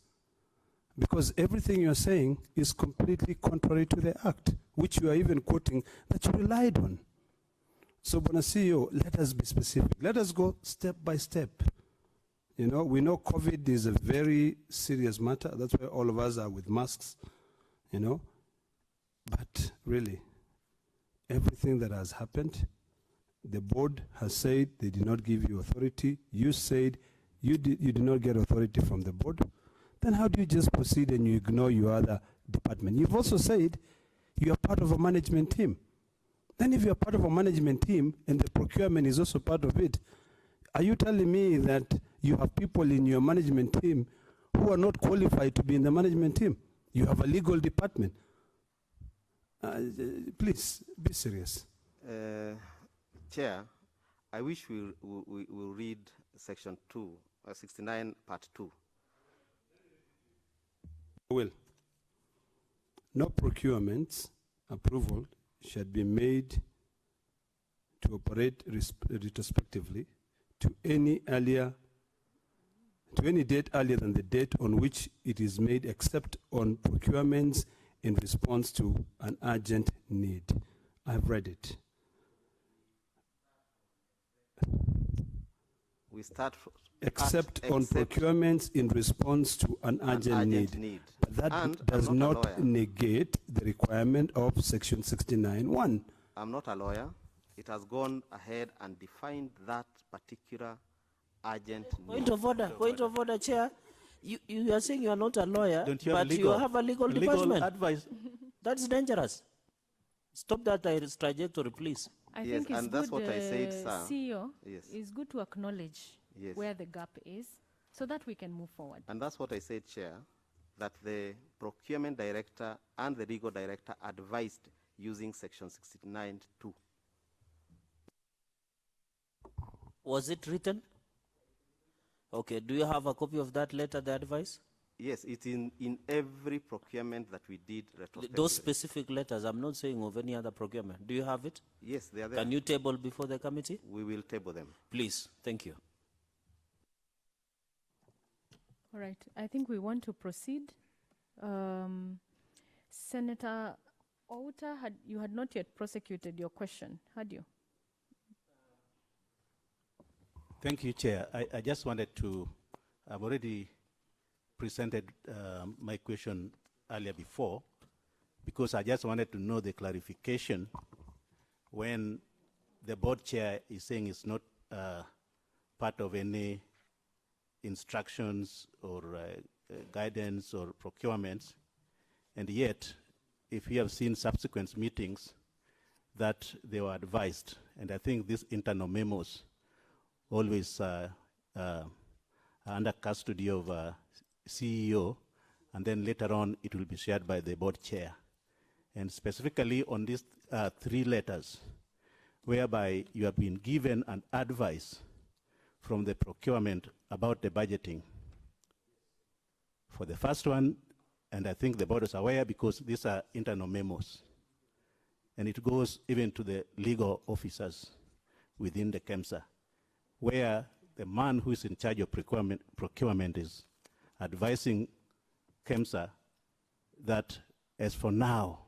Because everything you're saying is completely contrary to the act, which you are even quoting that you relied on. So, Bonasio, let us be specific. Let us go step by step. You know, we know COVID is a very serious matter. That's why all of us are with masks. you know. But really, everything that has happened, the board has said they did not give you authority. You said you did not get authority from the board. Then how do you just proceed and you ignore your other department? You've also said you are part of a management team. Then if you are part of a management team and the procurement is also part of it, are you telling me that you have people in your management team who are not qualified to be in the management team? You have a legal department. Please, be serious. Chair, I wish we will read section 2, 69, part 2. Will. No procurements approval shall be made to operate retrospectively to any date earlier than the date on which it is made, except on procurements in response to an urgent need. I have read it. We start except on procurements in response to an urgent need. But that does not negate the requirement of section 69(1). I'm not a lawyer. It has gone ahead and defined that particular urgent need. Point of order, Chair. You are saying you are not a lawyer, Don't you but have you have a legal department. Advice. That's dangerous. Stop that trajectory, please. I think it's and that's good, what I said, sir. CEO, Yes. it's good to acknowledge where the gap is so that we can move forward. And that's what I said, Chair, that the procurement director and the legal director advised using section 69(2). Was it written? Okay, do you have a copy of that letter, the advice? Yes, it's in every procurement that we did retrospectively. Those specific letters, I'm not saying of any other procurement. Do you have it? Yes, they are there. Can you table before the committee? We will table them. Please, thank you. All right, I think we want to proceed. Senator Outa, you had not yet prosecuted your question, had you? Thank you, Chair. I just wanted to, I've already presented my question earlier before, because I just wanted to know the clarification when the board chair is saying it's not part of any instructions or guidance or procurements, and yet if you have seen subsequent meetings that they were advised, and I think these internal memos always under custody of CEO, and then later on it will be shared by the board chair. And specifically on these 3 letters, whereby you have been given an advice from the procurement about the budgeting. For the first one, and I think the board is aware because these are internal memos, and it goes even to the legal officers within the Kemsa, where the man who is in charge of procurement is advising Kemsa that as for now,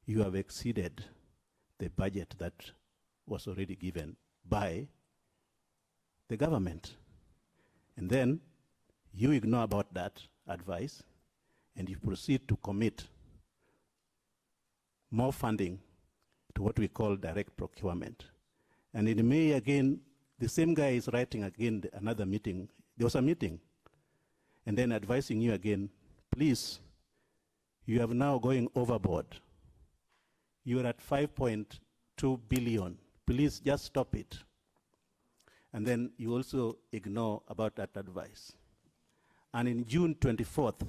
you have exceeded the budget that was already given by the government. And then you ignore about that advice and you proceed to commit more funding to what we call direct procurement. And in May again, the same guy is writing again another meeting. There was a meeting. And then advising you again, please, you have now going overboard. You are at 5.2 billion. Please just stop it. And then you also ignore about that advice. And in June 24th,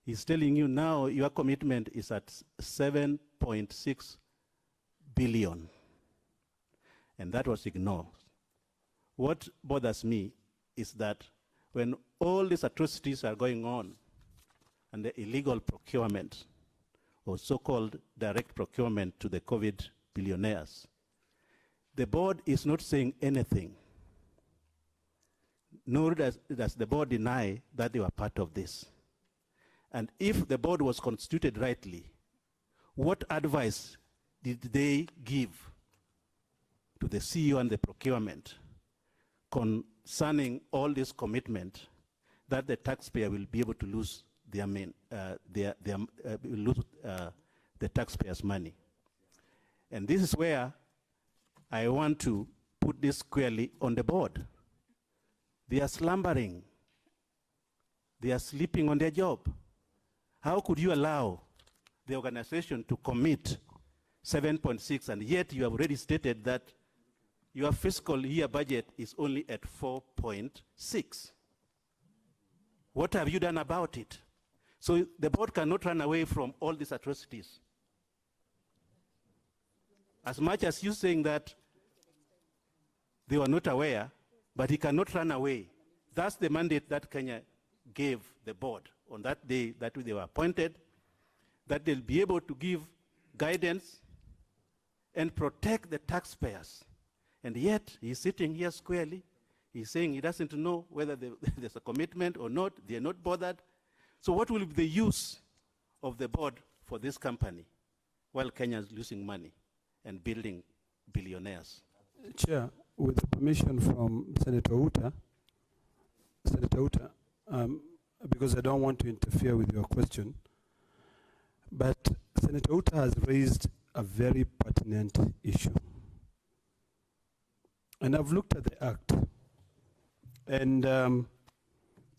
he's telling you now your commitment is at 7.6 billion. And that was ignored. What bothers me is that when all these atrocities are going on and the illegal procurement or so-called direct procurement to the COVID billionaires, the board is not saying anything, nor does the board deny that they were part of this. And if the board was constituted rightly, what advice did they give to the CEO and the procurement concerning all this commitment that the taxpayer will be able to lose their lose the taxpayers' money. And this is where I want to put this squarely on the board. They are slumbering. They are sleeping on their job. How could you allow the organization to commit 7.6, and yet you have already stated that your fiscal year budget is only at 4.6? What have you done about it? So the board cannot run away from all these atrocities. As much as you saying that they were not aware, but he cannot run away. That's the mandate that Kenya gave the board on that day that they were appointed, that they'll be able to give guidance and protect the taxpayers. And yet, he's sitting here squarely. He's saying he doesn't know whether there's a commitment or not. They're not bothered. So what will be the use of the board for this company while Kenya is losing money and building billionaires? Chair, with the permission from Senator Uta, because I don't want to interfere with your question, but Senator Uta has raised a very pertinent issue. And I've looked at the Act, and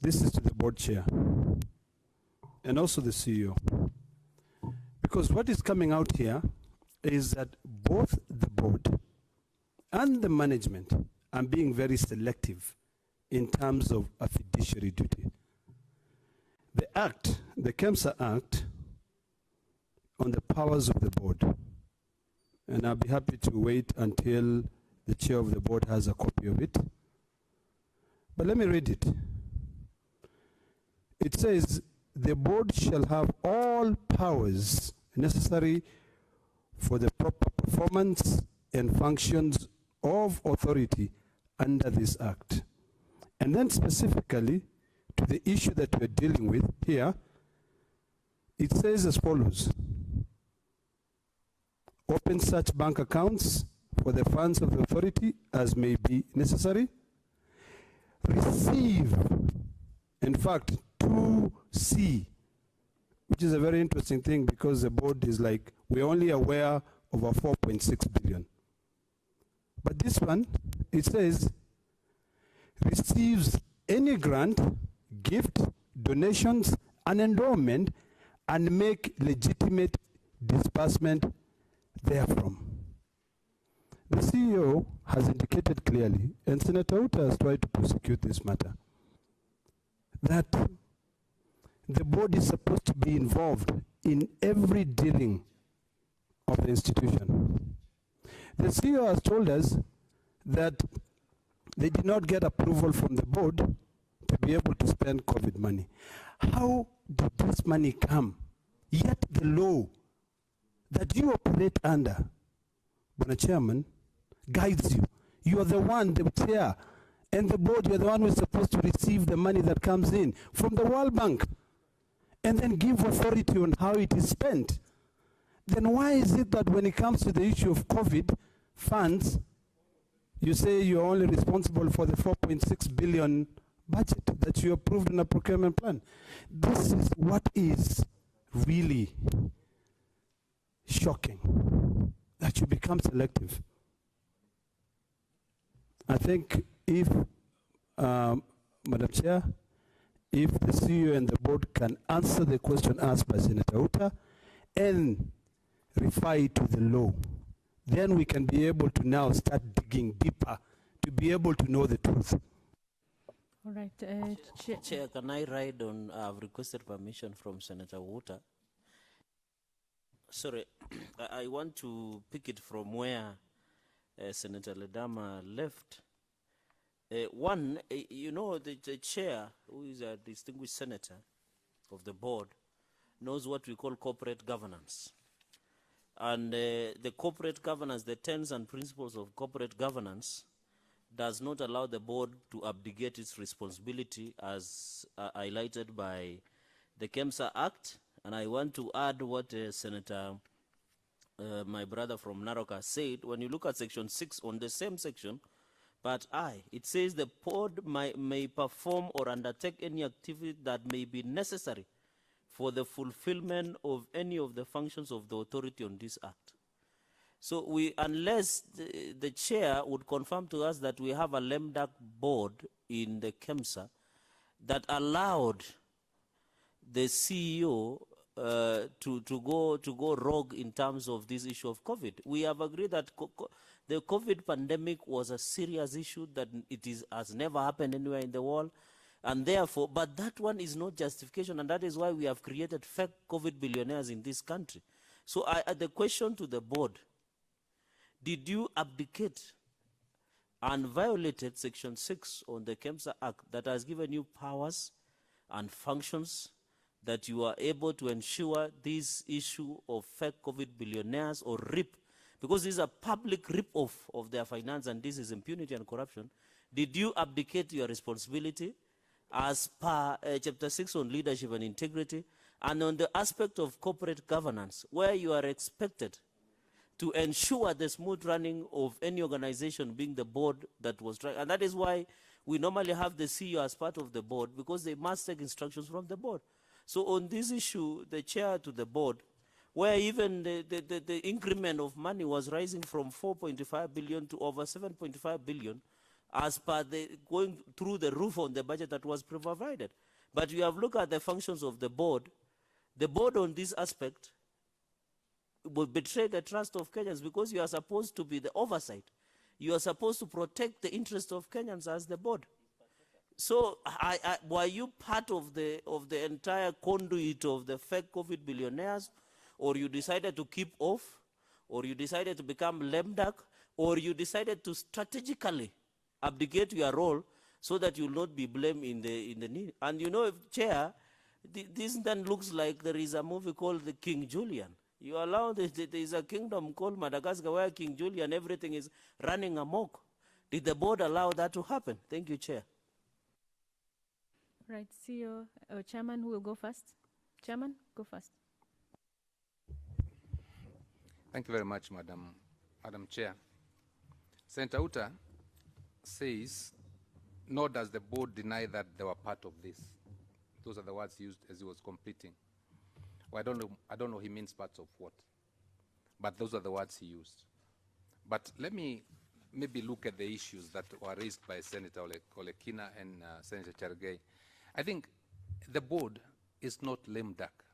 this is to the board chair, and also the CEO. Because what is coming out here is that both the board and the management are being very selective in terms of a fiduciary duty. The Act, the Kemsa Act, on the powers of the board, and I'll be happy to wait until the chair of the board has a copy of it. But let me read it. It says, the board shall have all powers necessary for the proper performance and functions of authority under this Act. And then specifically to the issue that we're dealing with here, it says as follows: open such bank accounts for the funds of the authority as may be necessary. Receive, in fact, 2C, which is a very interesting thing because the board is like, we're only aware of a 4.6 billion. But this one, it says, receives any grant, gift, donations, and endowment, and make legitimate disbursement therefrom. The CEO has indicated clearly, and Senator Uta has tried to prosecute this matter, that the board is supposed to be involved in every dealing of the institution. The CEO has told us that they did not get approval from the board to be able to spend COVID money. How did this money come? Yet the law that you operate under, Mr. Chairman, guides you. You are the one, the chair, and the board, you are the one who is supposed to receive the money that comes in from the World Bank and then give authority on how it is spent. Then why is it that when it comes to the issue of COVID funds, you say you're only responsible for the 4.6 billion budget that you approved in a procurement plan? This is what is really shocking, that you become selective. I think if, Madam Chair, if the CEO and the board can answer the question asked by Senator Uta and refer it to the law, then we can be able to now start digging deeper to be able to know the truth. All right, Chair, can I ride on? I've requested permission from Senator Uta. Sorry, I want to pick it from where Senator Ledama left. One, you know, the chair, who is a distinguished senator of the board, knows what we call corporate governance. And the corporate governance, the tenets and principles of corporate governance, does not allow the board to abdicate its responsibility as highlighted by the Kemsa Act. And I want to add what Senator, my brother from Narok, said. When you look at section 6 on the same section, but it says the board may perform or undertake any activity that may be necessary for the fulfillment of any of the functions of the authority on this act. So unless the chair would confirm to us that we have a lame duck board in the Kemsa that allowed the CEO to go rogue in terms of this issue of COVID. We have agreed that the COVID pandemic was a serious issue, that has never happened anywhere in the world, and therefore, but that one is not justification, and that is why we have created fake COVID billionaires in this country. So the question to the board, did you abdicate and violated Section 6 on the Kemsa Act that has given you powers and functions that you are able to ensure this issue of fake COVID billionaires or RIP, because this is a public rip-off of their finance and this is impunity and corruption? Did you abdicate your responsibility as per Chapter 6 on leadership and integrity, and on the aspect of corporate governance, where you are expected to ensure the smooth running of any organization, being the board that was trying? And that is why we normally have the CEO as part of the board, because they must take instructions from the board. So on this issue, the chair to the board, where even the increment of money was rising from 4.5 billion to over 7.5 billion, as per going through the roof on the budget that was provided. But you have looked at the functions of the board on this aspect will betray the trust of Kenyans, because you are supposed to be the oversight. You are supposed to protect the interest of Kenyans as the board. So were you part of the entire conduit of the fake COVID billionaires, or you decided to keep off, or you decided to become lame duck, or you decided to strategically abdicate your role so that you will not be blamed in the need? And you know, Chair, this then looks like there is a movie called the King Julian. You allow there is a kingdom called Madagascar where King Julian, everything is running amok. Did the board allow that to happen? Thank you, Chair. Right, CEO, Chairman, who will go first? Chairman, go first. Thank you very much, Madam Chair. Senator Uta says, nor does the board deny that they were part of this. Those are the words he used as he was completing. Well, I don't know he means parts of what, but those are the words he used. But let me maybe look at the issues that were raised by Senator Olekina and Senator Chergey. I think the board is not lame duck.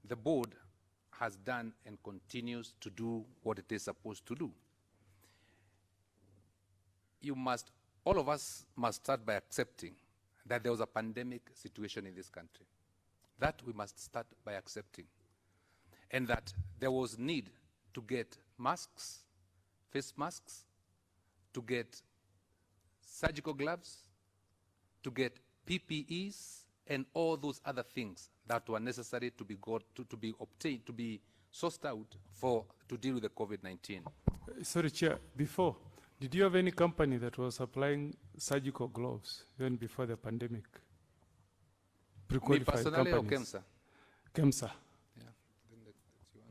The board has done and continues to do what it is supposed to do. All of us must start by accepting that there was a pandemic situation in this country. That we must start by accepting. And that there was need to get masks, face masks, to get surgical gloves, to get PPEs, and all those other things that were necessary to be obtained, to be sourced out to deal with the COVID-19. Sorry, Chair, before, did you have any company that was supplying surgical gloves even before the pandemic? Me personally or Kemsa? Kemsa. Yeah, then that's your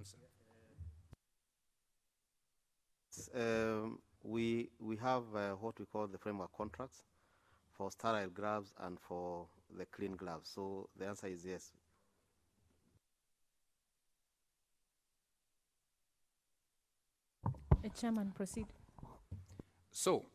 answer. We have what we call the framework contracts for sterile gloves and for the clean gloves. So the answer is yes. Chairman, proceed. So,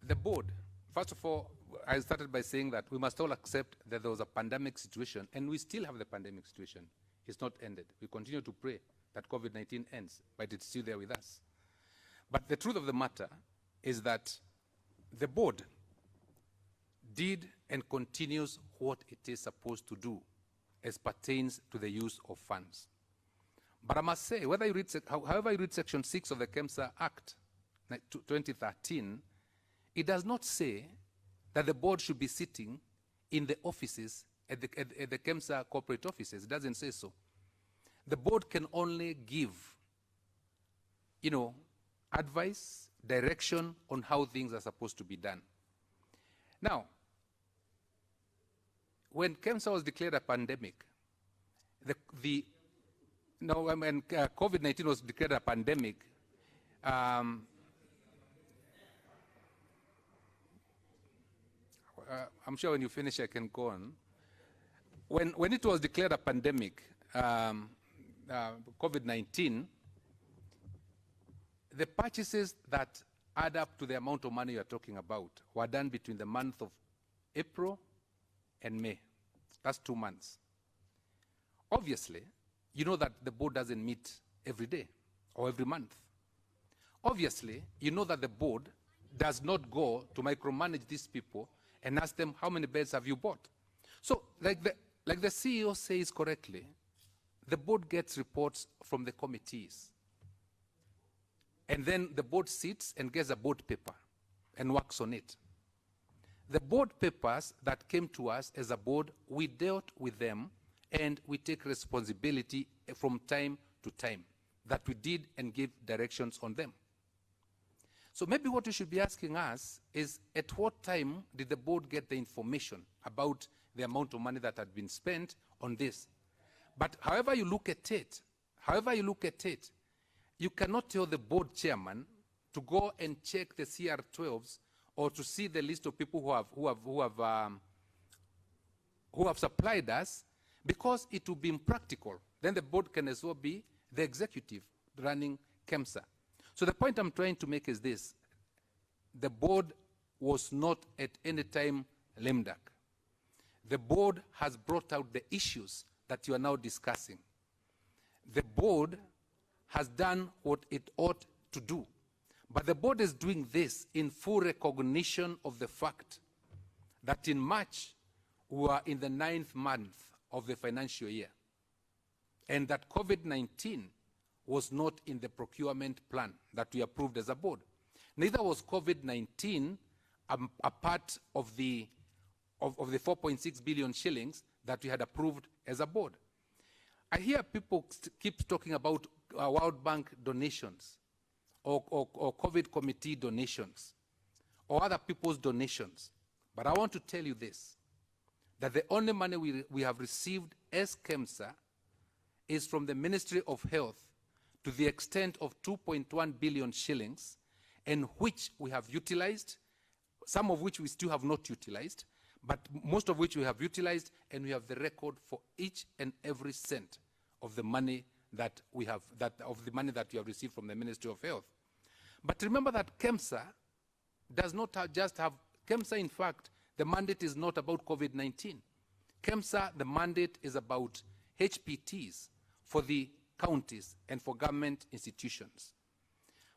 the board, first of all, I started by saying that we must all accept that there was a pandemic situation, and we still have the pandemic situation. It's not ended. We continue to pray that COVID-19 ends, but it's still there with us. But the truth of the matter is that the board did and continues what it is supposed to do as pertains to the use of funds. But I must say, however you read Section 6 of the Kemsa Act 2013, it does not say that the board should be sitting in the offices, at the Kemsa corporate offices. It doesn't say so. The board can only give, advice, direction on how things are supposed to be done. Now, when Kemsa was declared a pandemic, when COVID-19 was declared a pandemic, I'm sure when you finish I can go on. when it was declared a pandemic, COVID-19, the purchases that add up to the amount of money you are talking about were done between the month of April and May. That's 2 months. Obviously, you know that the board doesn't meet every day or every month. Obviously, you know that the board does not go to micromanage these people and ask them, how many beds have you bought? So, like the CEO says correctly, the board gets reports from the committees. And then the board sits and gets a board paper and works on it. The board papers that came to us as a board, we dealt with them and we take responsibility from time to time that we did and give directions on them. So maybe what you should be asking us is, at what time did the board get the information about the amount of money that had been spent on this? But however you look at it, you cannot tell the board chairman to go and check the CR12s or to see the list of people who have supplied us, because it will be impractical. Then the board can as well be the executive running Kemsa. So the point I'm trying to make is this: the board was not at any time lame duck. The board has brought out the issues that you are now discussing. The board has done what it ought to do. But the board is doing this in full recognition of the fact that in March, we are in the 9th month of the financial year, and that COVID-19 was not in the procurement plan that we approved as a board. Neither was COVID-19 a part of the 4.6 billion shillings that we had approved as a board. I hear people keep talking about World Bank donations or COVID committee donations or other people's donations. But I want to tell you this, that the only money we have received as Kemsa is from the Ministry of Health to the extent of 2.1 billion shillings, and which we have utilized, some of which we still have not utilized, but most of which we have utilized, and we have the record for each and every cent of the money that we have, of the money that we have received from the Ministry of Health. But remember that Kemsa does not just have, Kemsa in fact, the mandate is not about COVID-19. Kemsa, the mandate is about HPTs for the counties and for government institutions.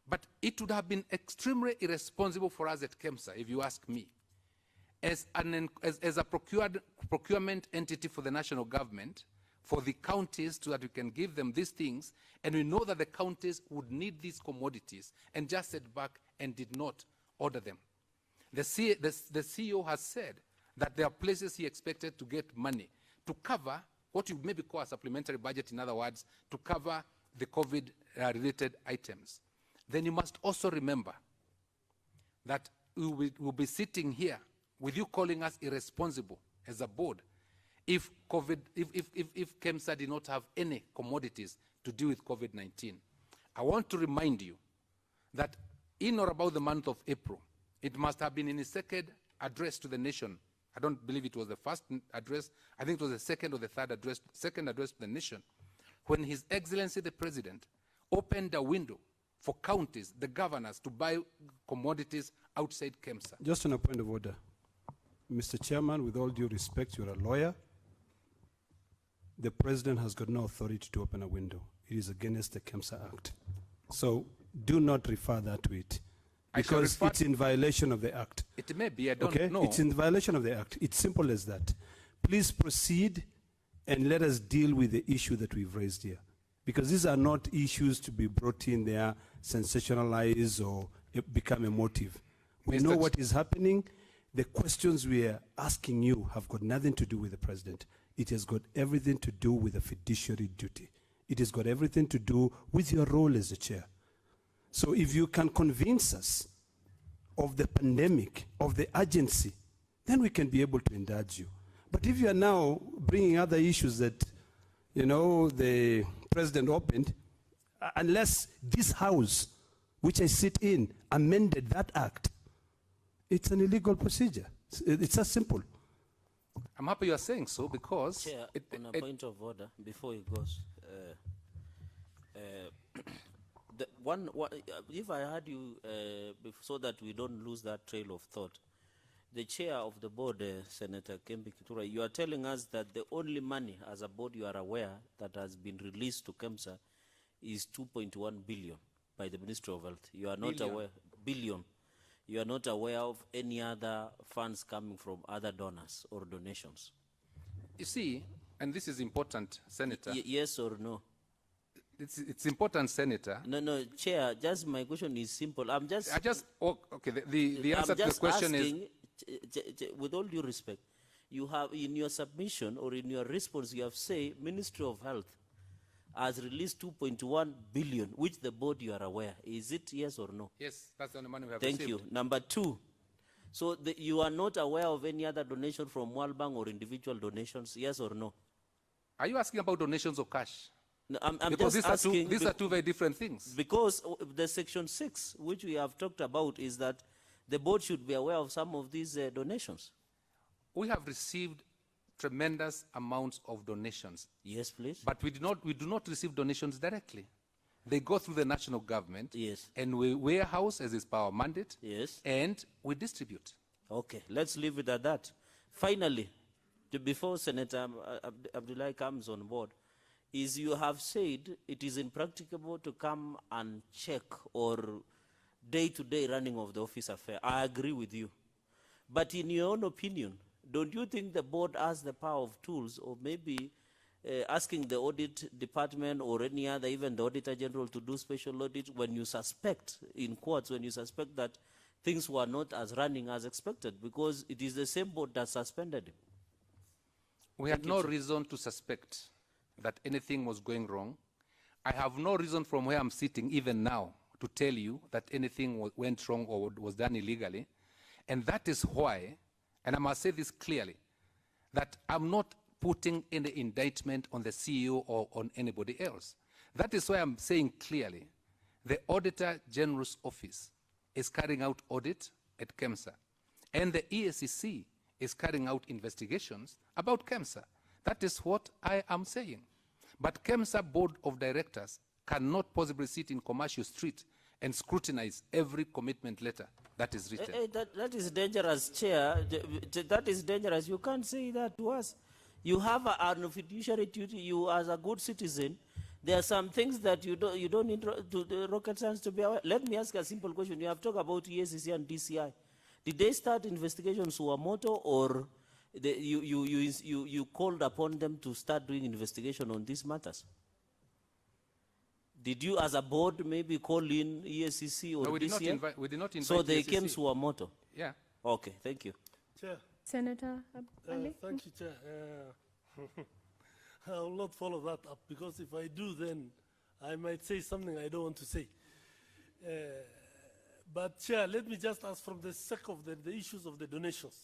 But it would have been extremely irresponsible for us at Kemsa, if you ask me, as a procurement entity for the national government, for the counties, so that we can give them these things, and we know that the counties would need these commodities, and just sat back and did not order them. The CEO has said that there are places he expected to get money to cover what you maybe call a supplementary budget, in other words, to cover the COVID-related items. Then you must also remember that we will be sitting here with you calling us irresponsible as a board if Kemsa did not have any commodities to deal with COVID-19. I want to remind you that in or about the month of April, it must have been in his second address to the nation. I don't believe it was the first address. I think it was the second or the third address, second address to the nation, when His Excellency the President opened a window for counties, the governors, to buy commodities outside Kemsa. Just on a point of order. Mr. Chairman, with all due respect, you're a lawyer. The President has got no authority to open a window. It is against the Kemsa Act. So do not refer that to it, because it's in violation of the Act. It may be, I don't know. It's in violation of the Act. It's simple as that. Please proceed and let us deal with the issue that we've raised here, because these are not issues to be brought in there, sensationalized or become a motive. We know what is happening. The questions we are asking you have got nothing to do with the President. It has got everything to do with a fiduciary duty. It has got everything to do with your role as a chair. So if you can convince us of the pandemic, of the urgency, then we can be able to indulge you. But if you are now bringing other issues that, you know, the President opened, unless this House, which I sit in, amended that act, it's an illegal procedure. It's as simple. I'm happy you are saying so because... Chair, on a point of order, before he goes, if I had you, so that we don't lose that trail of thought, the chair of the board, Senator Kemsa, you are telling us that the only money as a board you are aware that has been released to Kemsa is 2.1 billion by the Ministry of Health. You are not aware, billion. You are not aware of any other funds coming from other donors or donations. You see, and this is important, Senator. Yes or no? It's important, Senator. No, Chair, just my question is simple. The answer to the question is... with all due respect, you have in your submission or in your response, you have said Ministry of Health has released 2.1 billion, which the board you are aware. Is it yes or no? Yes, that's the only money we have Thank received. you. Number two, so you are not aware of any other donation from World Bank or individual donations, yes or no? Are you asking about donations of cash? No, I'm because just asking. These are two very different things. Because the Section 6, which we have talked about, is that the board should be aware of some of these donations. We have received tremendous amounts of donations. Yes, please. But we do not receive donations directly. They go through the national government. Yes. And we warehouse as is our mandate. Yes. And we distribute. Okay, let's leave it at that. Finally, before Senator Abdullahi comes on board, is you have said it is impracticable to come and check or day-to-day running of the office affair. I agree with you. But in your own opinion, don't you think the board has the power of tools, or maybe asking the audit department or any other, even the Auditor General, to do special audit when you suspect, in quotes, when you suspect that things were not as running as expected, because it is the same board that suspended him? We had no reason to suspect that anything was going wrong. I have no reason from where I'm sitting, even now, to tell you that anything went wrong or was done illegally. And that is why, and I must say this clearly, that I'm not putting any indictment on the CEO or on anybody else. That is why I'm saying clearly, the Auditor General's Office is carrying out audit at Kemsa, and the EACC is carrying out investigations about Kemsa. That is what I am saying. But Kemsa Board of Directors cannot possibly sit in Commercial Street and scrutinize every commitment letter that is written. That is dangerous, Chair. That is dangerous. You can't say that to us. You have an fiduciary duty. You, as a good citizen, there are some things that you don't need the rocket science to be aware. Let me ask a simple question. You have talked about EACC and DCI. Did they start investigations Suwamoto, or you called upon them to start doing investigation on these matters? Did you, as a board, maybe call in EACC or no, we DCI? we did not invite So they EACC. came Suwamoto? Yeah. Okay, thank you. Chair. Senator Ali? Thank you, Chair. I will not follow that up, because if I do, then I might say something I don't want to say. But Chair, let me just ask, from the sake of the issues of the donations.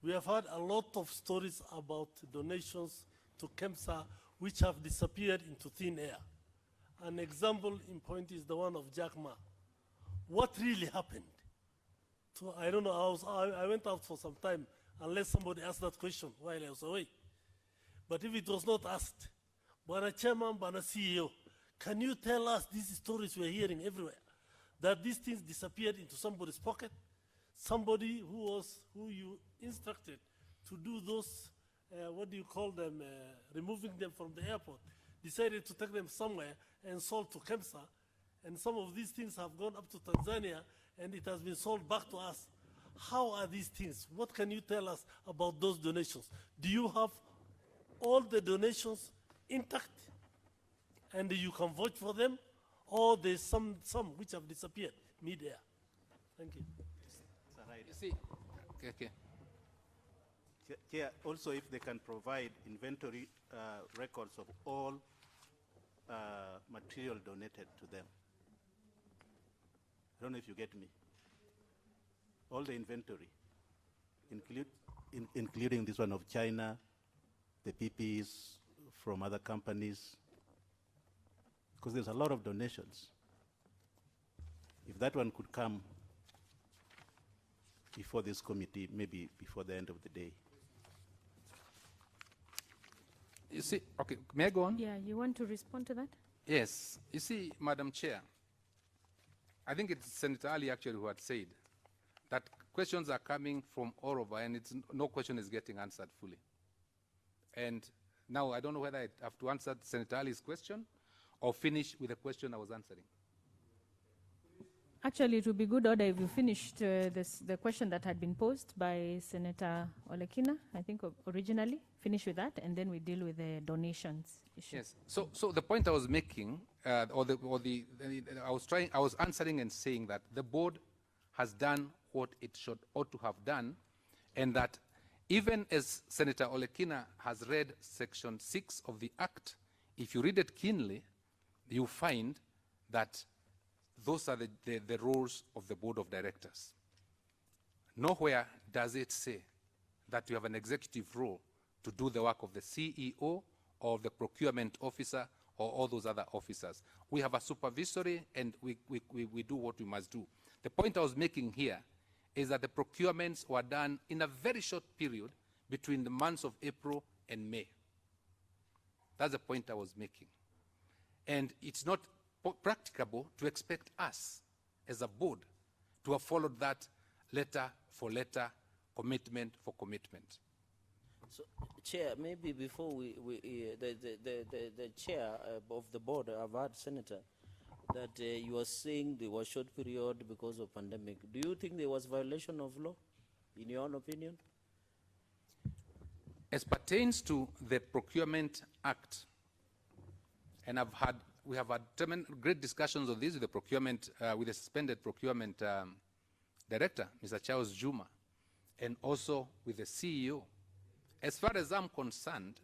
We have had a lot of stories about donations to Kemsa which have disappeared into thin air. An example in point is the one of Jack Ma. What really happened? I don't know, I went out for some time, unless somebody asked that question while I was away. But if it was not asked, Bwana Chairman, Bwana CEO, can you tell us these stories we're hearing everywhere, that these things disappeared into somebody's pocket, somebody who you instructed to do those, what do you call them, removing them from the airport, decided to take them somewhere and sold to Kemsa, and some of these things have gone up to Tanzania, and it has been sold back to us. How are these things? What can you tell us about those donations? Do you have all the donations intact, and you can vote for them, or there's some which have disappeared mid-air? Thank you. You see, okay. Chair, also if they can provide inventory records of all material donated to them. I don't know if you get me. All the inventory, including this one of China, the PPEs from other companies, because there's a lot of donations. If that one could come before this committee, maybe before the end of the day. You see, okay, may I go on? Yeah, you want to respond to that? Yes. You see, Madam Chair, I think it's Senator Ali actually who had said that questions are coming from all over and no question is getting answered fully. And now I don't know whether I have to answer Senator Ali's question or finish with the question I was answering. Actually, it would be good order if you finished the question that had been posed by Senator Olekina, I think originally. Finish with that, and then we deal with the donations issue. Yes. So the point I was making, I was answering and saying that the board has done what it ought to have done, and that even as Senator Olekina has read Section 6 of the Act, if you read it keenly, you find that those are the roles of the board of directors. Nowhere does it say that you have an executive role to do the work of the CEO or the procurement officer or all those other officers. We have a supervisory and we do what we must do. The point I was making here is that the procurements were done in a very short period between the months of April and May. That's the point I was making. And it's not practicable to expect us as a board to have followed that letter for letter, commitment for commitment. So, Chair, maybe before the chair of the board, I've heard, Senator, that you were saying there was short period because of pandemic. Do you think there was violation of law, in your own opinion? As pertains to the Procurement Act, and we have had great discussions on this with the procurement, with the suspended procurement director, Mr. Charles Juma, and also with the CEO. As far as I'm concerned,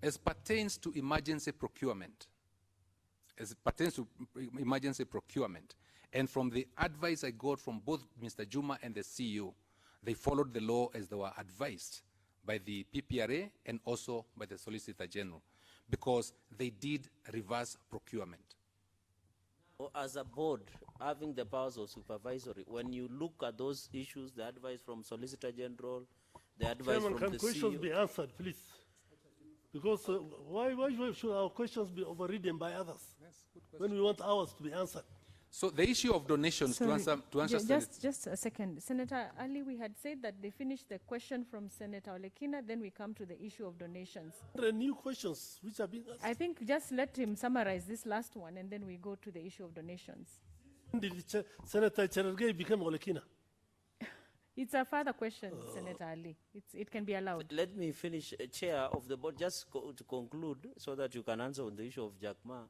as pertains to emergency procurement, and from the advice I got from both Mr. Juma and the CEO, they followed the law as they were advised by the PPRA and also by the Solicitor General, because they did reverse procurement. As a board, having the powers of supervisory, when you look at those issues, the advice from Solicitor General, the advice Chairman, from can the questions CEO. be answered, please? Because why should our questions be overridden by others when we want ours to be answered? So the issue of donations, Sorry, to answer just a second. Senator Ali, we had said that they finished the question from Senator Olekina, then we come to the issue of donations. There are new questions which have been asked. I think just let him summarize this last one, and then we go to the issue of donations. Did Senator Cherargei become Olekina? It's a further question, Senator Ali. It can be allowed. Let me finish, Chair of the board, just to conclude, so that you can answer on the issue of Jack Ma,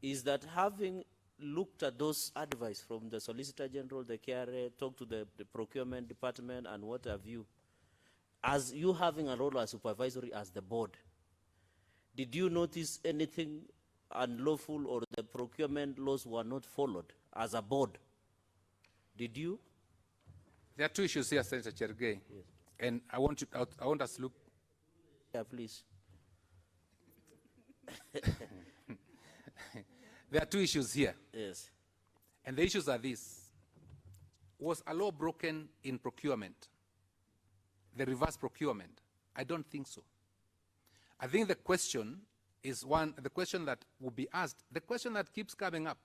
is that having looked at those advice from the Solicitor General, the KRA, talked to the procurement department and what have you, as you having a role as supervisory as the board, did you notice anything unlawful or the procurement laws were not followed as a board? Did you? There are two issues here, Senator Cherargei, yes. And I want us to look. Yeah, please. There are two issues here. Yes. And the issues are these. Was a law broken in procurement? The reverse procurement? I don't think so. I think the question is the question that will be asked, the question that keeps coming up,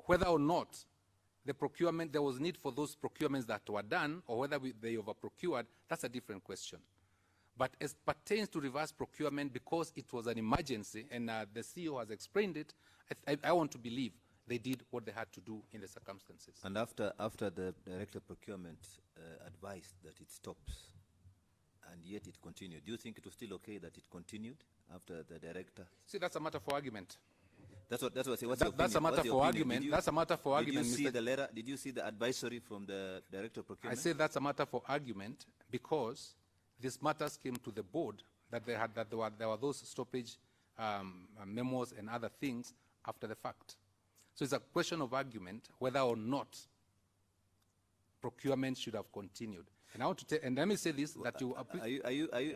whether or not the procurement, there was need for those procurements that were done, or whether they over-procured, that's a different question. But as pertains to reverse procurement, because it was an emergency, and the CEO has explained it, I want to believe they did what they had to do in the circumstances. And after the Director of Procurement advised that it stops, and yet it continued, do you think it was still okay that it continued after the Director? See, that's a matter for argument. That's what I say. That's a matter for argument. That's a matter for argument. Did you see the letter? Did you see the advisory from the Director of Procurement? I say that's a matter for argument because these matters came to the board that there were those stoppage memos and other things after the fact. So it's a question of argument whether or not procurement should have continued. And I want to and let me say this: that you.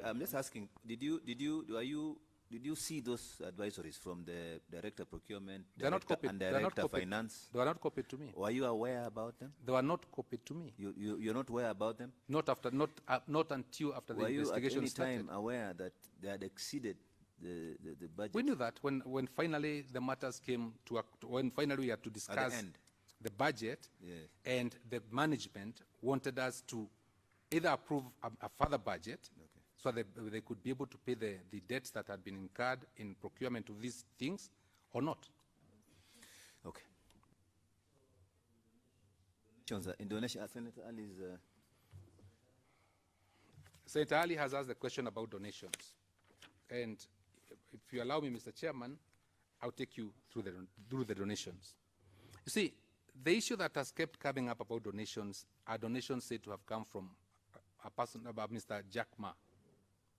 I'm just asking. Are you did you see those advisories from the Director of Procurement, They're not copied. and They're not Director of copied. Finance? They were not copied to me. Were you aware about them? They were not copied to me. You're not aware about them? Not until after the investigation started. Were you at any time aware that they had exceeded the budget? We knew that when finally the matters came to, when finally we had to discuss the budget, Yes. and the management wanted us to either approve a further budget, so that they could be able to pay the debts that had been incurred in procurement of these things, or not. Okay. Indonesia, Senator Ali's... Senator Ali has asked the question about donations. And if you allow me, Mr. Chairman, I'll take you through the donations. You see, the issue that has kept coming up about donations are donations said to have come from a person, about Mr. Jack Ma,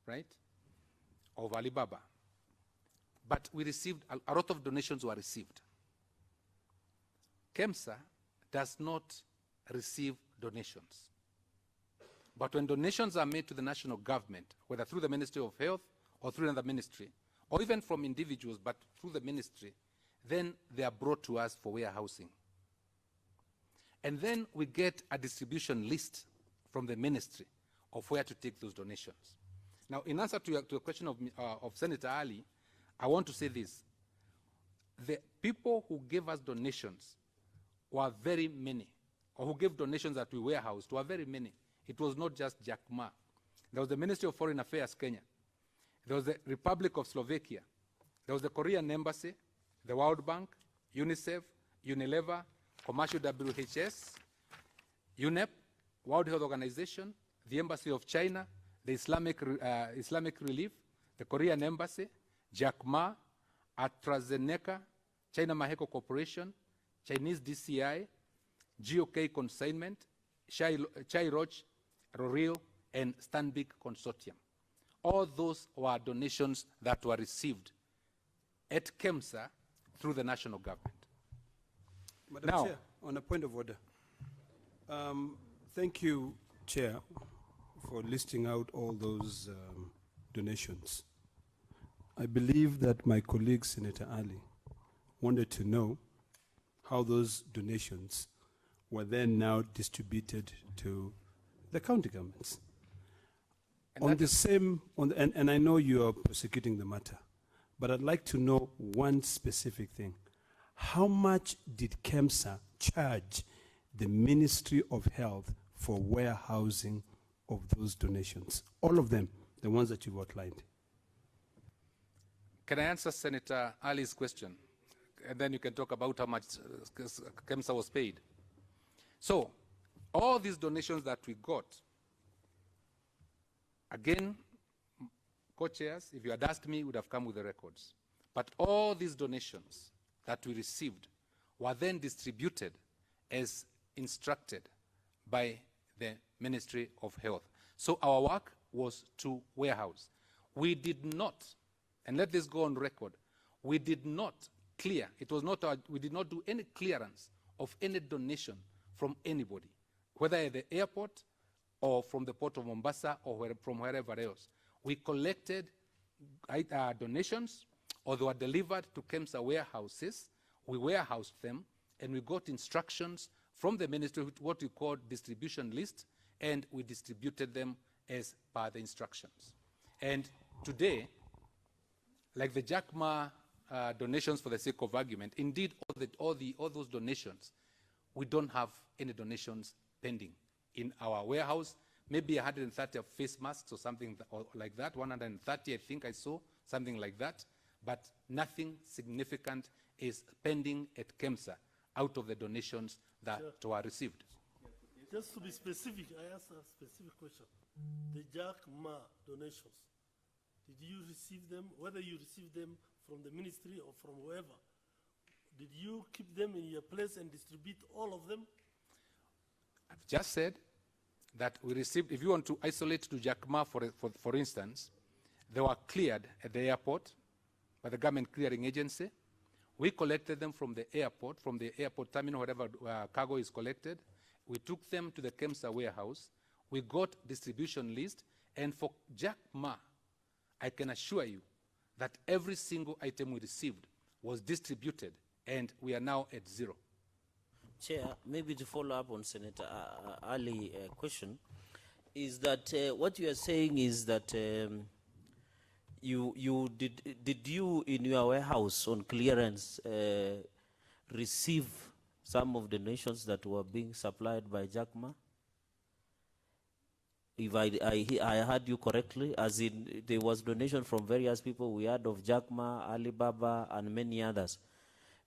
right, of Alibaba. But we received, a lot of donations were received. Kemsa does not receive donations. But when donations are made to the national government, whether through the Ministry of Health or through another ministry, or even from individuals, but through the ministry, then they are brought to us for warehousing. And then we get a distribution list from the ministry of where to take those donations. Now, in answer to a question of Senator Ali, I want to say this. The people who gave us donations were very many, or who gave donations that we warehoused were very many. It was not just Jack Ma. There was the Ministry of Foreign Affairs, Kenya. There was the Republic of Slovakia. There was the Korean Embassy, the World Bank, UNICEF, Unilever, Commercial WHS, UNEP, World Health Organization, the Embassy of China, the Islamic Relief, the Korean Embassy, Jack Ma, AstraZeneca, China Maheko Corporation, Chinese DCI, GOK Consignment, Chai Roch, Roril, and Stanbic Consortium. All those were donations that were received at Kemsa through the national government. Madam Now, Chair, on a point of order. Thank you, Chair, for listing out all those donations. I believe that my colleague, Senator Ali, wanted to know how those donations were then now distributed to the county governments. And I know you are prosecuting the matter, but I'd like to know one specific thing. How much did Kemsa charge the Ministry of Health for warehousing of those donations? All of them, the ones that you've outlined. Can I answer Senator Ali's question? And then you can talk about how much Kemsa was paid. So, all these donations that we got, again, co-chairs, if you had asked me, would have come with the records. But all these donations that we received were then distributed as instructed by the Ministry of Health. So our work was to warehouse. We did not, and let this go on record, we did not clear, we did not do any clearance of any donation from anybody, whether at the airport or from the port of Mombasa or from wherever else. We collected donations, or they were delivered to Kemsa warehouses. We warehoused them, and we got instructions from the ministry, what we call distribution list, and we distributed them as per the instructions. And today, like the Jack Ma donations for the sake of argument, indeed, all those donations, we don't have any donations pending in our warehouse. Maybe 130 of face masks or something like that, 130 I think I saw, something like that, but nothing significant is pending at Kemsa out of the donations that were received. Just to be specific, I asked a specific question. The Jack Ma donations, did you receive them, whether you received them from the ministry or from wherever, did you keep them in your place and distribute all of them? I've just said that we received, if you want to isolate to Jack Ma, for instance, they were cleared at the airport by the government clearing agency. We collected them from the airport terminal, wherever cargo is collected. We took them to the Kemsa warehouse. We got distribution list. And for Jack Ma, I can assure you that every single item we received was distributed, and we are now at zero. Chair, maybe to follow up on Senator Ali's question, is that what you are saying is that did you in your warehouse on clearance receive some of the donations that were being supplied by JACMA? If I heard you correctly, as in there was donation from various people. We heard of JACMA, Alibaba, and many others.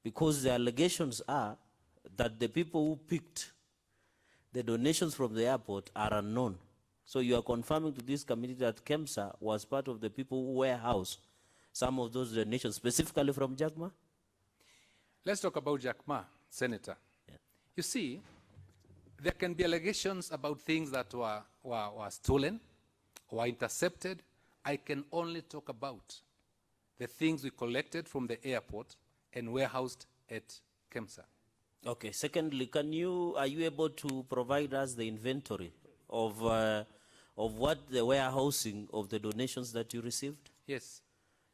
Because the allegations are that the people who picked the donations from the airport are unknown. So you are confirming to this committee that Kemsa was part of the people who warehoused some of those donations, specifically from JACMA? Let's talk about JACMA, Senator. Yeah. You see, there can be allegations about things that were stolen or intercepted. I can only talk about the things we collected from the airport and warehoused at Kemsa. Okay. Secondly, are you able to provide us the inventory of what the warehousing of the donations that you received? Yes.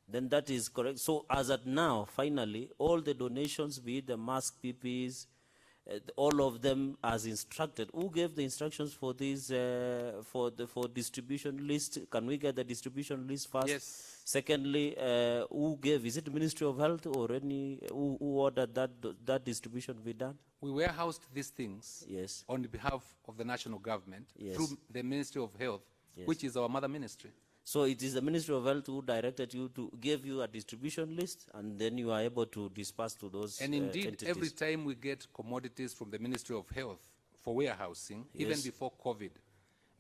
Then that is correct. So as at now, finally, all the donations, be it the mask, PPEs, all of them as instructed. Who gave the instructions for these for distribution list? Can we get the distribution list first? Yes. Secondly, who gave? Is it the Ministry of Health or any who ordered that distribution be done? We warehoused these things yes. on behalf of the national government yes. through the Ministry of Health, yes. which is our mother ministry. So it is the Ministry of Health who directed you to give you a distribution list, and then you are able to disperse to those And indeed, entities. every time we get commodities from the Ministry of Health for warehousing, yes. even before COVID,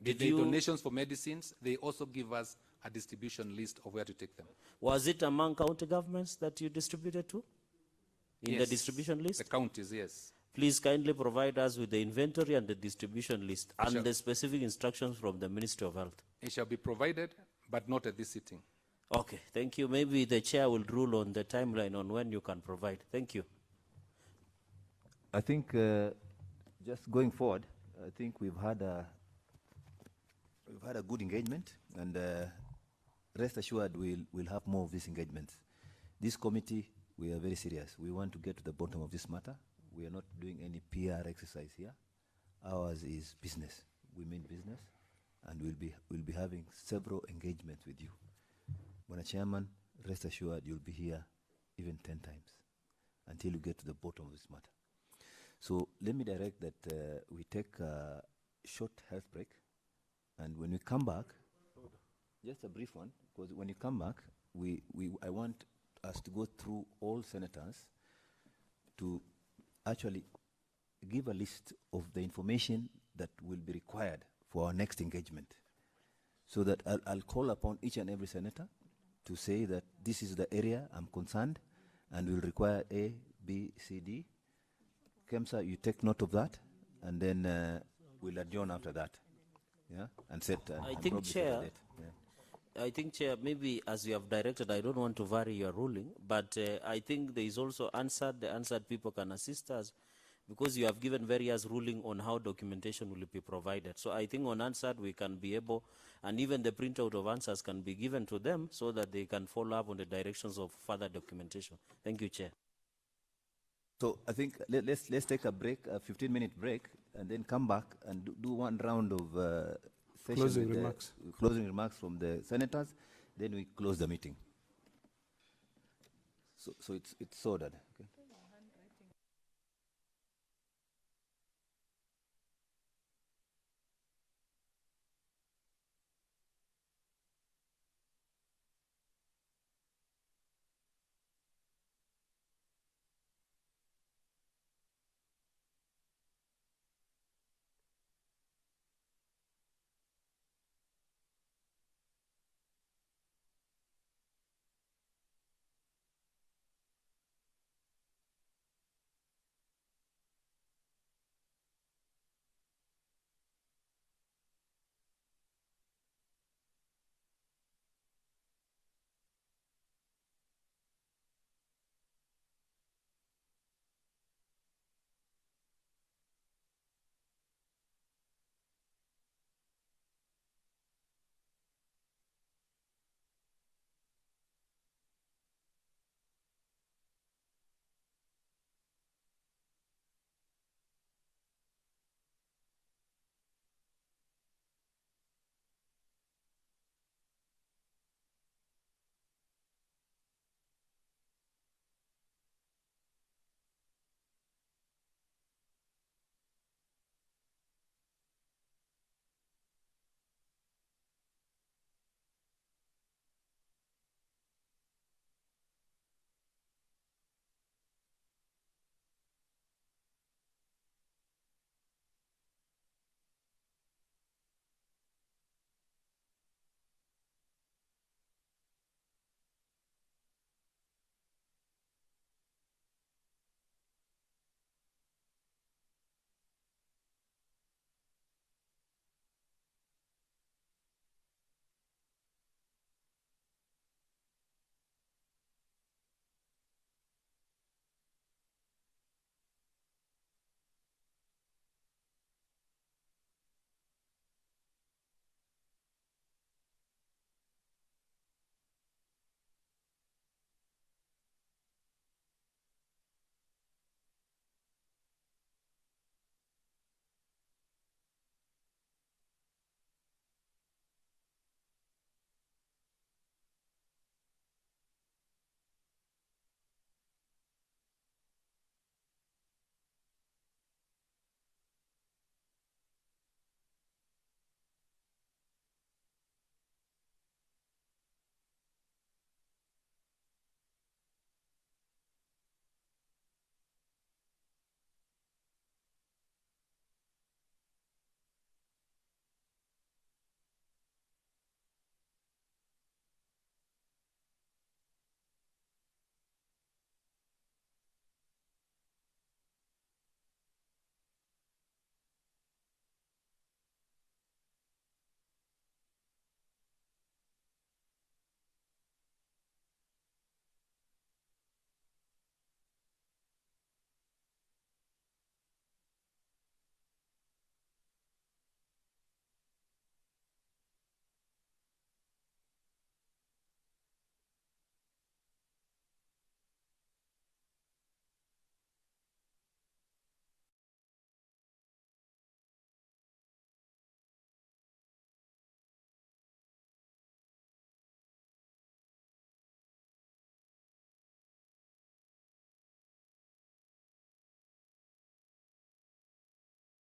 the donations for medicines, they also give us a distribution list of where to take them. Was it among county governments that you distributed to in yes. the distribution list? The counties, yes. Please kindly provide us with the inventory and the distribution list and the specific instructions from the Ministry of Health. It shall be provided, but not at this sitting. Okay, thank you. Maybe the chair will rule on the timeline on when you can provide. Thank you. I think just going forward, I think we've had a good engagement, and rest assured we'll have more of these engagements. This committee, we are very serious. We want to get to the bottom of this matter. We are not doing any PR exercise here. Ours is business. We mean business, and we'll be having several engagements with you. When a chairman, rest assured you'll be here even 10 times until you get to the bottom of this matter. So let me direct that we take a short health break, and when we come back, just a brief one, because when you come back, I want us to go through all senators to actually give a list of the information that will be required for our next engagement. So that I'll call upon each and every senator to say that this is the area I'm concerned and will require A, B, C, D. Kemsa, you take note of that, and then we'll adjourn after that. Yeah, and set. I think, Chair. Yeah. I think, Chair, maybe as you have directed, I don't want to vary your ruling, but I think there is also answered. The answered people can assist us, because you have given various ruling on how documentation will be provided. So I think on answered we can be able, and even the printout of answers can be given to them so that they can follow up on the directions of further documentation. Thank you, Chair. So I think let's take a break, a 15-minute break, and then come back and do one round of closing remarks. Closing remarks from the senators. Then we close the meeting. So it's ordered. Okay.